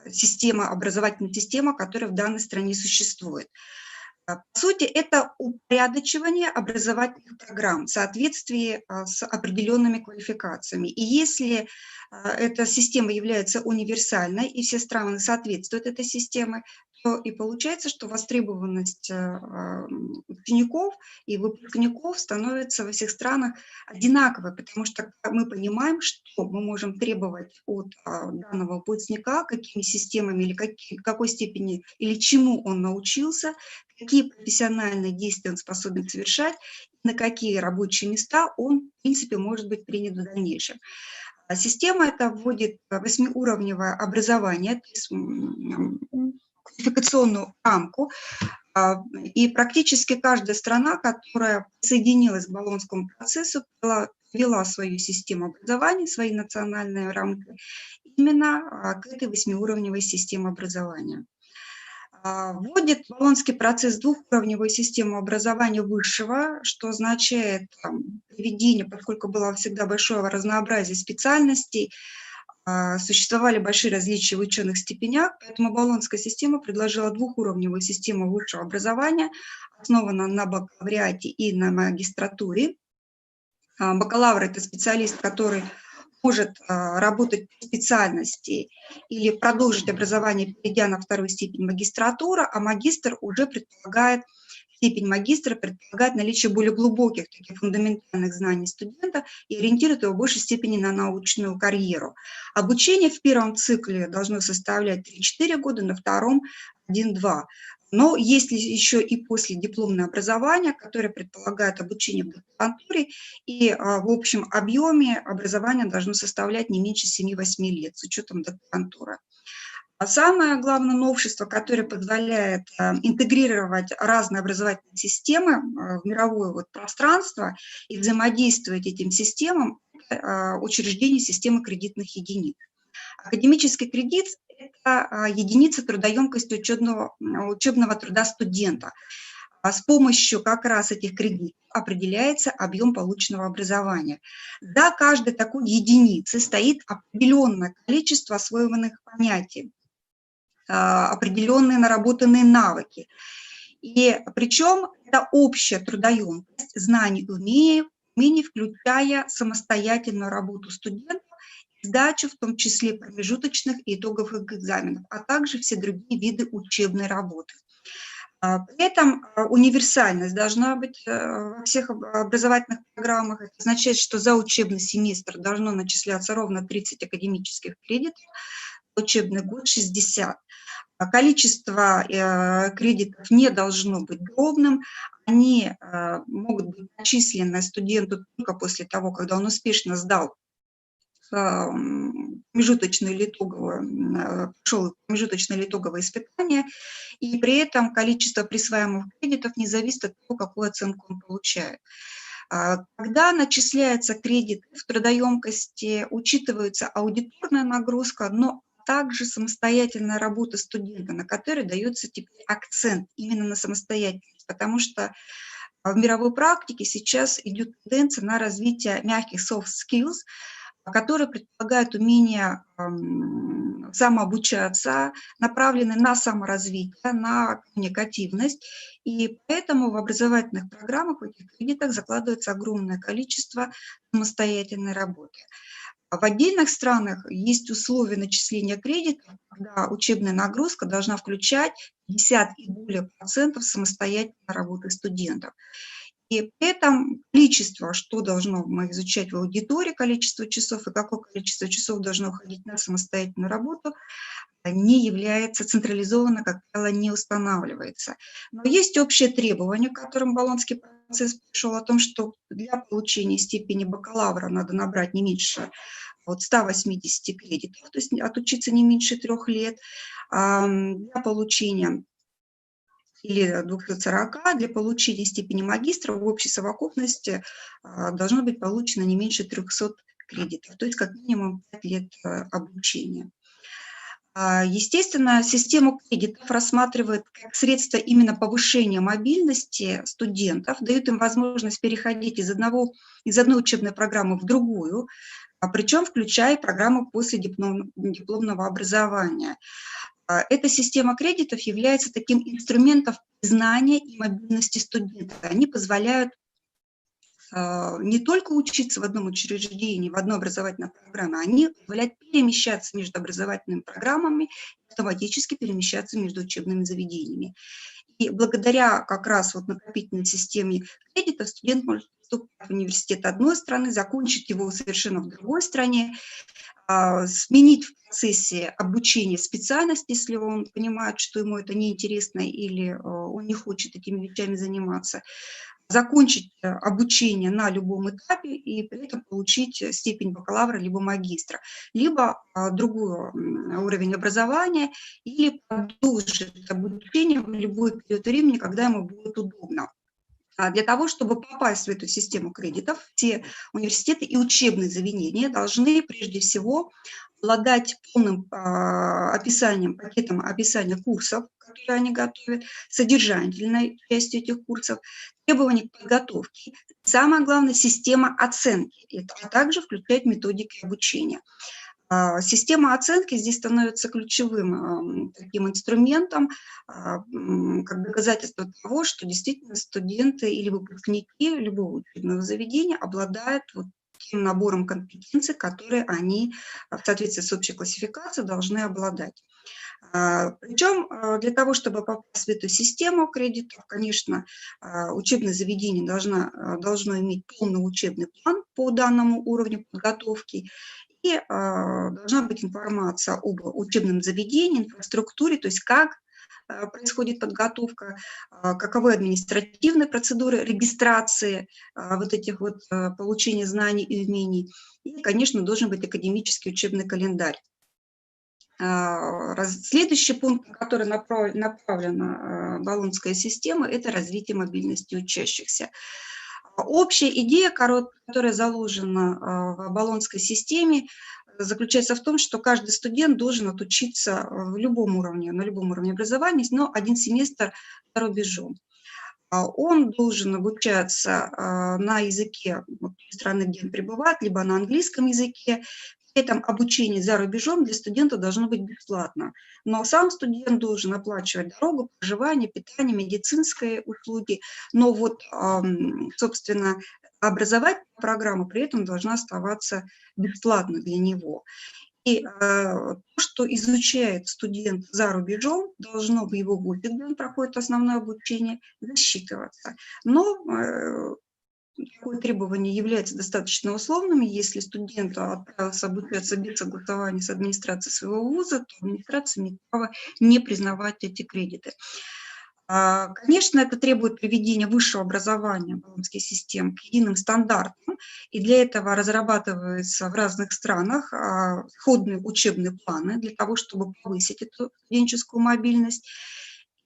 образовательная система, которая в данной стране существует. По сути, это упорядочивание образовательных программ в соответствии с определенными квалификациями. И если эта система является универсальной, и все страны соответствуют этой системе, то и получается, что востребованность учеников и выпускников становится во всех странах одинаковой, потому что мы понимаем, что мы можем требовать от данного выпускника, какими системами или какой степени или чему он научился, какие профессиональные действия он способен совершать, на какие рабочие места он, в принципе, может быть принят в дальнейшем. Система эта вводит 8-уровневое образование, то есть квалификационную рамку, и практически каждая страна, которая присоединилась к Болонскому процессу, ввела свою систему образования, свои национальные рамки именно к этой 8-уровневой системе образования. Вводит Болонский процесс 2-уровневую систему образования высшего, что означает приведение, поскольку было всегда большое разнообразие специальностей, существовали большие различия в ученых степенях, поэтому Болонская система предложила 2-уровневую систему высшего образования, основанную на бакалавриате и на магистратуре. Бакалавр – это специалист, который может работать по специальности или продолжить образование, перейдя на 2-ю степень магистратуры, а магистр уже степень магистра предполагает наличие более глубоких, таких фундаментальных знаний студента и ориентирует его в большей степени на научную карьеру. Обучение в первом цикле должно составлять 3-4 года, на втором – 1-2. Но есть еще и последипломное образование, которое предполагает обучение в докторантуре, и в общем объеме образование должно составлять не меньше 7-8 лет с учетом докторантуры. А самое главное новшество, которое позволяет интегрировать разные образовательные системы в мировое пространство и взаимодействовать этим системам, это учреждение системы кредитных единиц. Академический кредит – это единица трудоемкости учебного труда студента. С помощью как раз этих кредитов определяется объем полученного образования. За каждой такой единицей стоит определенное количество освоенных понятий, определенные наработанные навыки. И причем это общая трудоемкость знаний и умений, включая самостоятельную работу студентов, сдачу, в том числе промежуточных и итоговых экзаменов, а также все другие виды учебной работы. При этом универсальность должна быть во всех образовательных программах. Это означает, что за учебный семестр должно начисляться ровно 30 академических кредитов, учебный год 60. Количество кредитов не должно быть дробным, они могут быть начислены студенту только после того, когда он успешно сдал промежуточное или итоговое испытание, и при этом количество присваиваемых кредитов не зависит от того, какую оценку он получает. Когда начисляется кредит в трудоемкости, учитывается аудиторная нагрузка, но также самостоятельная работа студента, на которой дается теперь акцент именно на самостоятельность, потому что в мировой практике сейчас идет тенденция на развитие мягких soft skills, которые предполагают умение самообучаться, направлены на саморазвитие, на коммуникативность. И поэтому в образовательных программах, в этих кредитах закладывается огромное количество самостоятельной работы. В отдельных странах есть условия начисления кредитов, когда учебная нагрузка должна включать 50 и более процентов самостоятельной работы студентов. И при этом количество, что должно мы изучать в аудитории, количество часов и какое количество часов должно уходить на самостоятельную работу, не является централизованно, как правило, не устанавливается. Но есть общее требование, к которым Болонский процесс пришел, о том, что для получения степени бакалавра надо набрать не меньше 180 кредитов, то есть отучиться не меньше 3 лет. Для получения или 240, для получения степени магистра в общей совокупности должно быть получено не меньше 300 кредитов, то есть как минимум 5 лет обучения. Естественно, систему кредитов рассматривает как средство именно повышения мобильности студентов, дает им возможность переходить из одной учебной программы в другую, причем включая программу после дипломного образования. Эта система кредитов является таким инструментом знания и мобильности студента. Они позволяют не только учиться в одном учреждении, в одной образовательной программе, они позволяют перемещаться между образовательными программами, автоматически перемещаться между учебными заведениями. И благодаря как раз накопительной системе кредитов студент может поступать в университет одной страны, закончить его совершенно в другой стране, сменить в процессе обучения специальность, если он понимает, что ему это неинтересно или он не хочет этими вещами заниматься, закончить обучение на любом этапе и при этом получить степень бакалавра либо магистра, либо другой уровень образования, или продолжить обучение в любой период времени, когда ему будет удобно. Для того, чтобы попасть в эту систему кредитов, все университеты и учебные заведения должны прежде всего обладать полным пакетом описания курсов, которые они готовят, содержательной частью этих курсов, требований к подготовке. Самое главное, система оценки, а также включает методики обучения. Система оценки здесь становится ключевым таким инструментом, как доказательство того, что действительно студенты или выпускники любого учебного заведения обладают тем набором компетенций, которые они в соответствии с общей классификацией должны обладать. Причем для того, чтобы попасть в эту систему кредитов, конечно, учебное заведение должно иметь полный учебный план по данному уровню подготовки, и должна быть информация об учебном заведении, инфраструктуре, то есть как происходит подготовка, каковы административные процедуры регистрации этих получения знаний и умений. И, конечно, должен быть академический учебный календарь. Следующий пункт, на который направлена Болонская система, это развитие мобильности учащихся. Общая идея, которая заложена в Болонской системе, заключается в том, что каждый студент должен отучиться на любом уровне образования, но 1 семестр за рубежом. Он должен обучаться на языке страны, где он пребывает, либо на английском языке. При этом обучение за рубежом для студента должно быть бесплатно. Но сам студент должен оплачивать дорогу, проживание, питание, медицинские услуги. Но собственно, образовательная программа при этом должна оставаться бесплатной для него. И то, что изучает студент за рубежом, должно в его вузе, где он проходит основное обучение, засчитываться. Но такое требование является достаточно условным. Если студент отправился обучаться без согласования с администрацией своего вуза, то администрация имеет право не признавать эти кредиты. Конечно, это требует приведения высшего образования болонских систем к единым стандартам, и для этого разрабатываются в разных странах сходные учебные планы для того, чтобы повысить эту студенческую мобильность.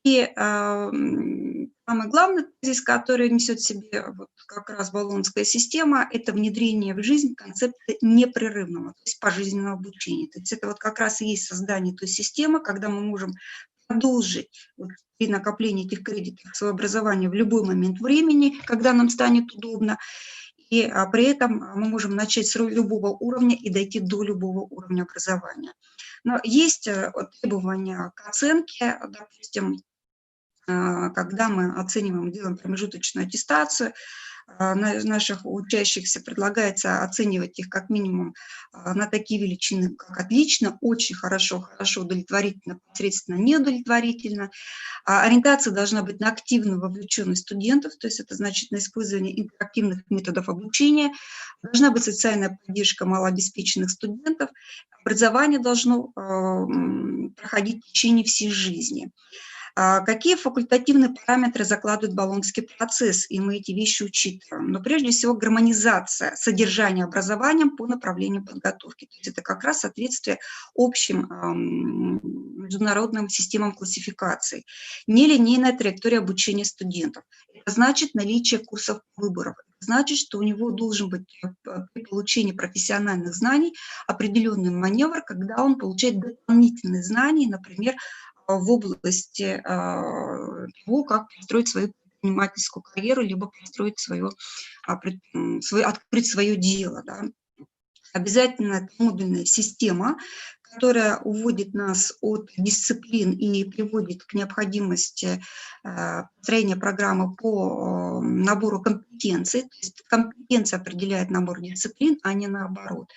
И самый главный тезис, который несет в себе как раз Болонская система, это внедрение в жизнь концепции непрерывного, то есть пожизненного обучения. То есть это как раз и есть создание той системы, когда мы можем продолжить при накоплении этих кредитов свое образование в любой момент времени, когда нам станет удобно, и при этом мы можем начать с любого уровня и дойти до любого уровня образования. Но есть требования к оценке, допустим, когда мы оцениваем, делаем промежуточную аттестацию, наших учащихся предлагается оценивать их как минимум на такие величины, как отлично, очень хорошо, хорошо, удовлетворительно, посредственно, неудовлетворительно. Ориентация должна быть на активную вовлеченность студентов, то есть это значит на использование интерактивных методов обучения, должна быть социальная поддержка малообеспеченных студентов, образование должно проходить в течение всей жизни. Какие факультативные параметры закладывает Болонский процесс, и мы эти вещи учитываем? Но прежде всего гармонизация содержания образования по направлению подготовки. То есть это как раз соответствие общим международным системам классификации. Нелинейная траектория обучения студентов. Это значит наличие курсов выборов. Это значит, что у него должен быть при получении профессиональных знаний определенный маневр, когда он получает дополнительные знания, например, в области того, как построить свою предпринимательскую карьеру, либо построить открыть свое дело. Да. Обязательно это модульная система, которая уводит нас от дисциплин и приводит к необходимости построения программы по набору компетенций. То есть компетенция определяет набор дисциплин, а не наоборот.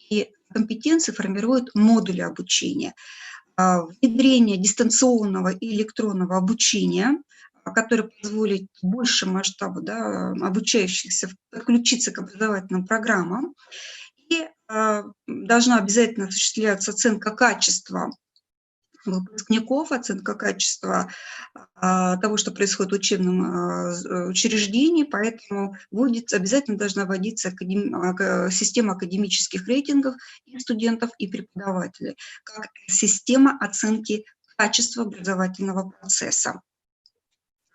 И компетенции формируют модули обучения. Внедрение дистанционного и электронного обучения, которое позволит большему масштабу обучающихся подключиться к образовательным программам. И должна обязательно осуществляться оценка качества выпускников, оценка качества того, что происходит в учебном учреждении, поэтому обязательно должна вводиться система академических рейтингов и студентов, и преподавателей, как система оценки качества образовательного процесса.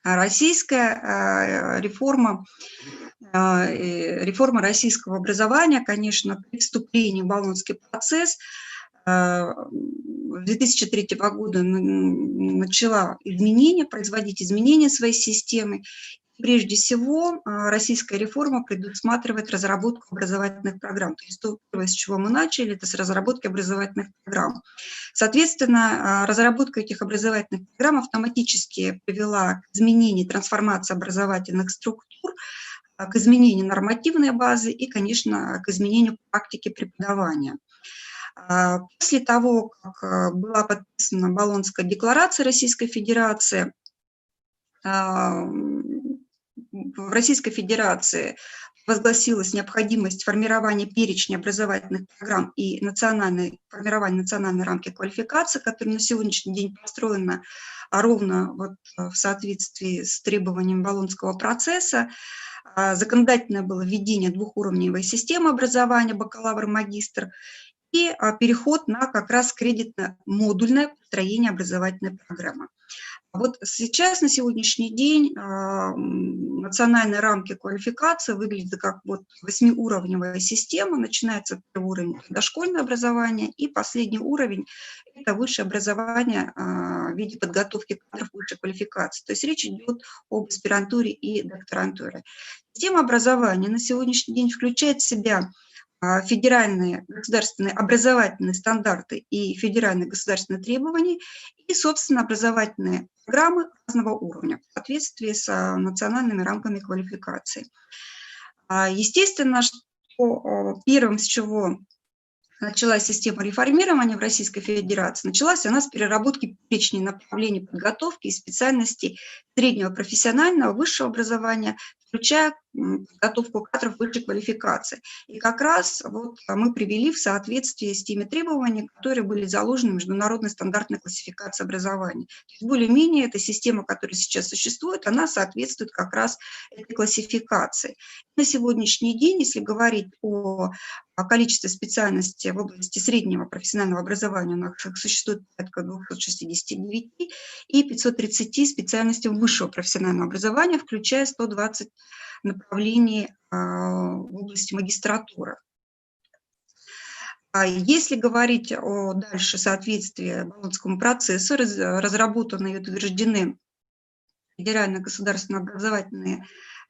Российская реформа российского образования, конечно, при вступлении в Болонский процесс с 2003 года начала производить изменения своей системы. Прежде всего, российская реформа предусматривает разработку образовательных программ. То есть то, с чего мы начали, это с разработки образовательных программ. Соответственно, разработка этих образовательных программ автоматически привела к изменению, трансформации образовательных структур, к изменению нормативной базы и, конечно, к изменению практики преподавания. После того, как была подписана Болонская декларация Российской Федерации, в Российской Федерации возгласилась необходимость формирования перечня образовательных программ и формирования национальной рамки квалификации, которая на сегодняшний день построена ровно в соответствии с требованием Болонского процесса. Законодательное было введение двухуровневой системы образования бакалавр-магистр и переход на как раз кредитно-модульное построение образовательной программы. Вот сейчас, на сегодняшний день, национальные рамки квалификации выглядят как восьмиуровневая система. Начинается первый уровень – дошкольное образование, и последний уровень – это высшее образование в виде подготовки кадров высшей квалификации. То есть речь идет об аспирантуре и докторантуре. Система образования на сегодняшний день включает в себя федеральные государственные образовательные стандарты и федеральные государственные требования и, собственно, образовательные программы разного уровня в соответствии с национальными рамками квалификации. Естественно, что первым, с чего началась система реформирования в Российской Федерации, началась она с переработки перечней направлений подготовки и специальностей среднего профессионального высшего образования, включая подготовку кадров высшей квалификации. И как раз мы привели в соответствие с теми требованиями, которые были заложены в международной стандартной классификации образования. Более-менее эта система, которая сейчас существует, она соответствует как раз этой классификации. На сегодняшний день, если говорить о количестве специальностей в области среднего профессионального образования, у нас существует порядка 269 и 530 специальностей высшего профессионального образования, включая 120 направлений в области магистратуры. Если говорить о дальше соответствии Болонскому процессу, разработаны и утверждены федеральные государственные образовательные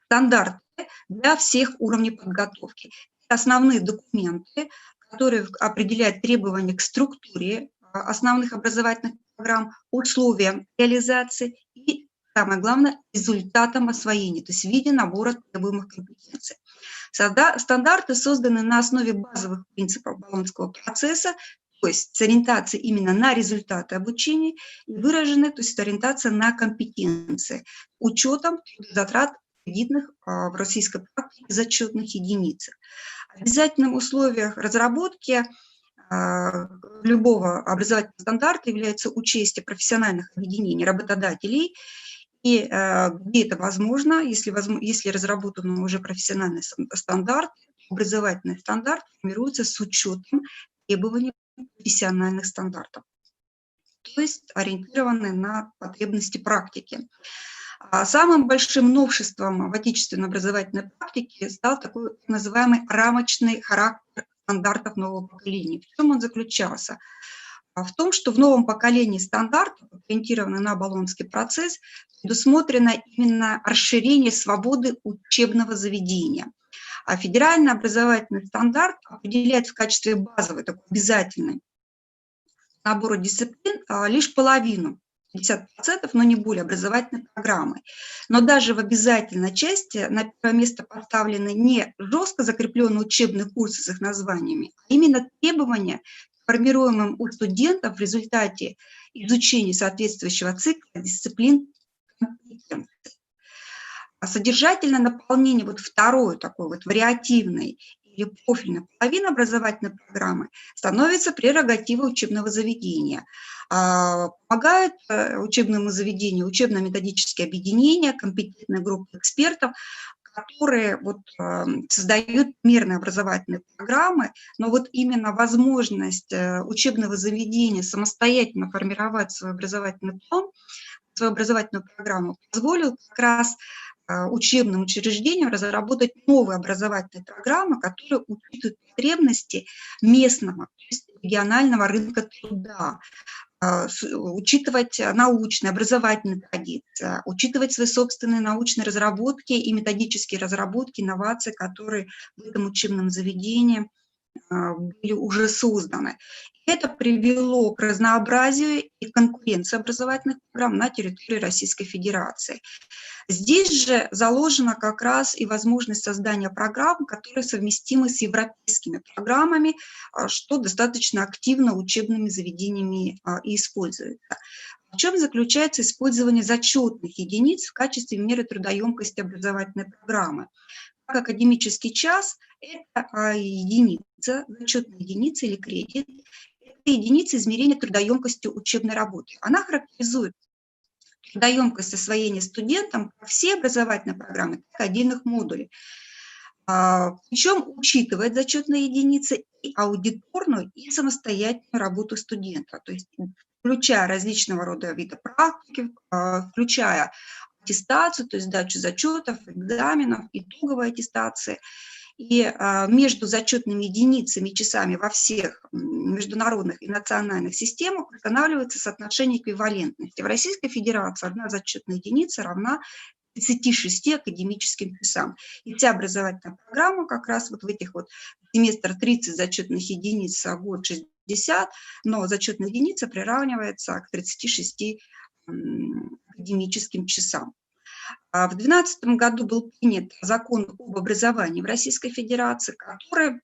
стандарты для всех уровней подготовки. Это основные документы, которые определяют требования к структуре основных образовательных программ, условиям реализации и, самое главное, результатам освоения, то есть в виде набора требуемых компетенций. Стандарты созданы на основе базовых принципов Болонского процесса, то есть с ориентацией именно на результаты обучения, и выражены, то есть ориентация на компетенции, учетом затрат кредитных в российской практике зачетных единицах. Обязательным условием разработки любого образовательного стандарта является участие профессиональных объединений работодателей, и где это возможно, если разработан уже профессиональный стандарт, образовательный стандарт формируется с учетом требований профессиональных стандартов, то есть ориентированы на потребности практики. Самым большим новшеством в отечественной образовательной практике стал такой называемый рамочный характер стандартов нового поколения. В чем он заключался? В том, что в новом поколении стандартов, ориентированных на Болонский процесс, предусмотрено именно расширение свободы учебного заведения. А федеральный образовательный стандарт определяет в качестве базовой, такой обязательной набора дисциплин лишь половину, 50%, но не более, образовательной программы. Но даже в обязательной части на первое место поставлены не жестко закрепленные учебные курсы с их названиями, а именно требования, формируемым у студентов в результате изучения соответствующего цикла дисциплин компетенций. А содержательное наполнение второй такой вариативной или профильной половины образовательной программы становится прерогативой учебного заведения. Помогают учебному заведению учебно-методические объединения, компетентные группы экспертов, которые создают мирные образовательные программы, но именно возможность учебного заведения самостоятельно формировать свой образовательный план, свою образовательную программу позволил как раз учебным учреждениям разработать новые образовательные программы, которые учитывают потребности местного, то есть регионального рынка труда, учитывать научные, образовательные традиции, учитывать свои собственные научные разработки и методические разработки, инновации, которые в этом учебном заведении были уже созданы. Это привело к разнообразию и конкуренции образовательных программ на территории Российской Федерации. Здесь же заложена как раз и возможность создания программ, которые совместимы с европейскими программами, что достаточно активно учебными заведениями и используется. В чем заключается использование зачетных единиц в качестве меры трудоемкости образовательной программы? Как академический час – это единица, зачетная единица или кредит, это единица измерения трудоемкости учебной работы. Она характеризует трудоемкость освоения студентам как все образовательные программы, так и отдельных модулей. Причем учитывает зачетные единицы и аудиторную, и самостоятельную работу студента, то есть включая различного рода виды практики, включая аттестацию, то есть сдачу зачетов, экзаменов, итоговой аттестации. И между зачетными единицами и часами во всех международных и национальных системах устанавливается соотношение эквивалентности. В Российской Федерации одна зачетная единица равна 36 академическим часам. И вся образовательная программа как раз в этих семестр 30 зачетных единиц, а год 60, но зачетная единица приравнивается к 36 академическим часам. В 2012 году был принят закон об образовании в Российской Федерации, который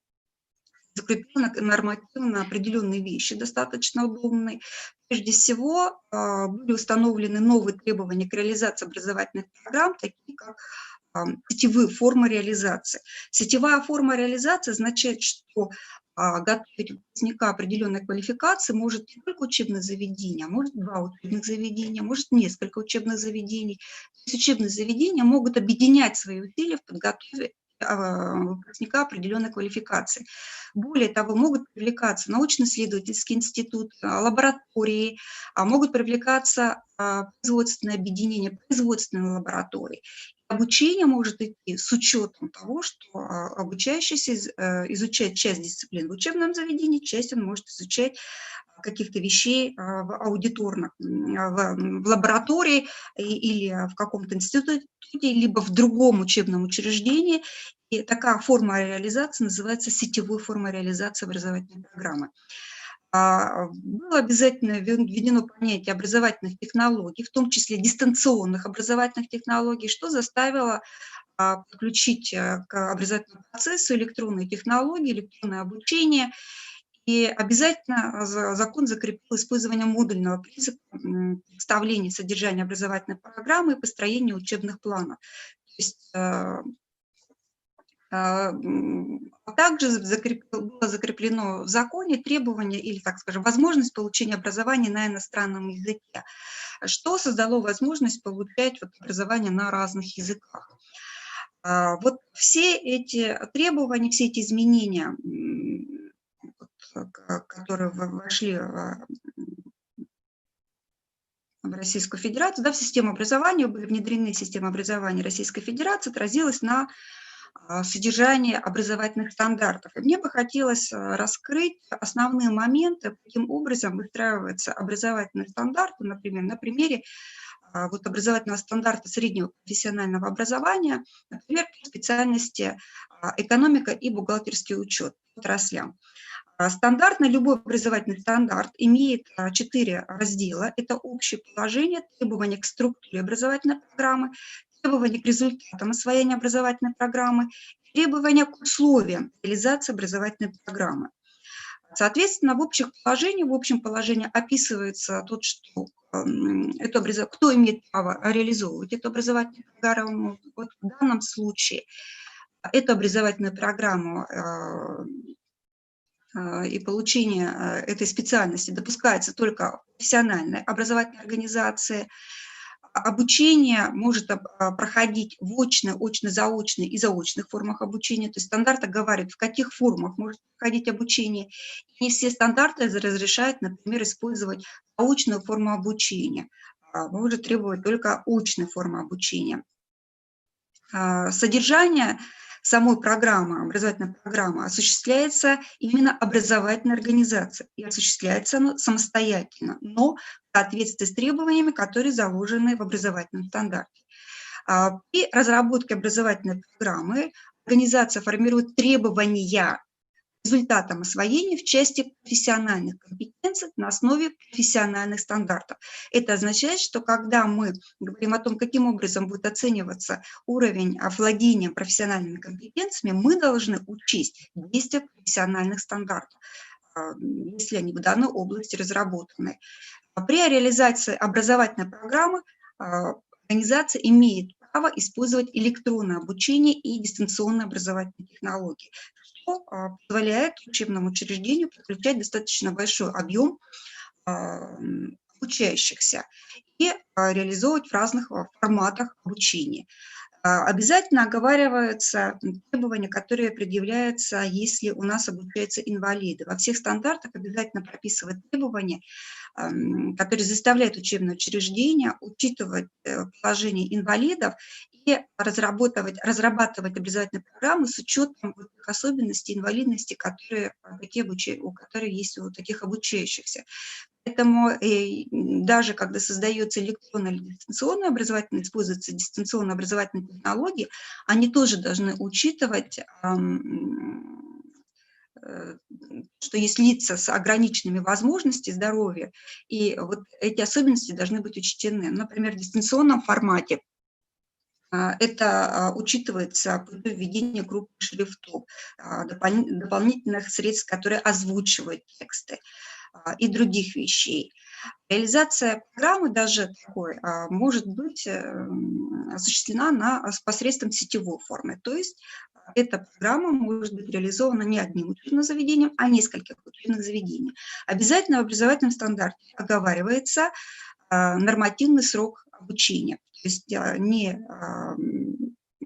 закрепил нормативно определенные вещи, достаточно удобные. Прежде всего, были установлены новые требования к реализации образовательных программ, такие как сетевые формы реализации. Сетевая форма реализации означает, что готовить выпускника определенной квалификации может не только учебное заведение, а может 2 учебных заведения, может несколько учебных заведений. То есть учебные заведения могут объединять свои усилия в подготовке выпускника определенной квалификации. Более того, могут привлекаться научно-исследовательский институт, лаборатории, могут привлекаться производственные объединения, производственные лаборатории. Обучение может идти с учетом того, что обучающийся изучает часть дисциплин в учебном заведении, часть он может изучать каких-то вещей в аудиторных, в лаборатории или в каком-то институте, либо в другом учебном учреждении. И такая форма реализации называется сетевой формой реализации образовательной программы. Было обязательно введено понятие образовательных технологий, в том числе дистанционных образовательных технологий, что заставило подключить к образовательному процессу электронные технологии, электронное обучение. И обязательно закон закрепил использование модульного принципа представления содержания образовательной программы и построения учебных планов. То есть Также было закреплено в законе требование или, так скажем, возможность получения образования на иностранном языке, что создало возможность получать образование на разных языках. Вот все эти требования, все эти изменения, которые вошли в Российскую Федерацию, да, в систему образования, были внедрены в систему образования Российской Федерации, отразилось на содержание образовательных стандартов. И мне бы хотелось раскрыть основные моменты, каким образом выстраиваются образовательные стандарты, например, на примере образовательного стандарта среднего профессионального образования, например, по специальности экономика и бухгалтерский учет по отраслям. Стандартный, любой образовательный стандарт имеет 4 раздела. Это общее положение, требования к структуре образовательной программы, требования к результатам освоения образовательной программы, требования к условиям реализации образовательной программы. Соответственно, в общем положении описывается то, что кто имеет право реализовывать эту образовательную программу. Вот в данном случае эту образовательную программу и получение этой специальности допускается только профессиональной образовательной организации. Обучение может проходить в очной, очно-заочной и заочных формах обучения. То есть стандарт говорит, в каких формах может проходить обучение. И не все стандарты разрешают, например, использовать очную форму обучения. Может требовать только очной формы обучения. Содержание самой программы, образовательной программы, осуществляется именно образовательной организацией. И осуществляется оно самостоятельно, но в соответствии с требованиями, которые заложены в образовательном стандарте. При разработке образовательной программы организация формирует требования результатам освоения в части профессиональных компетенций на основе профессиональных стандартов. Это означает, что когда мы говорим о том, каким образом будет оцениваться уровень владения профессиональными компетенциями, мы должны учесть действия профессиональных стандартов, если они в данной области разработаны. При реализации образовательной программы организация имеет право использовать электронное обучение и дистанционные образовательные технологии, что позволяет учебному учреждению подключать достаточно большой объем обучающихся и реализовывать в разных форматах обучения. Обязательно оговариваются требования, которые предъявляются, если у нас обучаются инвалиды. Во всех стандартах обязательно прописывают требования, которые заставляют учебное учреждение учитывать положение инвалидов и разрабатывать образовательные программы с учетом их особенностей инвалидности, которые есть у таких обучающихся. Поэтому даже когда создается электронная или дистанционная образовательная, используются дистанционные образовательные технологии, они тоже должны учитывать, что есть лица с ограниченными возможностями здоровья, и вот эти особенности должны быть учтены. Например, в дистанционном формате это учитывается путем введения группы шрифтов, дополнительных средств, которые озвучивают тексты и других вещей. Реализация программы даже такой может быть осуществлена посредством сетевой формы. То есть эта программа может быть реализована не одним учебным заведением, а нескольких учебных заведений. Обязательно в образовательном стандарте оговаривается нормативный срок обучения. То есть не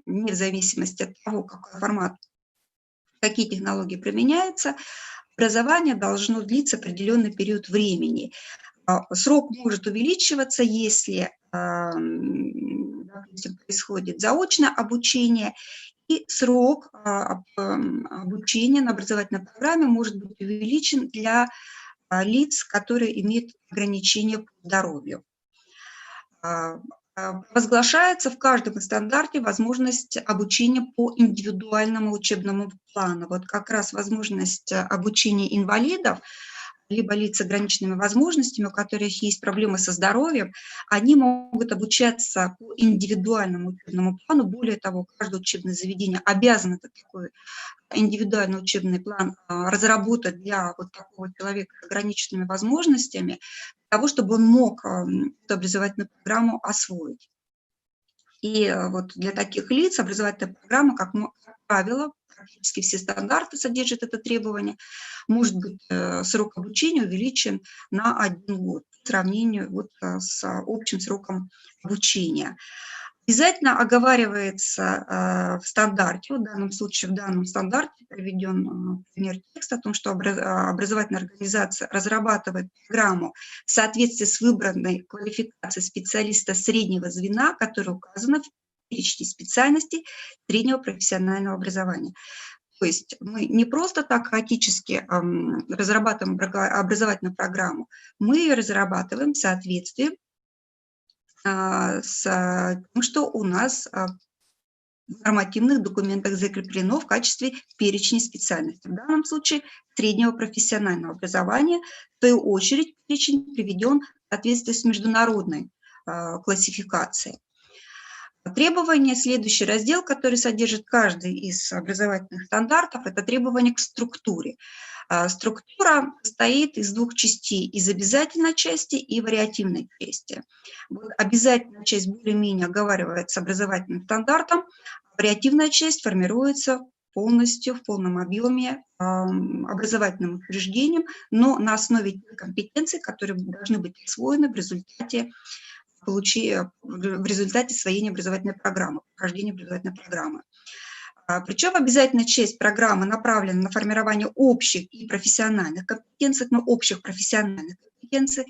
в зависимости от того, какой формат, какие технологии применяются, образование должно длиться определенный период времени. Срок может увеличиваться, если, допустим, происходит заочное обучение, и срок обучения на образовательной программе может быть увеличен для лиц, которые имеют ограничения по здоровью. Возглашается в каждом стандарте возможность обучения по индивидуальному учебному плану. Вот как раз возможность обучения инвалидов, либо лиц с ограниченными возможностями, у которых есть проблемы со здоровьем, они могут обучаться по индивидуальному учебному плану. Более того, каждое учебное заведение обязано такой индивидуальный учебный план разработать для вот такого человека с ограниченными возможностями, для того, чтобы он мог эту образовательную программу освоить. И вот для таких лиц образовательная программа, как правило, практически все стандарты содержат это требование, может быть срок обучения увеличен на 1 год по сравнению вот с общим сроком обучения. Обязательно оговаривается в стандарте, в данном случае в данном стандарте приведен пример текста о том, что образовательная организация разрабатывает программу в соответствии с выбранной квалификацией специалиста среднего звена, которая указана в перечне специальностей среднего профессионального образования. То есть мы не просто так хаотически разрабатываем образовательную программу, мы ее разрабатываем в соответствии с тем, что у нас в нормативных документах закреплено в качестве перечня специальностей. В данном случае среднего профессионального образования, в свою очередь, перечень приведен в соответствии с международной классификацией. Требования, следующий раздел, который содержит каждый из образовательных стандартов, это требования к структуре. Структура состоит из 2 частей, из обязательной части и вариативной части. Вот обязательная часть более-менее оговаривается образовательным стандартом, а вариативная часть формируется полностью, в полном объеме образовательным учреждением, но на основе тех компетенций, которые должны быть освоены в результате освоения образовательной программы, прохождения образовательной программы. Причем обязательно часть программы направлена на формирование общих и профессиональных компетенций, но общих профессиональных компетенций.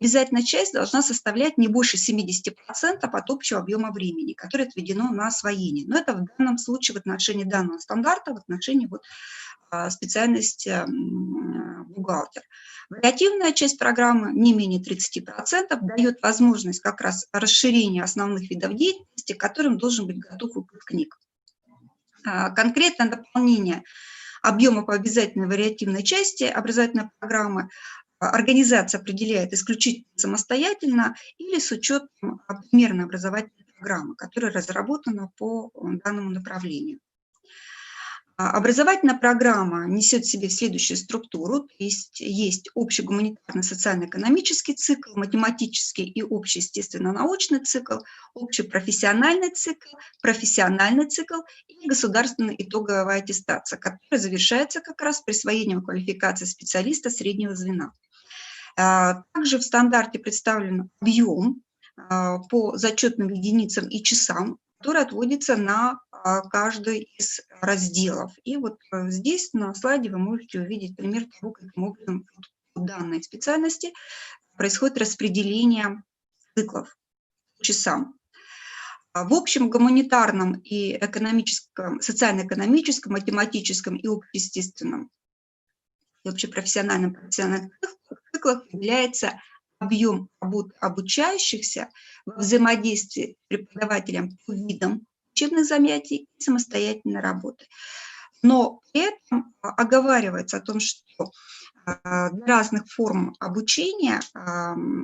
Обязательно часть должна составлять не больше 70% от общего объема времени, которое отведено на освоение. Но это в данном случае в отношении данного стандарта, в отношении специальности бухгалтер. Вариативная часть программы, не менее 30%, дает возможность как раз расширения основных видов деятельности, к которым должен быть готов выпускник. Конкретное дополнение объема по обязательной вариативной части образовательной программы организация определяет исключительно самостоятельно или с учетом примерной образовательной программы, которая разработана по данному направлению. Образовательная программа несет в себе следующую структуру, то есть общий гуманитарный социально-экономический цикл, математический и общий естественно-научный цикл, общий профессиональный цикл и государственная итоговая аттестация, которая завершается как раз присвоением квалификации специалиста среднего звена. Также в стандарте представлен объем по зачетным единицам и часам, который отводится на каждый из разделов. И вот здесь на слайде вы можете увидеть пример того, каким образом в данной специальности происходит распределение циклов по часам. В общем гуманитарном и экономическом, социально-экономическом, математическом и общеестественном и общепрофессиональном профессиональных циклах является объем обучающихся во взаимодействии с преподавателем по видам учебных занятий и самостоятельной работы. Но при этом оговаривается о том, что для разных форм обучения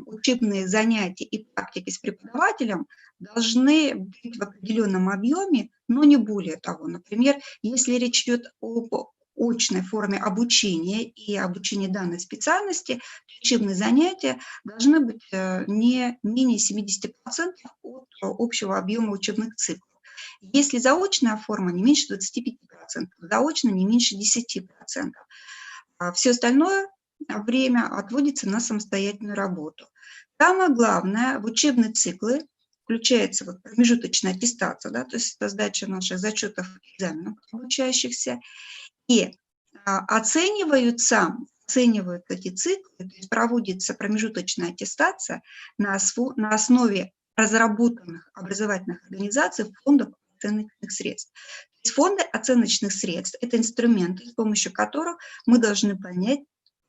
учебные занятия и практики с преподавателем должны быть в определенном объеме, но не более того. Например, если речь идет об очной форме обучения и обучения данной специальности, учебные занятия должны быть не менее 70% от общего объема учебных циклов. Если заочная форма, не меньше 25%, заочно не меньше 10%. Все остальное время отводится на самостоятельную работу. Самое главное, в учебные циклы включается промежуточная аттестация, да, то есть сдача наших зачетов и экзаменов обучающихся, и оценивают эти циклы, то есть проводится промежуточная аттестация на основе разработанных образовательных организаций фондов оценочных средств. То есть фонды оценочных средств – это инструменты, с помощью которых мы должны понять,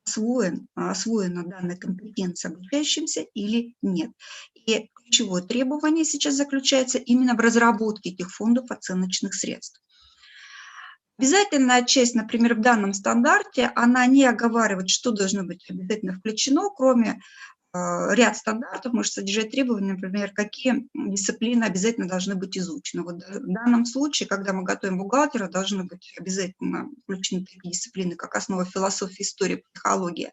освоена данная компетенция обучающимся или нет. И ключевое требование сейчас заключается именно в разработке этих фондов оценочных средств. Обязательная часть, например, в данном стандарте, она не оговаривает, что должно быть обязательно включено, кроме ряд стандартов может содержать требования, например, какие дисциплины обязательно должны быть изучены. Вот в данном случае, когда мы готовим бухгалтера, должны быть обязательно включены такие дисциплины, как основа философии, истории, психология,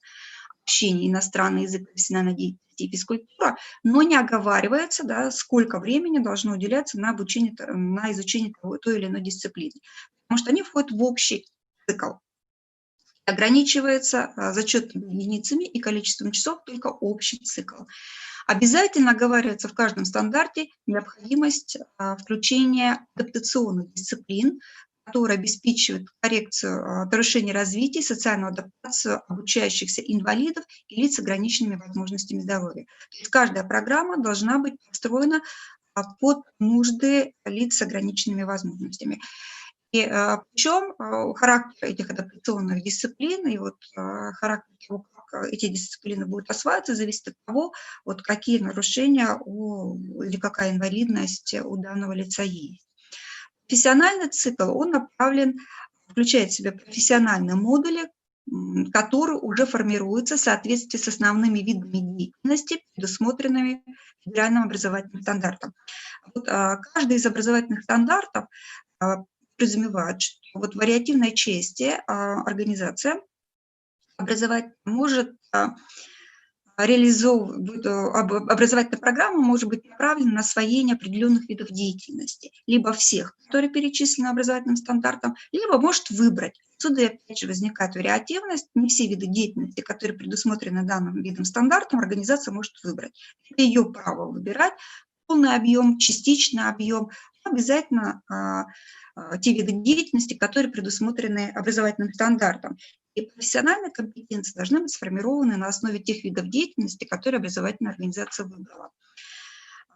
общение, иностранный язык, профессиональная деятельность и физкультура, но не оговаривается, да, сколько времени должно уделяться на обучение, на изучение той или иной дисциплины. Потому что они входят в общий цикл. Ограничивается зачетными единицами и количеством часов только общий цикл. Обязательно оговаривается в каждом стандарте необходимость включения адаптационных дисциплин, которые обеспечивают коррекцию нарушений развития, социальную адаптацию обучающихся инвалидов и лиц с ограниченными возможностями здоровья. То есть каждая программа должна быть построена под нужды лиц с ограниченными возможностями. И причем характер этих адаптационных дисциплин и вот характер того, как эти дисциплины будут осваиваться, зависит от того, вот какие нарушения или какая инвалидность у данного лица есть. Профессиональный цикл, он направлен, включает в себя профессиональные модули, которые уже формируются в соответствии с основными видами деятельности, предусмотренными федеральным образовательным стандартом. Вот, каждый из образовательных стандартов подразумевает, что вот вариативное участие организация образовательная может образовательная программа может быть направлена на освоение определенных видов деятельности, либо всех, которые перечислены образовательным стандартом, либо может выбрать. Отсюда опять же возникает вариативность, не все виды деятельности, которые предусмотрены данным видом стандартом, организация может выбрать. Это ее право выбирать, полный объем, частичный объем, обязательно те виды деятельности, которые предусмотрены образовательным стандартом. И профессиональные компетенции должны быть сформированы на основе тех видов деятельности, которые образовательная организация выбрала.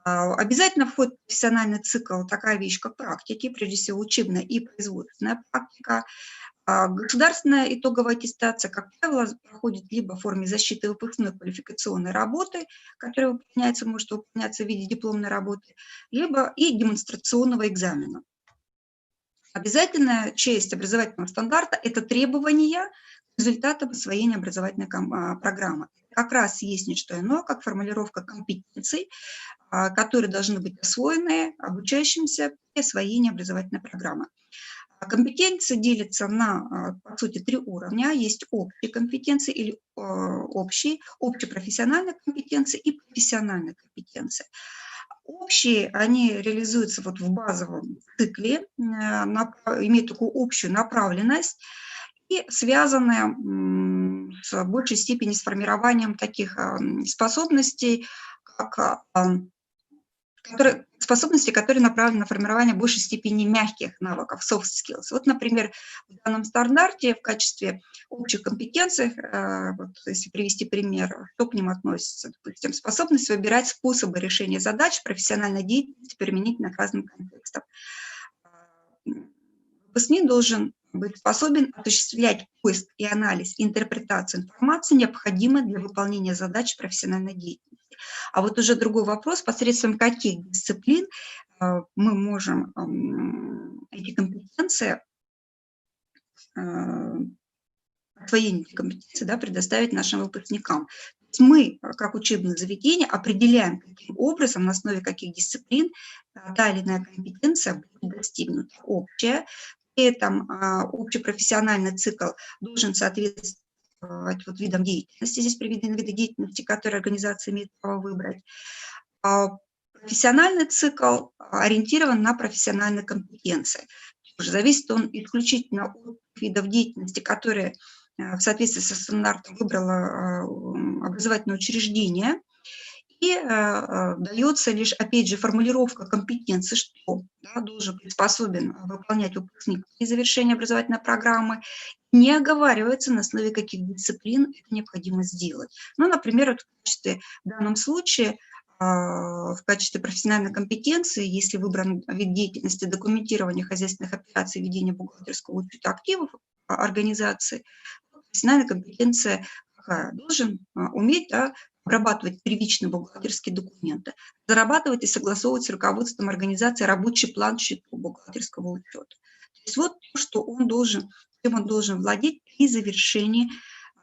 Обязательно входит в профессиональный цикл такая вещь, как практики, прежде всего учебная и производственная практика. Государственная итоговая аттестация, как правило, проходит либо в форме защиты выпускной квалификационной работы, которая может выполняться в виде дипломной работы, либо и демонстрационного экзамена. Обязательная часть образовательного стандарта – это требования к результатам освоения образовательной программы. Как раз есть не что иное, как формулировка компетенций, которые должны быть освоены обучающимся при освоении образовательной программы. Компетенции делятся на, по сути, 3 уровня. Есть общие компетенции или общепрофессиональные компетенции и профессиональные компетенции. Общие, они реализуются вот в базовом цикле, имеют такую общую направленность и связаны с большей степенью с формированием таких способностей, которые направлены на формирование большей степени мягких навыков, soft skills. Вот, например, в данном стандарте в качестве общих компетенций, вот, если привести пример, что к ним относится, допустим, способность выбирать способы решения задач профессиональной деятельности применительно к разным контекстам. Выпускник должен быть способен осуществлять поиск и анализ, интерпретацию информации, необходимой для выполнения задач профессиональной деятельности. А вот уже другой вопрос, посредством каких дисциплин мы можем эти компетенции, освоение этих компетенций, да, предоставить нашим выпускникам. То есть мы, как учебное заведение, определяем, каким образом, на основе каких дисциплин та или иная компетенция будет достигнута. Общая, при этом общепрофессиональный цикл должен соответствовать вот видам деятельности. Здесь приведены виды деятельности, которые организация имеет право выбрать. Профессиональный цикл ориентирован на профессиональные компетенции. Зависит он исключительно от видов деятельности, которые в соответствии со стандартом выбрало образовательное учреждение. И дается лишь, опять же, формулировка компетенции, что должен быть способен выполнять выпускник при завершении образовательной программы, не оговаривается, на основе каких дисциплин это необходимо сделать. Ну, например, в данном случае, в качестве профессиональной компетенции, если выбран вид деятельности документирования хозяйственных операций, ведения бухгалтерского учета активов организации, профессиональная компетенция какая? Должен уметь обрабатывать первичные бухгалтерские документы, зарабатывать и согласовывать с руководством организации рабочий план счетов бухгалтерского учета. То есть вот то, что чем он должен владеть при завершении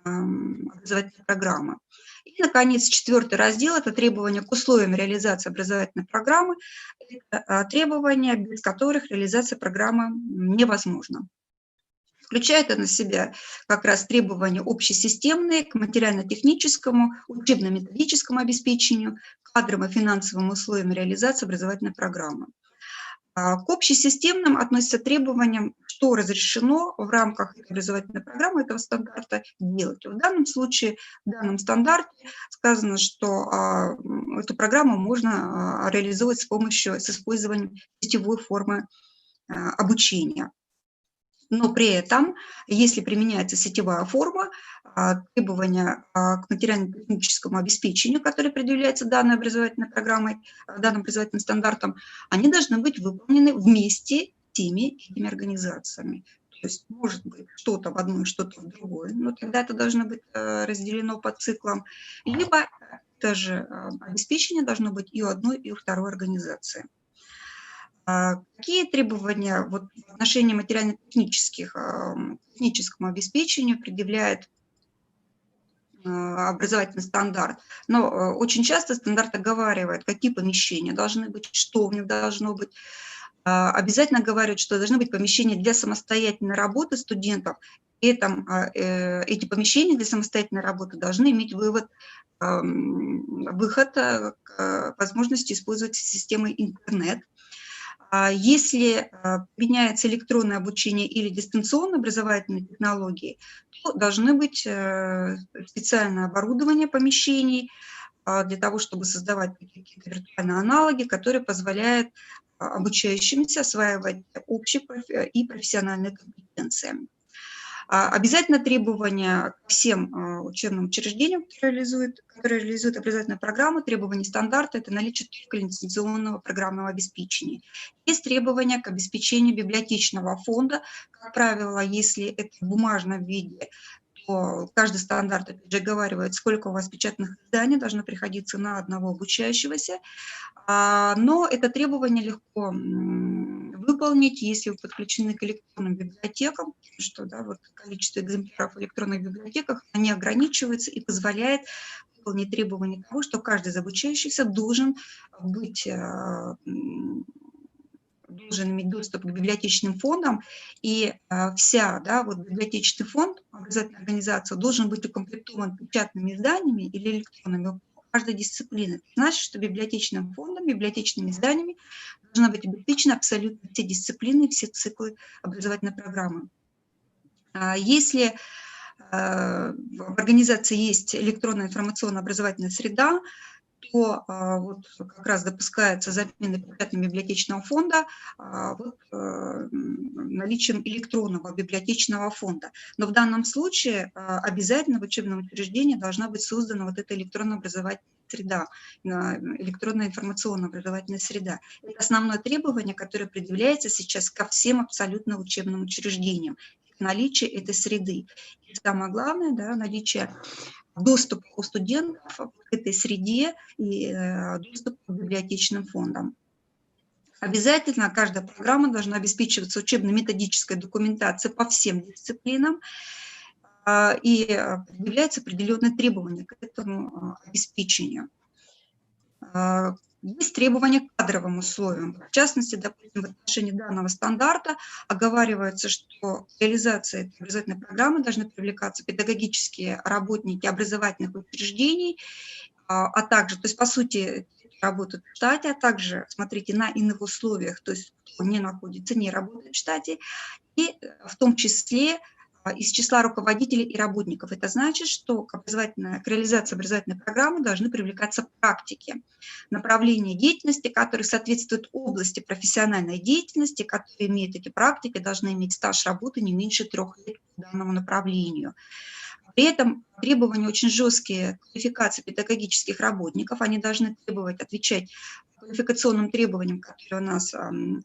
образовательной программы. И, наконец, 4-й раздел – это требования к условиям реализации образовательной программы. Это требования, без которых реализация программы невозможна. Включает на себя как раз требования общесистемные к материально-техническому, учебно-методическому обеспечению, кадровым и финансовым условиям реализации образовательной программы. К общесистемным относятся требования, что разрешено в рамках образовательной программы этого стандарта делать. В данном случае, в данном стандарте сказано, что эту программу можно реализовать с использованием сетевой формы обучения. Но при этом, если применяется сетевая форма, требования к материально-техническому обеспечению, которое предъявляется данной образовательной программой, данным образовательным стандартом, они должны быть выполнены вместе с этими организациями. То есть может быть что-то в одной, что-то в другой, но тогда это должно быть разделено по циклам, либо даже обеспечение должно быть и у одной, и у второй организации. Какие требования в отношении материально-техническому обеспечению предъявляет образовательный стандарт? Но очень часто стандарт оговаривает, какие помещения должны быть, что в них должно быть. Обязательно говорят, что должны быть помещения для самостоятельной работы студентов. При этом эти помещения для самостоятельной работы должны иметь выход к возможности использовать системы интернет. Если применяется электронное обучение или дистанционные образовательные технологии, то должны быть специальное оборудование помещений для того, чтобы создавать какие-то виртуальные аналоги, которые позволяют обучающимся осваивать общие и профессиональные компетенции. Обязательно требования к всем учебным учреждениям, которые реализуют образовательную программу, требования стандарта – это наличие лицензионного программного обеспечения. Есть требования к обеспечению библиотечного фонда. Как правило, если это в бумажном виде, то каждый стандарт, опять же, оговаривает, сколько у вас печатных изданий должно приходиться на одного обучающегося. Но это требование легко выполнить, если вы подключены к электронным библиотекам, что количество экземпляров в электронных библиотеках не ограничивается и позволяет выполнить требования того, что каждый из обучающихся должен иметь доступ к библиотечным фондам, и библиотечный фонд, образовательная организация, должен быть укомплектован печатными изданиями или электронными каждой дисциплины. Это значит, что библиотечным фондом, библиотечными изданиями должна быть обеспечена абсолютно все дисциплины, все циклы образовательной программы. Если в организации есть электронная информационно-образовательная среда, то как раз допускается замена печатного библиотечного фонда наличием электронного библиотечного фонда. Но в данном случае обязательно в учебном учреждении должна быть создана эта электронно-образовательная среда, электронная информационно-образовательная среда. Это основное требование, которое предъявляется сейчас ко всем абсолютно учебным учреждениям. Наличие этой среды. И самое главное, наличие доступа у студентов к этой среде и доступ к библиотечным фондам. Обязательно каждая программа должна обеспечиваться учебно-методической документацией по всем дисциплинам, и предъявляются определенные требования к этому обеспечению. Есть требования к кадровым условиям. В частности, допустим, в отношении данного стандарта оговаривается, что к реализации этой образовательной программы должны привлекаться педагогические работники образовательных учреждений, а также, то есть, по сути, работают в штате, а также, смотрите, на иных условиях, то есть, кто не находится, не работает в штате, и в том числе из числа руководителей и работников. Это значит, что к реализации образовательной программы должны привлекаться практики, направления деятельности, которые соответствуют области профессиональной деятельности, которые имеют эти практики, должны иметь стаж работы не меньше 3 лет по данному направлению. При этом требования очень жесткие к квалификации педагогических работников, они должны отвечать квалификационным требованиям, которые у нас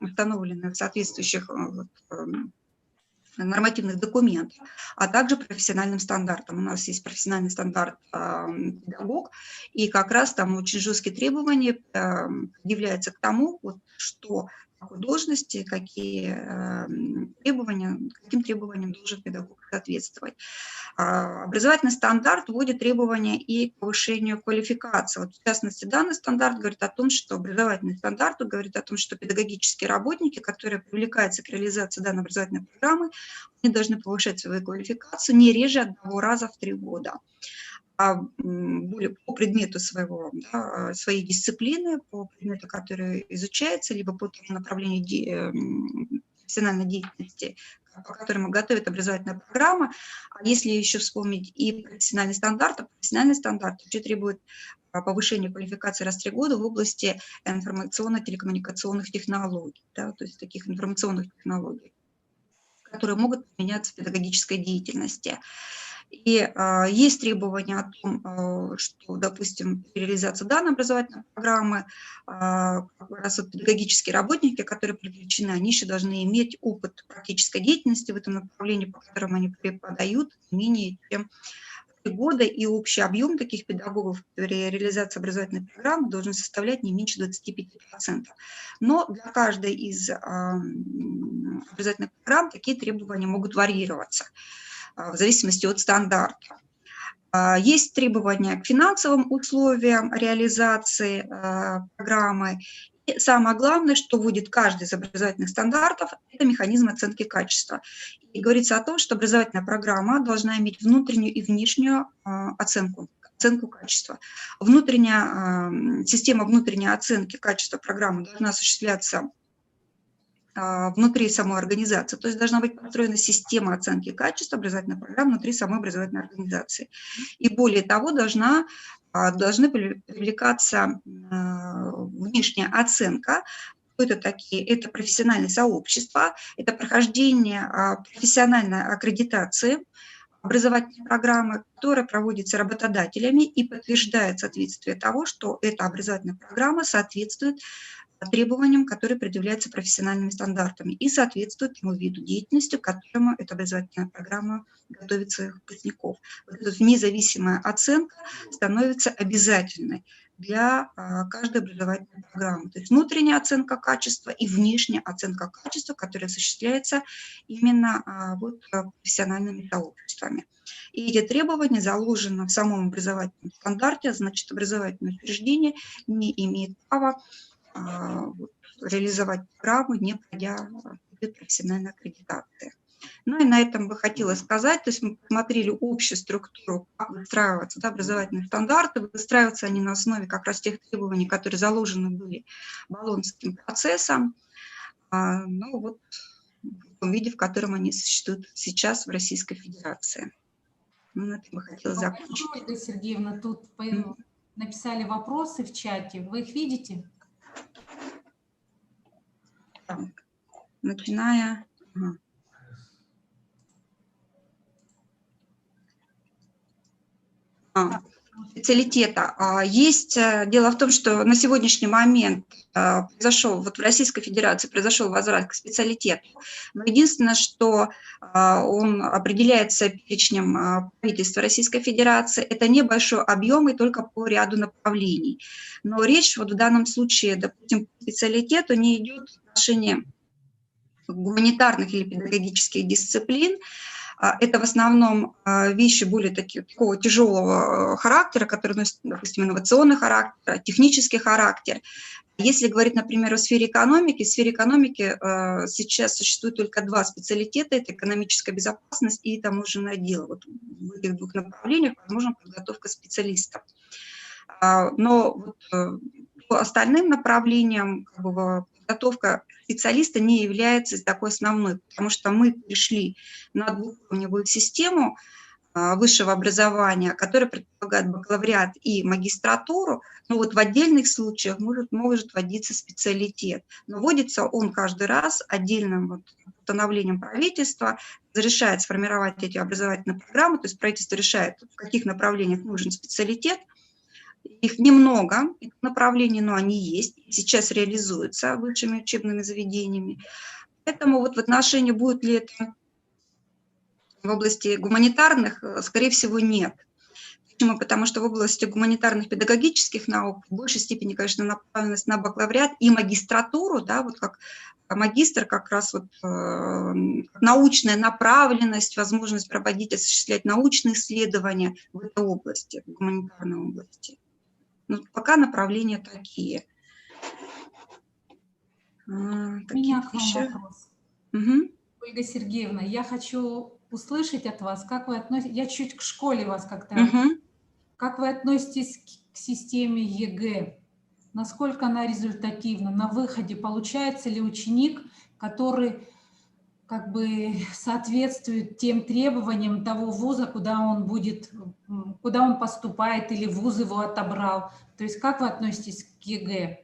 установлены в соответствующих нормативных документов, а также профессиональным стандартам. У нас есть профессиональный стандарт педагог, и как раз там очень жесткие требования предъявляются к тому, что какой должности, каким требованиям должен педагог соответствовать. Образовательный стандарт вводит требования и к повышению квалификации. Вот в частности, данный стандарт говорит о том, что образовательный стандарт говорит о том, что педагогические работники, которые привлекаются к реализации данной образовательной программы, они должны повышать свою квалификацию не реже 1 раза в 3 года. Более по предмету своей дисциплины, по предмету, который изучается, либо по тому направлению профессиональной деятельности, по которому готовит образовательная программа. А если еще вспомнить и профессиональный стандарт, то профессиональный стандарт еще требует повышения квалификации раз в 3 года в области информационно-телекоммуникационных технологий, да, то есть таких информационных технологий, которые могут применяться в педагогической деятельности. И есть требования о том, что, допустим, при реализации данной образовательной программы как раз вот педагогические работники, которые привлечены, они еще должны иметь опыт практической деятельности в этом направлении, по которому они преподают, менее чем 3 года, и общий объем таких педагогов при реализации образовательной программы должен составлять не меньше 25%. Но для каждой из образовательных программ такие требования могут варьироваться в зависимости от стандарта. Есть требования к финансовым условиям реализации программы. И самое главное, что вводит каждый из образовательных стандартов, это механизм оценки качества. И говорится о том, что образовательная программа должна иметь внутреннюю и внешнюю оценку качества. Система внутренней оценки качества программы должна осуществляться внутри самой организации, то есть должна быть построена система оценки качества образовательной программы внутри самой образовательной организации. И более того, должны привлекаться внешняя оценка. Кто это такие? Это профессиональные сообщества, это прохождение профессиональной аккредитации образовательной программы, которая проводится работодателями и подтверждает соответствие того, что эта образовательная программа соответствует требованиям, которые предъявляются профессиональными стандартами и соответствуют тому виду деятельности, к которому эта образовательная программа готовит своих выпускников. Вот эта независимая оценка становится обязательной для каждой образовательной программы. То есть внутренняя оценка качества и внешняя оценка качества, которая осуществляется именно профессиональными сообществами. И эти требования заложены в самом образовательном стандарте, значит, образовательное учреждение не имеет права реализовать программу, не пройдя профессиональной аккредитации. Ну и на этом бы хотела сказать, то есть мы посмотрели общую структуру, как выстраиваются образовательные стандарты, выстраиваются они на основе как раз тех требований, которые заложены были Болонским процессом, ну вот в том виде, в котором они существуют сейчас в Российской Федерации. Ну, на этом бы хотела закончить. Ольга Сергеевна, тут написали вопросы в чате, вы их видите? Так, начиная... специалитета. Есть, дело в том, что на сегодняшний момент произошел, вот в Российской Федерации произошел возврат к специалитету, но единственное, что он определяется перечнем правительства Российской Федерации, это небольшой объем и только по ряду направлений. Но речь вот в данном случае, допустим, по специалитету не идет в отношении гуманитарных или педагогических дисциплин. Это в основном вещи более такого тяжелого характера, которые носят, допустим, инновационный характер, технический характер. Если говорить, например, о сфере экономики, сейчас существует только 2 специалитета – это экономическая безопасность и таможенное дело. Вот в этих 2 направлениях возможна подготовка специалистов. Но вот по остальным направлениям подготовка специалиста не является такой основной, потому что мы перешли на двухуровневую систему высшего образования, которая предполагает бакалавриат и магистратуру, но вот в отдельных случаях может вводиться специалитет. Но вводится он каждый раз отдельным постановлением правительства, разрешает сформировать эти образовательные программы, то есть правительство решает, в каких направлениях нужен специалитет. Их немного, этих направлений, но они есть, сейчас реализуются высшими учебными заведениями. Поэтому вот в отношении, будет ли это в области гуманитарных, скорее всего, нет. Почему? Потому что в области гуманитарных педагогических наук в большей степени, конечно, направленность на бакалавриат и магистратуру, да, вот как магистр как раз вот научная направленность, возможность проводить, осуществлять научные исследования в этой области, в гуманитарной области. Но пока направления такие. У меня к вам еще вопрос. Угу. Ольга Сергеевна, я хочу услышать от вас, как вы относитесь, я чуть к школе вас как-то, Угу. как вы относитесь к системе ЕГЭ? Насколько она результативна? На выходе получается ли ученик, который как бы соответствует тем требованиям того вуза, куда он поступает, или вуз его отобрал? То есть как вы относитесь к ЕГЭ?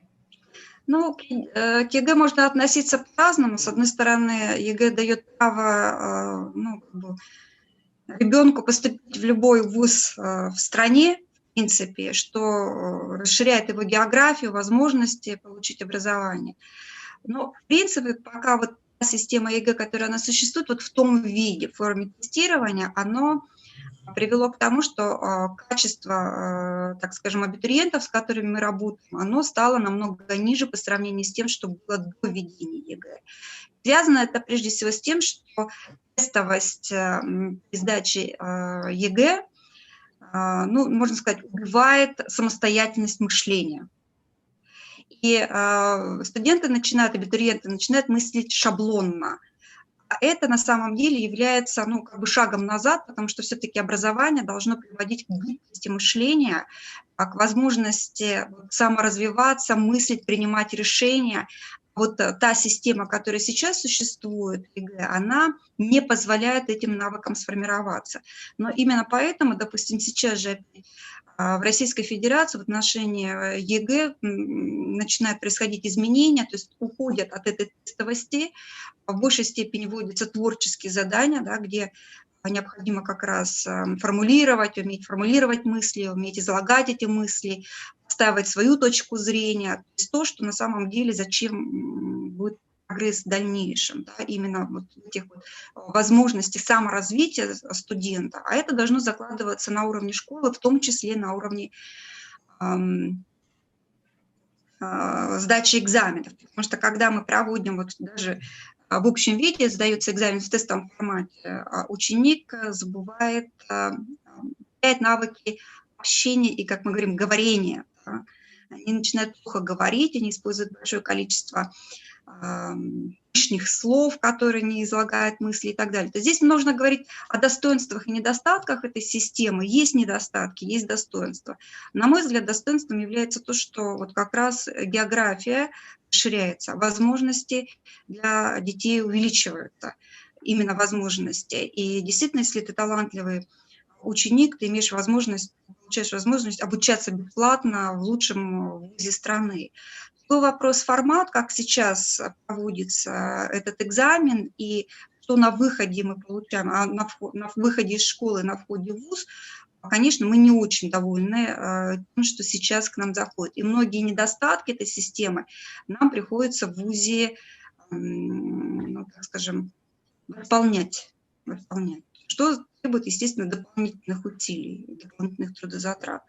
Ну, к ЕГЭ можно относиться по-разному. С одной стороны, ЕГЭ дает право ребенку поступить в любой вуз в стране, в принципе, что расширяет его географию, возможности получить образование. Но, в принципе, пока вот та система ЕГЭ, которая она существует, вот в том виде, в форме тестирования, оно привело к тому, что качество, так скажем, абитуриентов, с которыми мы работаем, оно стало намного ниже по сравнению с тем, что было до введения ЕГЭ. Связано это прежде всего с тем, что тестовость сдачи ЕГЭ, ну, можно сказать, убивает самостоятельность мышления. И студенты абитуриенты начинают мыслить шаблонно. А это на самом деле является, ну, как бы шагом назад, потому что все-таки образование должно приводить к гибкости мышления, к возможности саморазвиваться, мыслить, принимать решения. Вот та система, которая сейчас существует, ЕГЭ, она не позволяет этим навыкам сформироваться. Но именно поэтому, допустим, сейчас же в Российской Федерации в отношении ЕГЭ начинают происходить изменения, то есть уходят от этой тестовости, в большей степени вводятся творческие задания, да, где необходимо как раз уметь формулировать мысли, уметь излагать эти мысли, отстаивать свою точку зрения, то есть то, что на самом деле зачем будет прогресс в дальнейшем, да, именно вот этих вот возможностей саморазвития студента, а это должно закладываться на уровне школы, в том числе на уровне сдачи экзаменов, потому что когда мы проводим вот даже в общем виде, сдается экзамен в тестовом формате, ученик забывает навыки общения и, как мы говорим, говорения. Да? Они начинают плохо говорить, они используют большое количество лишних слов, которые не излагают мысли и так далее. То здесь нужно говорить о достоинствах и недостатках этой системы. Есть недостатки, есть достоинства. На мой взгляд, достоинством является то, что вот как раз география расширяется, возможности для детей увеличиваются, именно возможности. И действительно, если ты талантливый ученик, ты получаешь возможность обучаться бесплатно в лучшем вузе страны. Такой вопрос формат, как сейчас проводится этот экзамен, и что на выходе мы получаем, на выходе из школы, на входе в вуз, конечно, мы не очень довольны тем, что сейчас к нам заходит. И многие недостатки этой системы нам приходится в вузе, ну, так скажем, восполнять, что требует, естественно, дополнительных усилий, дополнительных трудозатрат.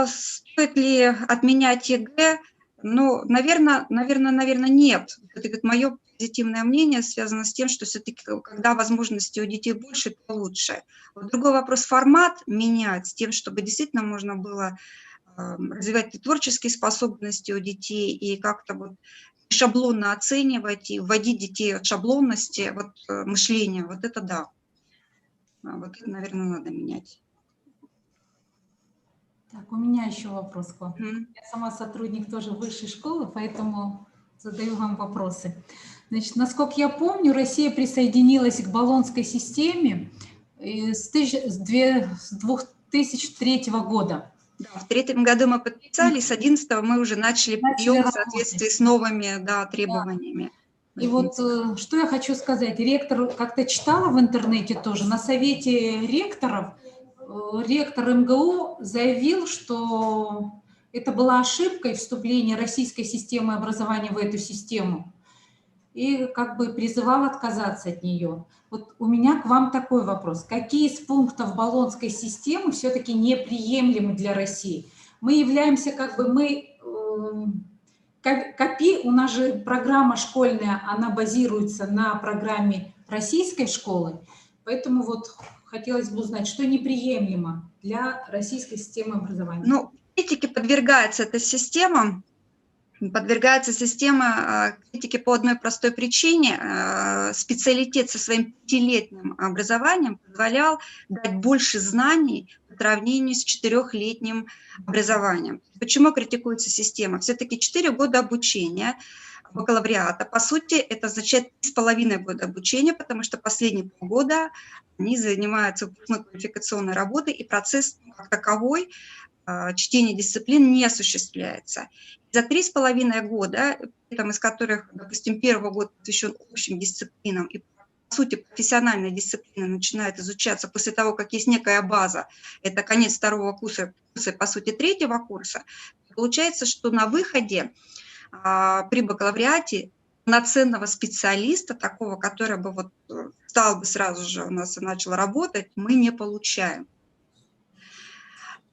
Стоит ли отменять ЕГЭ? Ну, наверное, нет. Это мое позитивное мнение связано с тем, что все-таки, когда возможностей у детей больше, то лучше. Вот другой вопрос — формат менять с тем, чтобы действительно можно было развивать и творческие способности у детей, и как-то вот шаблонно оценивать и вводить детей от шаблонности, вот, мышления. Вот это да. Вот это, наверное, надо менять. Так, у меня еще вопрос к вам. Я сама сотрудник тоже высшей школы, поэтому задаю вам вопросы. Значит, насколько я помню, Россия присоединилась к Болонской системе с 2003 года. Да, в 2003 году мы подписали, с 2011 мы уже начали прием в соответствии с новыми, да, требованиями. Да. И вот что я хочу сказать. Ректор, как-то читала в интернете тоже, на совете ректоров, ректор МГУ заявил, что это была ошибкой вступления российской системы образования в эту систему. и как бы призывал отказаться от нее. Вот у меня к вам такой вопрос. Какие из пунктов Болонской системы все-таки неприемлемы для России? Мы являемся как бы, КОПИ, у нас же программа школьная, она базируется на программе российской школы, поэтому вот хотелось бы узнать, что неприемлемо для российской системы образования. Ну, критике подвергается эта система. Подвергается система критике по одной простой причине. Специалитет со своим 5-летним образованием позволял дать больше знаний по сравнению с 4-летним образованием. Почему критикуется система? Все-таки 4 года обучения бакалавриата, по сути, это означает 3,5 года обучения, потому что последние полгода они занимаются выпускной квалификационной работой, и процесс как таковой чтение дисциплин не осуществляется. За 3,5 года, из которых, допустим, первый год посвящен общим дисциплинам, и, по сути, профессиональная дисциплина начинает изучаться после того, как есть некая база, это конец 2-го курса, по сути, 3-го курса, получается, что на выходе при бакалавриате полноценного специалиста, такого, который бы вот стал бы сразу же у нас и начал работать, мы не получаем.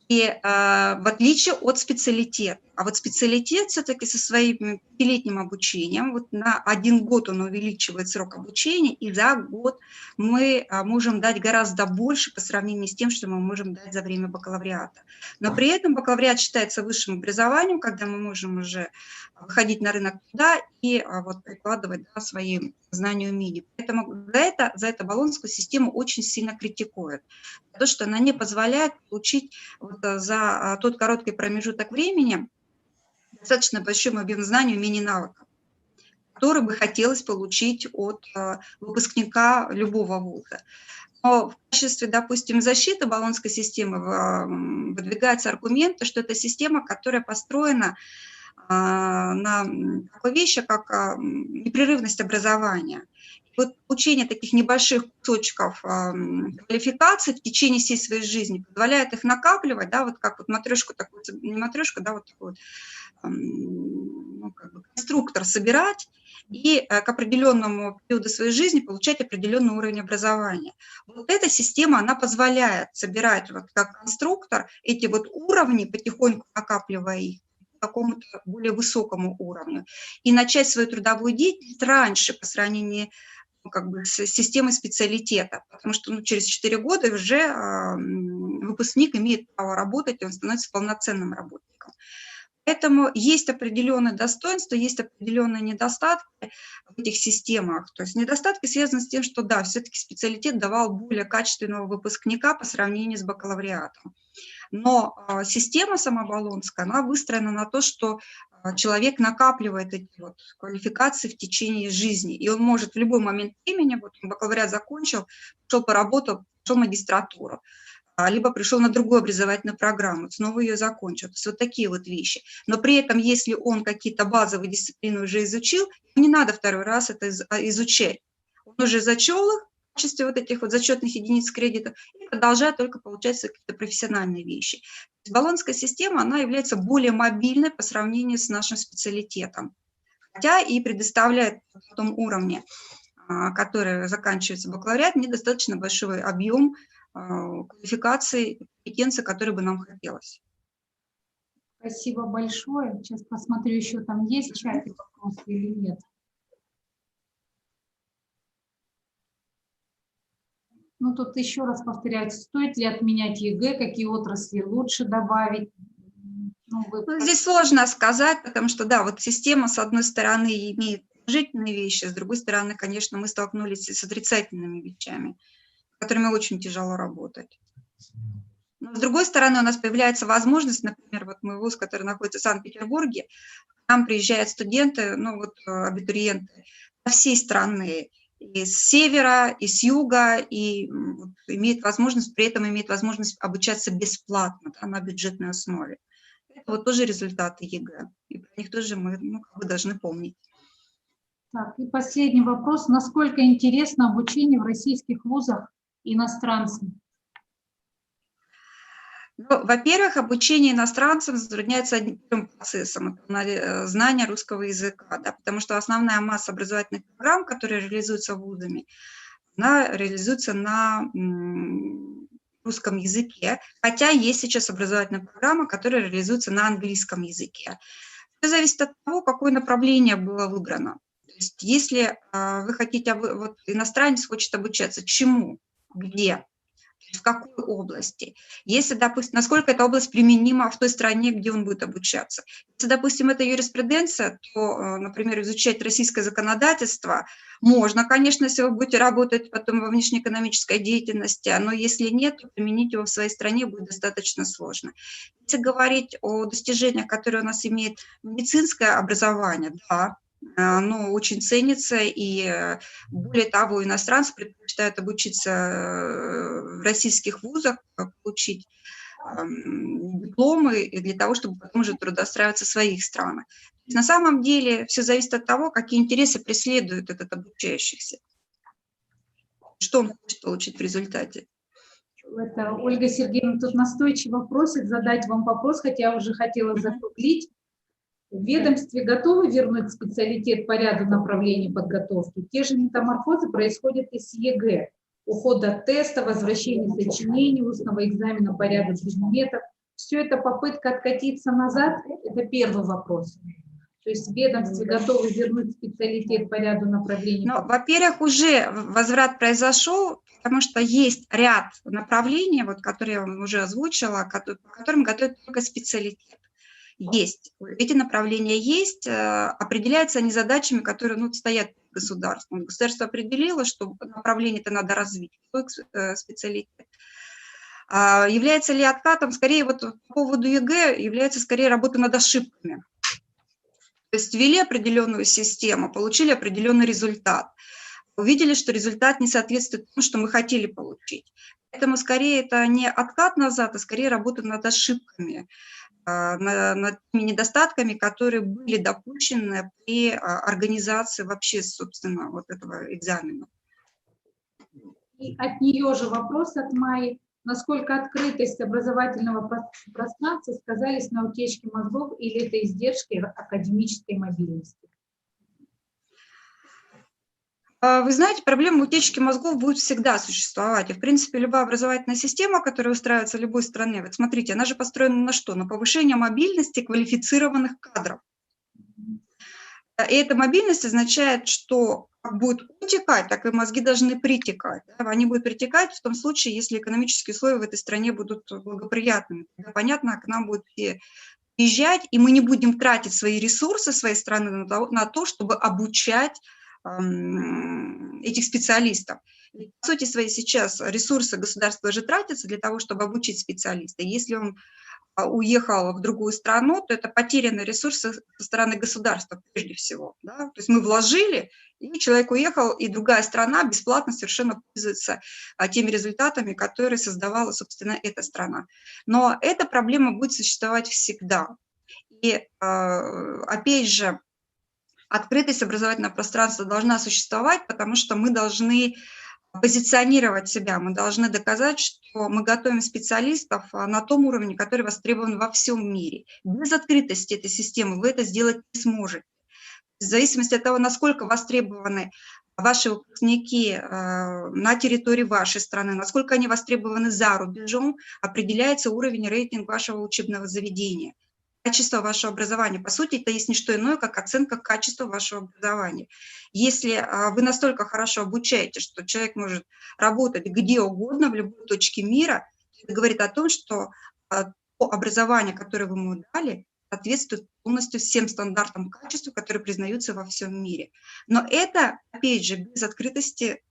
И в отличие от специалитета. А вот специалитет все-таки со своим 5-летним обучением, вот на 1 год он увеличивает срок обучения, и за год мы можем дать гораздо больше по сравнению с тем, что мы можем дать за время бакалавриата. Но при этом бакалавриат считается высшим образованием, когда мы можем уже выходить на рынок труда и вот прикладывать свои знания и умения. Поэтому за это Болонскую систему очень сильно критикуют. То, что она не позволяет получить вот за тот короткий промежуток времени достаточно большой объем знаний, умений, навыков, который бы хотелось получить от выпускника любого вуза. Но в качестве, допустим, защиты Болонской системы выдвигаются аргументы, что это система, которая построена на такой вещи, как непрерывность образования. Вот получение таких небольших кусочков квалификации в течение всей своей жизни позволяет их накапливать, да, вот как вот матрешку такую, не матрешку, да, вот такой вот, ну, как бы конструктор собирать и к определенному периоду своей жизни получать определенный уровень образования. Вот эта система, она позволяет собирать вот как конструктор эти вот уровни, потихоньку накапливая их к какому-то более высокому уровню, и начать свою трудовую деятельность раньше по сравнению как бы с системой специалитета, потому что через 4 года уже выпускник имеет право работать, и он становится полноценным работником. Поэтому есть определенные достоинства, есть определенные недостатки в этих системах. То есть недостатки связаны с тем, что да, все-таки специалитет давал более качественного выпускника по сравнению с бакалавриатом. Но система сама Болонская, она выстроена на то, что человек накапливает эти вот квалификации в течение жизни, и он может в любой момент времени, вот он бакалавриат закончил, пошел поработал, пошел в магистратуру, либо пришел на другую образовательную программу, снова ее закончил. То есть вот такие вот вещи. Но при этом, если он какие-то базовые дисциплины уже изучил, не надо второй раз это изучать. Он уже зачел их в качестве вот этих вот зачетных единиц кредита и продолжает только получать какие-то профессиональные вещи. Болонская система, она является более мобильной по сравнению с нашим специалитетом, хотя и предоставляет на том уровне, который заканчивается бакалавриат, недостаточно большой объем квалификаций, компетенций, которые бы нам хотелось. Спасибо большое. Сейчас посмотрю, еще там есть в чате вопросы или нет. Ну, тут еще раз повторяется, стоит ли отменять ЕГЭ, какие отрасли лучше добавить? Здесь сложно сказать, потому что, да, вот система, с одной стороны, имеет положительные вещи, с другой стороны, конечно, мы столкнулись с отрицательными вещами, с которыми очень тяжело работать. Но, с другой стороны, у нас появляется возможность, например, вот мой вуз, который находится в Санкт-Петербурге, к нам приезжают студенты, ну, вот абитуриенты со всей страны, и с севера, и с юга, и имеет возможность, при этом имеет возможность обучаться бесплатно, да, на бюджетной основе. Это вот тоже результаты ЕГЭ, и про них тоже мы как бы должны помнить. Так, и последний вопрос. Насколько интересно обучение в российских вузах иностранцам? Ну, во-первых, обучение иностранцам затрудняется одним процессом – это знание русского языка, да, потому что основная масса образовательных программ, которые реализуются вузами, она реализуется на русском языке, хотя есть сейчас образовательная программа, которая реализуется на английском языке. Все зависит от того, какое направление было выбрано. То есть если вы хотите, вот иностранец хочет обучаться чему, где, в какой области. Если, допустим, насколько эта область применима в той стране, где он будет обучаться. Если, допустим, это юриспруденция, то, например, изучать российское законодательство можно, конечно, если вы будете работать потом во внешнеэкономической деятельности, но если нет, то применить его в своей стране будет достаточно сложно. Если говорить о достижениях, которые у нас имеет медицинское образование, да, оно очень ценится, и более того, иностранцы предпочитают обучиться в российских вузах, получить дипломы для того, чтобы потом уже трудоустраиваться в своих странах. На самом деле все зависит от того, какие интересы преследует этот обучающийся, что он хочет получить в результате. Это Ольга Сергеевна тут настойчиво просит задать вам вопрос, хотя я уже хотела закруглить. В ведомстве готовы вернуть специалитет по ряду направлений подготовки? Те же метаморфозы происходят и с ЕГЭ. Уход от теста, возвращение сочинений, устного экзамена по ряду предметов. Все это попытка откатиться назад? Это первый вопрос. То есть в ведомстве готовы вернуть специалитет по ряду направлений? Ну, во-первых, уже возврат произошел, потому что есть ряд направлений, вот, которые я уже озвучила, по которым готовят только специалитет. Есть. Эти направления есть, определяются они задачами, которые стоят перед государством. Государство определило, что направление-то надо развить, специалитет. Является ли откатом, скорее, вот по поводу ЕГЭ, является скорее работа над ошибками. То есть ввели определенную систему, получили определенный результат, увидели, что результат не соответствует тому, что мы хотели получить. Поэтому скорее это не откат назад, а скорее работа над ошибками, над теми недостатками, которые были допущены при организации вообще, собственно, вот этого экзамена. И от нее же вопрос от Майи. Насколько открытость образовательного пространства сказались на утечке мозгов или это издержки академической мобильности? Вы знаете, проблема утечки мозгов будет всегда существовать. И, в принципе, любая образовательная система, которая устраивается в любой стране, вот смотрите, она же построена на что? На повышение мобильности квалифицированных кадров. И эта мобильность означает, что как будет утекать, так и мозги должны притекать. Они будут притекать в том случае, если экономические условия в этой стране будут благоприятными. Тогда, понятно, к нам будут все приезжать, и мы не будем тратить свои ресурсы своей страны на то, чтобы обучать этих специалистов. И, по сути своей, сейчас ресурсы государства же тратятся для того, чтобы обучить специалиста. Если он уехал в другую страну, то это потерянные ресурсы со стороны государства прежде всего. Да? То есть мы вложили, и человек уехал, и другая страна бесплатно совершенно пользуется теми результатами, которые создавала, собственно, эта страна. Но эта проблема будет существовать всегда. И, опять же, открытость образовательного пространства должна существовать, потому что мы должны позиционировать себя, мы должны доказать, что мы готовим специалистов на том уровне, который востребован во всем мире. Без открытости этой системы вы это сделать не сможете. В зависимости от того, насколько востребованы ваши выпускники на территории вашей страны, насколько они востребованы за рубежом, определяется уровень рейтинга вашего учебного заведения. Качество вашего образования, по сути, это есть не что иное, как оценка качества вашего образования. Если вы настолько хорошо обучаете, что человек может работать где угодно, в любой точке мира, это говорит о том, что то образование, которое вы ему дали, соответствует полностью всем стандартам качества, которые признаются во всем мире. Но это, опять же, без открытости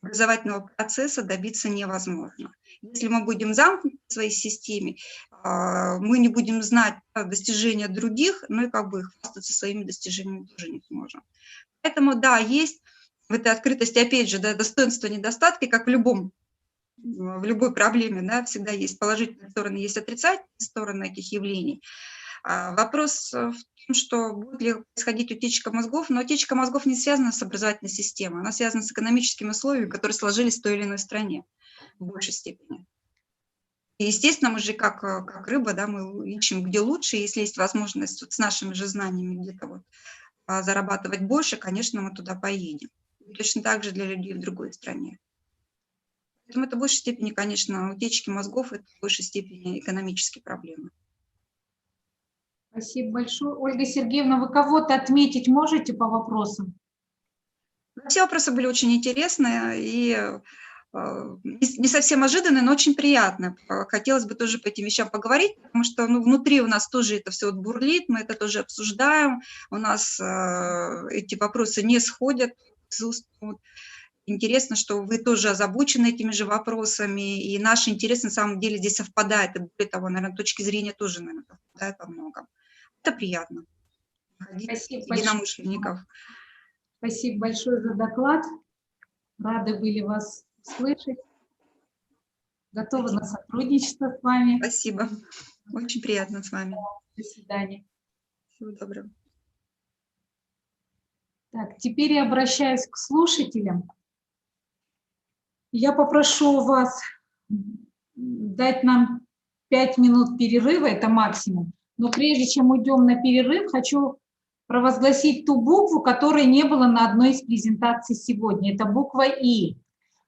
образовательного процесса добиться невозможно. Если мы будем замкнуты в своей системе, мы не будем знать достижения других, но и как бы хвастаться своими достижениями тоже не сможем. Поэтому, да, есть в этой открытости, опять же, да, достоинства, недостатки, как в любой проблеме, да, всегда есть положительные стороны, есть отрицательные стороны этих явлений. Вопрос в том, что будет ли происходить утечка мозгов, но утечка мозгов не связана с образовательной системой, она связана с экономическими условиями, которые сложились в той или иной стране в большей степени. И, естественно, мы же как рыба, да, мы ищем, где лучше. Если есть возможность вот с нашими же знаниями где-то вот зарабатывать больше, конечно, мы туда поедем. И точно так же для людей в другой стране. Поэтому это в большей степени, конечно, утечки мозгов, это в большей степени экономические проблемы. Спасибо большое. Ольга Сергеевна, вы кого-то отметить можете по вопросам? Все вопросы были очень интересные и не совсем ожиданные, но очень приятно. Хотелось бы тоже по этим вещам поговорить, потому что внутри у нас тоже это все вот бурлит, мы это тоже обсуждаем, у нас эти вопросы не сходят из уст. Интересно, что вы тоже озабочены этими же вопросами, и наш интерес на самом деле здесь совпадает, и более того, наверное, точки зрения тоже, наверное, совпадают во многом. Это приятно. Находить Спасибо единомышленников. Спасибо большое за доклад. Рады были вас слышать. Готовы на сотрудничество с вами. Спасибо. Очень приятно с вами. До свидания. Всего доброго. Так, теперь я обращаюсь к слушателям. Я попрошу вас дать нам 5 минут перерыва, это максимум. Но прежде чем уйдем на перерыв, хочу провозгласить ту букву, которой не было на одной из презентаций сегодня. Это буква И.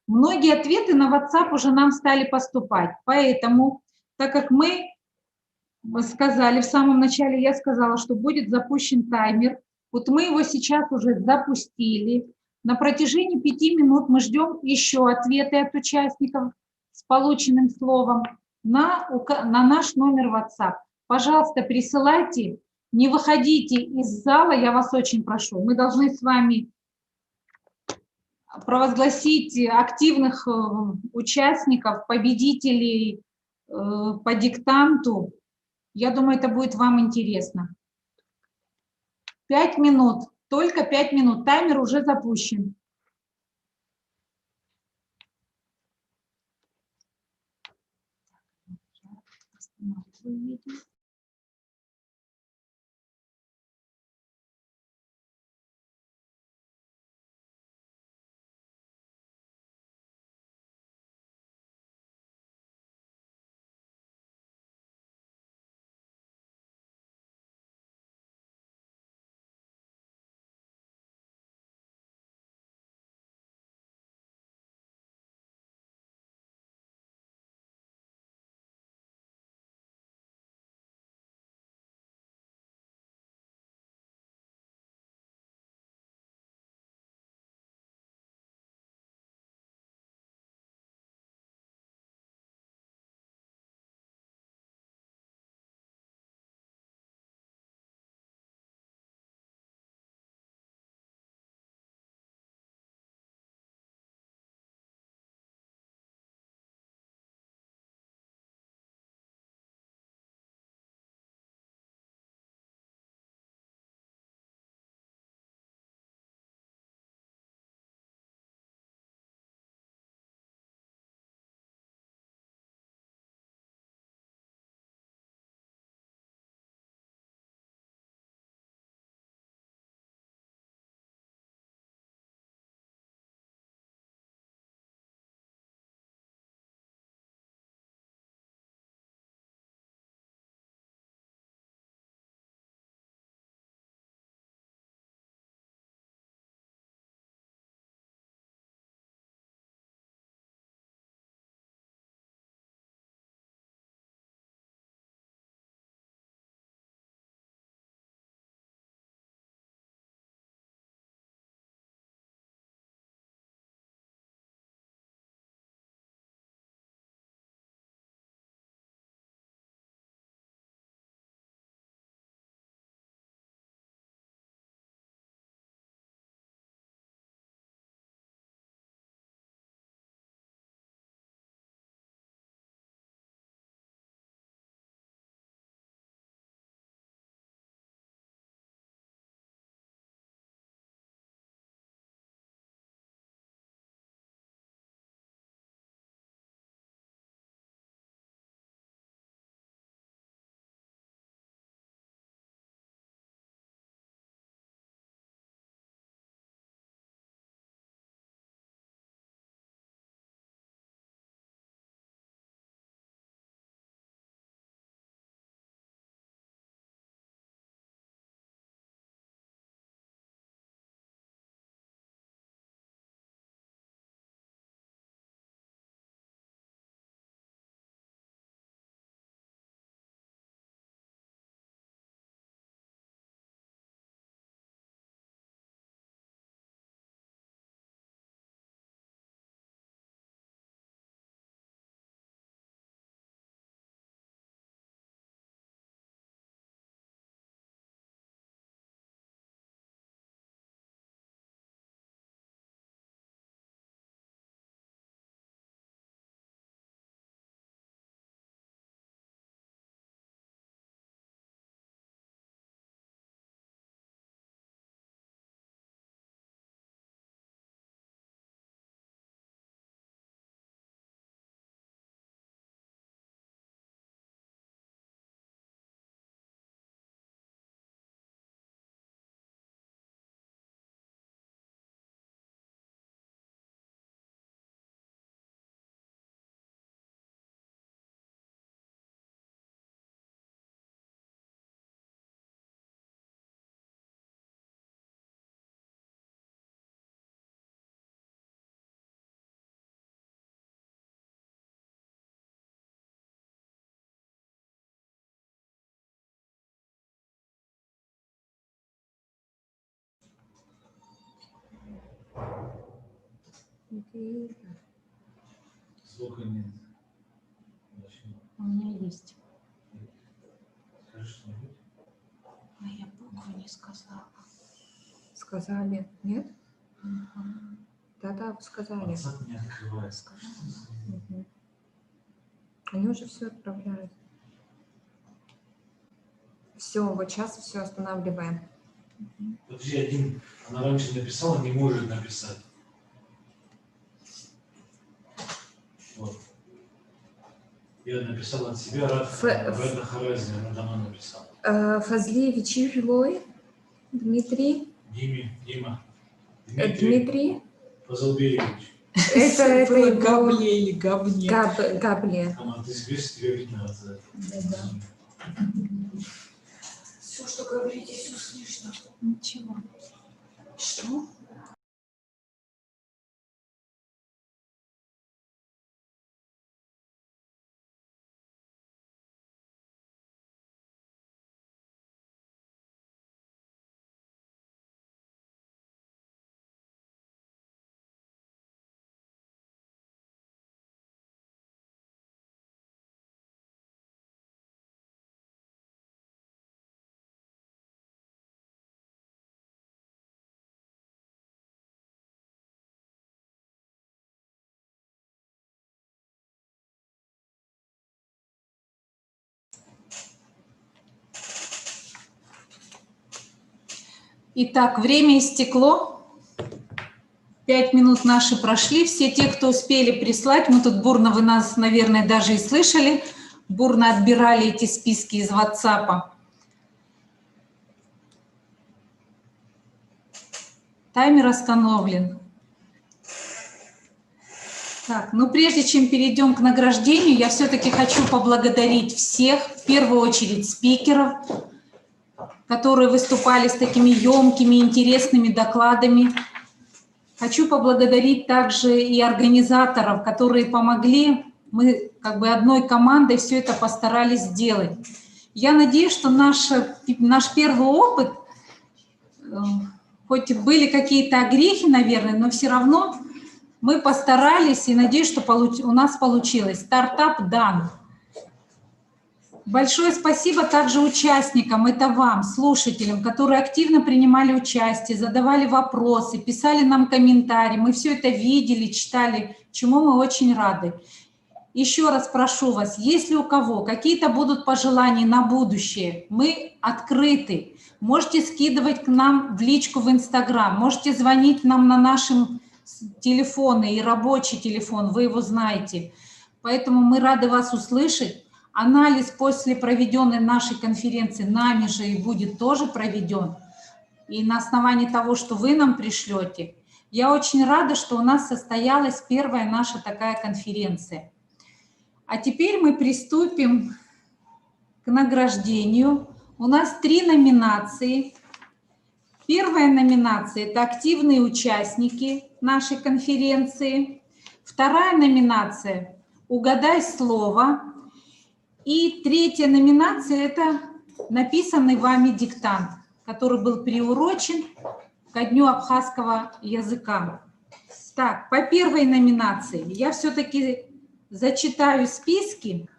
Многие ответы на WhatsApp уже нам стали поступать. Поэтому, так как мы сказали в самом начале, я сказала, что будет запущен таймер. Вот мы его сейчас уже запустили. На протяжении 5 минут мы ждем еще ответы от участников с полученным словом на наш номер WhatsApp. Пожалуйста, присылайте, не выходите из зала, я вас очень прошу. Мы должны с вами провозгласить активных участников, победителей по диктанту. Я думаю, это будет вам интересно. 5 минут, только 5 минут. Таймер уже запущен. Звука нет. У меня есть. Скажи что-нибудь. А я букву не сказала. Сказали. Нет? Да-да, сказали. WhatsApp не открывается. Мгм. Они уже все отправляют. Все, вот сейчас все останавливаем. Подожди, один, она раньше написала, не может написать. Вот. Я написал от себя, Рада Харази, она давно написала. Фазлиевич Юлой, Дмитрий. Дима. Дмитрий. Фазалбеевич. Это Было его- Габле или Габне. Габле. Там ты себе тебя видно. Все, что говорите, все слышно. Ничего. Что? Итак, время истекло. 5 минут наши прошли. Все те, кто успели прислать, мы тут бурно, вы нас, наверное, даже и слышали, бурно отбирали эти списки из WhatsApp. Таймер остановлен. Так, ну прежде чем перейдем к награждению, я все-таки хочу поблагодарить всех, в первую очередь спикеров, которые выступали с такими емкими, интересными докладами. Хочу поблагодарить также и организаторов, которые помогли. Мы как бы одной командой все это постарались сделать. Я надеюсь, что наш первый опыт, хоть были какие-то огрехи, наверное, но все равно мы постарались и надеюсь, что у нас получилось. Стартап дан. Большое спасибо также участникам, это вам, слушателям, которые активно принимали участие, задавали вопросы, писали нам комментарии. Мы все это видели, читали, чему мы очень рады. Еще раз прошу вас, если у кого какие-то будут пожелания на будущее, мы открыты. Можете скидывать к нам в личку в Инстаграм, можете звонить нам на нашем телефоне, и рабочий телефон, вы его знаете. Поэтому мы рады вас услышать. Анализ после проведенной нашей конференции нами же и будет тоже проведен. И на основании того, что вы нам пришлете, я очень рада, что у нас состоялась первая наша такая конференция. А теперь мы приступим к награждению. У нас 3 номинации. Первая номинация – это активные участники нашей конференции. Вторая номинация – угадай слово. И 3-я номинация – это написанный вами диктант, который был приурочен ко Дню абхазского языка. Так, по 1-й номинации я все-таки зачитаю списки.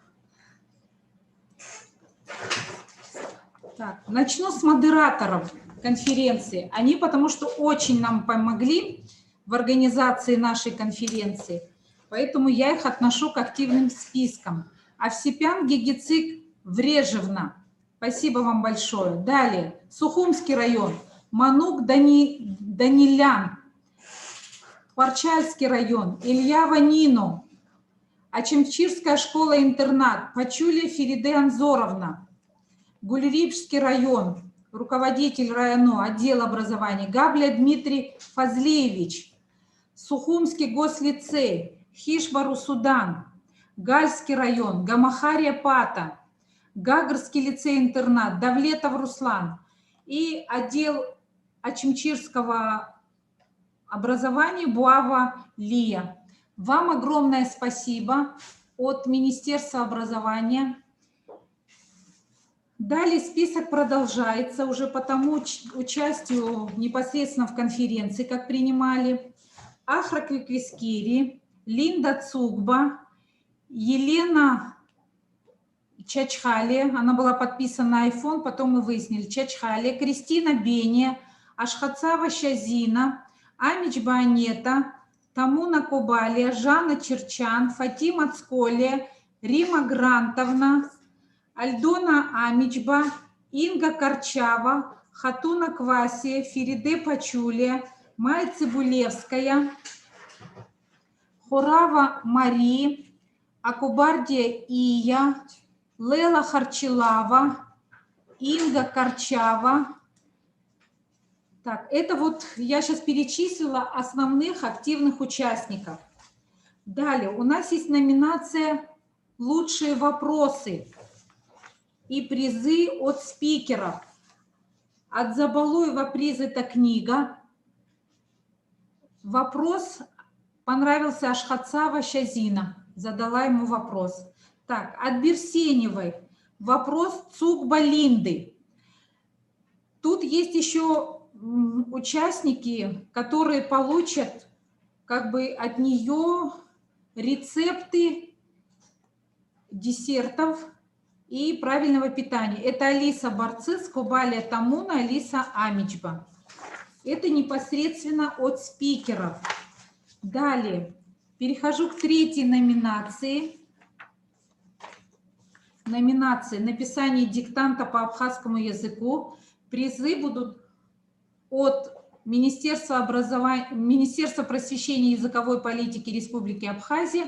Так, начну с модераторов конференции. Они потому что очень нам помогли в организации нашей конференции, поэтому я их отношу к активным спискам. Овсепян Гегицик Врежевна. Спасибо вам большое. Далее. Сухумский район. Манук Данилян. Порчальский район. Илья Ванину. Ачимчирская школа-интернат. Пачули Фериде Анзоровна. Гульрипский район. Руководитель района, отдел образования. Габля Дмитрий Фазлеевич. Сухумский гослицей. Хишбару Судан. Гальский район, Гамахария Пата, Гагарский лицей-интернат, Давлетов Руслан и отдел ачимчирского образования Буава Лия. Вам огромное спасибо от Министерства образования. Далее список продолжается уже по тому участию непосредственно в конференции, как принимали. Ахра Квиквискири, Линда Цугба, Елена Чачхали, она была подписана на iPhone, потом мы выяснили, Чачхали, Кристина Бения, Ашхацава Шазина, Амич Банета, Тамуна Кобалия, Жанна Черчан, Фатима Цколия, Рима Грантовна, Альдона Амичба, Инга Корчава, Хатуна Квасия, Фериде Пачулия, Майя Цибулевская, Хорава Мари, Акубардия Ия, Лела Харчилава, Инга Корчава. Так, это вот я сейчас перечислила основных активных участников. Далее у нас есть номинация «Лучшие вопросы» и призы от спикеров. От Забалуева приз – это книга. Вопрос понравился Ашхацава Шазина, задала ему вопрос. Так, от Берсеневой вопрос Цугба Линды. Тут есть еще участники, которые получат как бы от нее рецепты десертов и правильного питания. Это Алиса Барцис, Кубалия Тамуна, Алиса Амичба. Это непосредственно от спикеров. Далее перехожу к третьей номинации. Номинация «Написание диктанта по абхазскому языку». Призы будут от Министерства просвещения и языковой политики Республики Абхазия,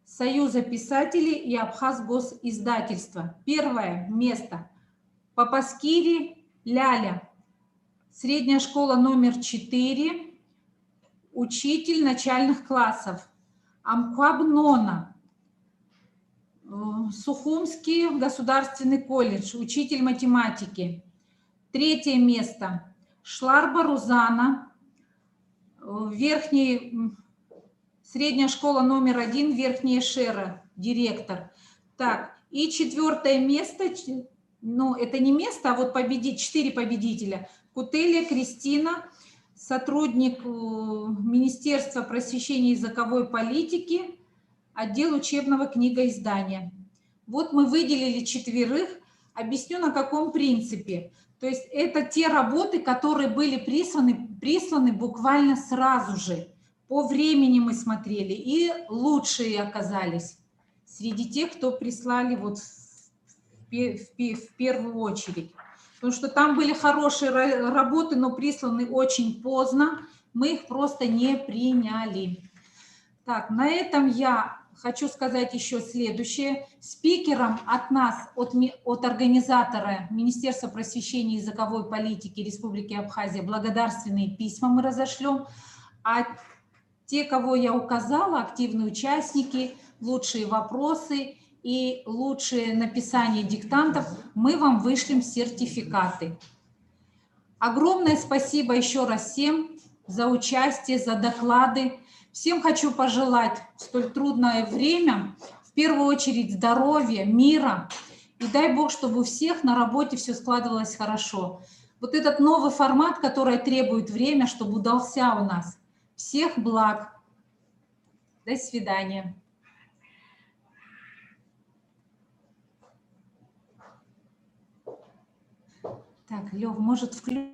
Союза писателей и Абхазгосиздательства. Первое место – Папаскири Ляля, средняя школа номер 4, учитель начальных классов. Амкваб Нона, Сухумский государственный колледж, учитель математики. Третье место – Шларба Рузана, средняя школа номер 1, Верхняя Шера, директор. Так, и четвертое место, ну это не место, а вот 4 победителя. Кутелия Кристина, сотрудник Министерства просвещения и языковой политики, отдел учебного книгоиздания. Вот мы выделили 4, объясню на каком принципе. То есть это те работы, которые были присланы буквально сразу же. По времени мы смотрели, и лучшие оказались среди тех, кто прислали вот в первую очередь. Потому что там были хорошие работы, но присланы очень поздно, мы их просто не приняли. Так, на этом я хочу сказать еще следующее. Спикером от нас, от организатора Министерства просвещения и языковой политики Республики Абхазия, благодарственные письма мы разошлем. А те, кого я указала, активные участники, лучшие вопросы и лучшее написание диктантов, мы вам вышлем сертификаты. Огромное спасибо еще раз всем за участие, за доклады. Всем хочу пожелать в столь трудное время, в первую очередь, здоровья, мира. И дай Бог, чтобы у всех на работе все складывалось хорошо. Вот этот новый формат, который требует время, чтобы удался у нас. Всех благ. До свидания. Так, Лев, может, включить?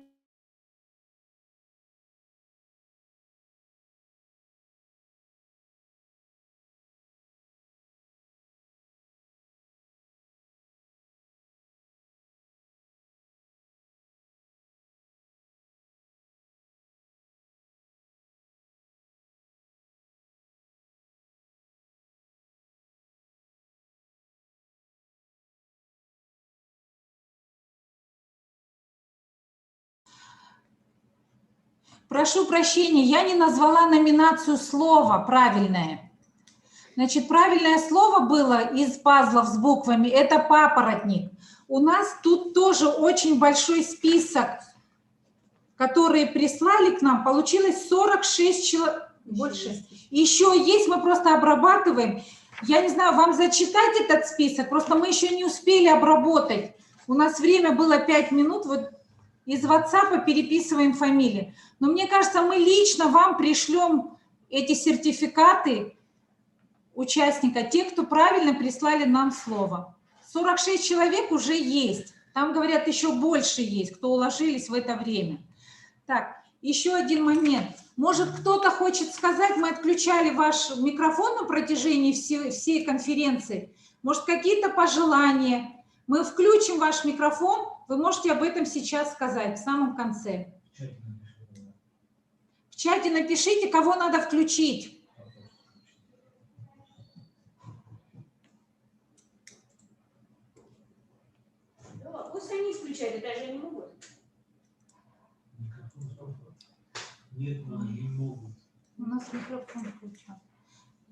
Прошу прощения, я не назвала номинацию слова правильное. Значит, правильное слово было из пазлов с буквами, это папоротник. У нас тут тоже очень большой список, которые прислали к нам, получилось 46 человек, больше. Еще есть, мы просто обрабатываем. Я не знаю, вам зачитать этот список, просто мы еще не успели обработать. У нас время было 5 минут, вот из WhatsApp переписываем фамилии. Но мне кажется, мы лично вам пришлем эти сертификаты участника, те, кто правильно прислали нам слово. 46 человек уже есть. Там, говорят, еще больше есть, кто уложились в это время. Так, еще один момент. Может, кто-то хочет сказать, мы отключали ваш микрофон на протяжении всей конференции. Может, какие-то пожелания. Мы включим ваш микрофон, вы можете об этом сейчас сказать в самом конце. В чате напишите, кого надо включить. Да, пусть они исключают, даже не могут. Нет, не могут. У нас микрофон включен.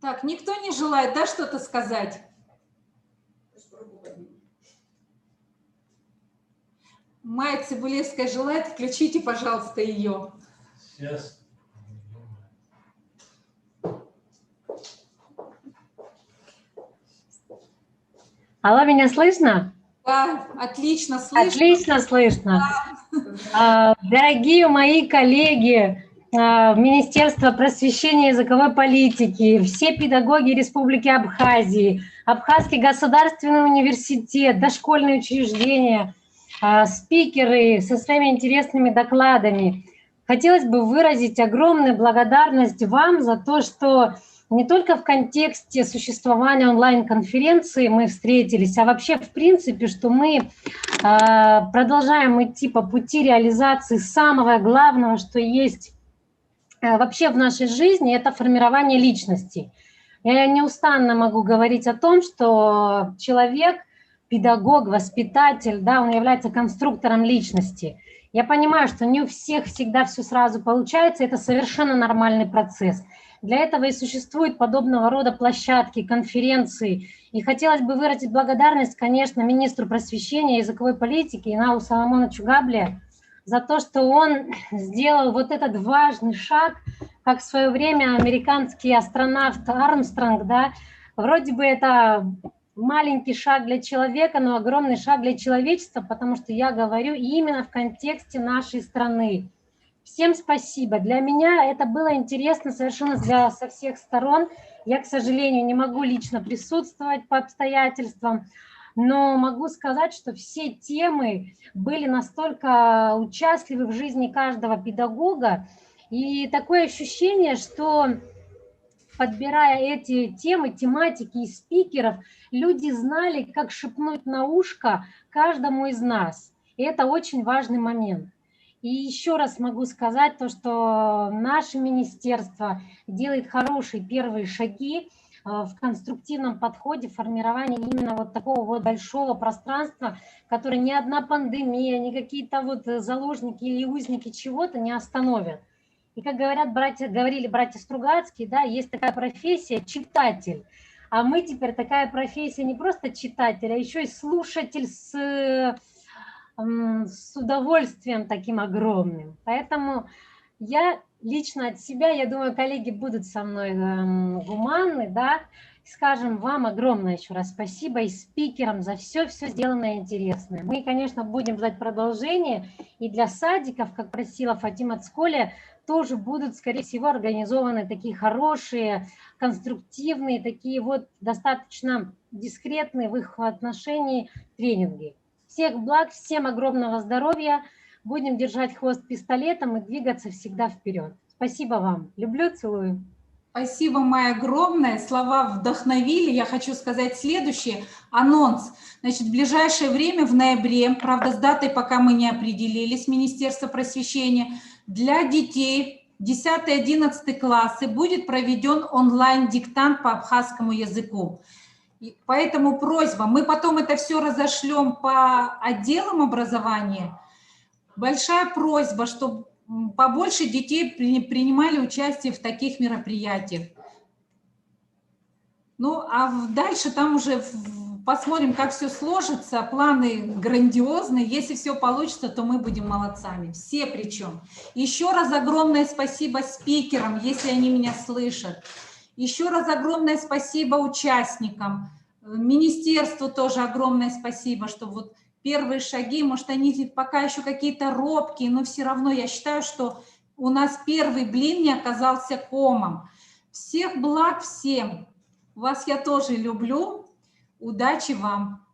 Так, никто не желает, да, что-то сказать? Майя Цибулевская желает, включите, пожалуйста, ее. Сейчас. Алло, меня слышно? Да, отлично слышно. Отлично слышно. Дорогие мои коллеги, Министерство просвещения и языковой политики, все педагоги Республики Абхазии, Абхазский государственный университет, дошкольные учреждения, спикеры со своими интересными докладами. Хотелось бы выразить огромную благодарность вам за то, что не только в контексте существования онлайн-конференции мы встретились, а вообще в принципе, что мы продолжаем идти по пути реализации самого главного, что есть вообще в нашей жизни, это формирование личности. Я неустанно могу говорить о том, что человек, педагог, воспитатель, да, он является конструктором личности. Я понимаю, что не у всех всегда все сразу получается, это совершенно нормальный процесс. Для этого и существуют подобного рода площадки, конференции. И хотелось бы выразить благодарность, конечно, министру просвещения и языковой политики Иналу Соломоновичу Габле за то, что он сделал вот этот важный шаг, как в свое время американский астронавт Армстронг, да, вроде бы это маленький шаг для человека, но огромный шаг для человечества, потому что я говорю именно в контексте нашей страны. Всем спасибо. Для меня это было интересно совершенно со всех сторон. Я, к сожалению, не могу лично присутствовать по обстоятельствам, но могу сказать, что все темы были настолько участливы в жизни каждого педагога, и такое ощущение, что, подбирая эти темы, тематики и спикеров, люди знали, как шепнуть на ушко каждому из нас. И это очень важный момент. И еще раз могу сказать то, что наше министерство делает хорошие первые шаги в конструктивном подходе формирования именно вот такого вот большого пространства, которое ни одна пандемия, ни какие-то вот заложники или узники чего-то не остановят. И как говорили братья Стругацкие, да, есть такая профессия читатель. А мы теперь такая профессия не просто читатель, а еще и слушатель с удовольствием таким огромным. Поэтому я лично от себя, я думаю, коллеги будут со мной гуманны, да, скажем вам огромное еще раз спасибо и спикерам за все сделанное интересное. Мы, конечно, будем ждать продолжения, и для садиков, как просила Фатима Цколя, тоже будут, скорее всего, организованы такие хорошие, конструктивные, такие вот достаточно дискретные в их отношении тренинги. Всех благ, всем огромного здоровья. Будем держать хвост пистолетом и двигаться всегда вперед. Спасибо вам. Люблю, целую. Спасибо, Майя, огромное. Слова вдохновили. Я хочу сказать следующее. Анонс. Значит, в ближайшее время, в ноябре, правда, с датой пока мы не определились, Министерство просвещения, для детей 10-11 классы будет проведен онлайн-диктант по абхазскому языку. Поэтому просьба, мы потом это все разошлем по отделам образования. Большая просьба, чтобы побольше детей принимали участие в таких мероприятиях. Ну, а дальше там уже посмотрим, как все сложится. Планы грандиозные. Если все получится, то мы будем молодцами. Все причем. Еще раз огромное спасибо спикерам, если они меня слышат. Еще раз огромное спасибо участникам. Министерству тоже огромное спасибо, что вот первые шаги, может, они пока еще какие-то робкие, но все равно я считаю, что у нас первый блин не оказался комом. Всех благ всем. Вас я тоже люблю. Удачи вам.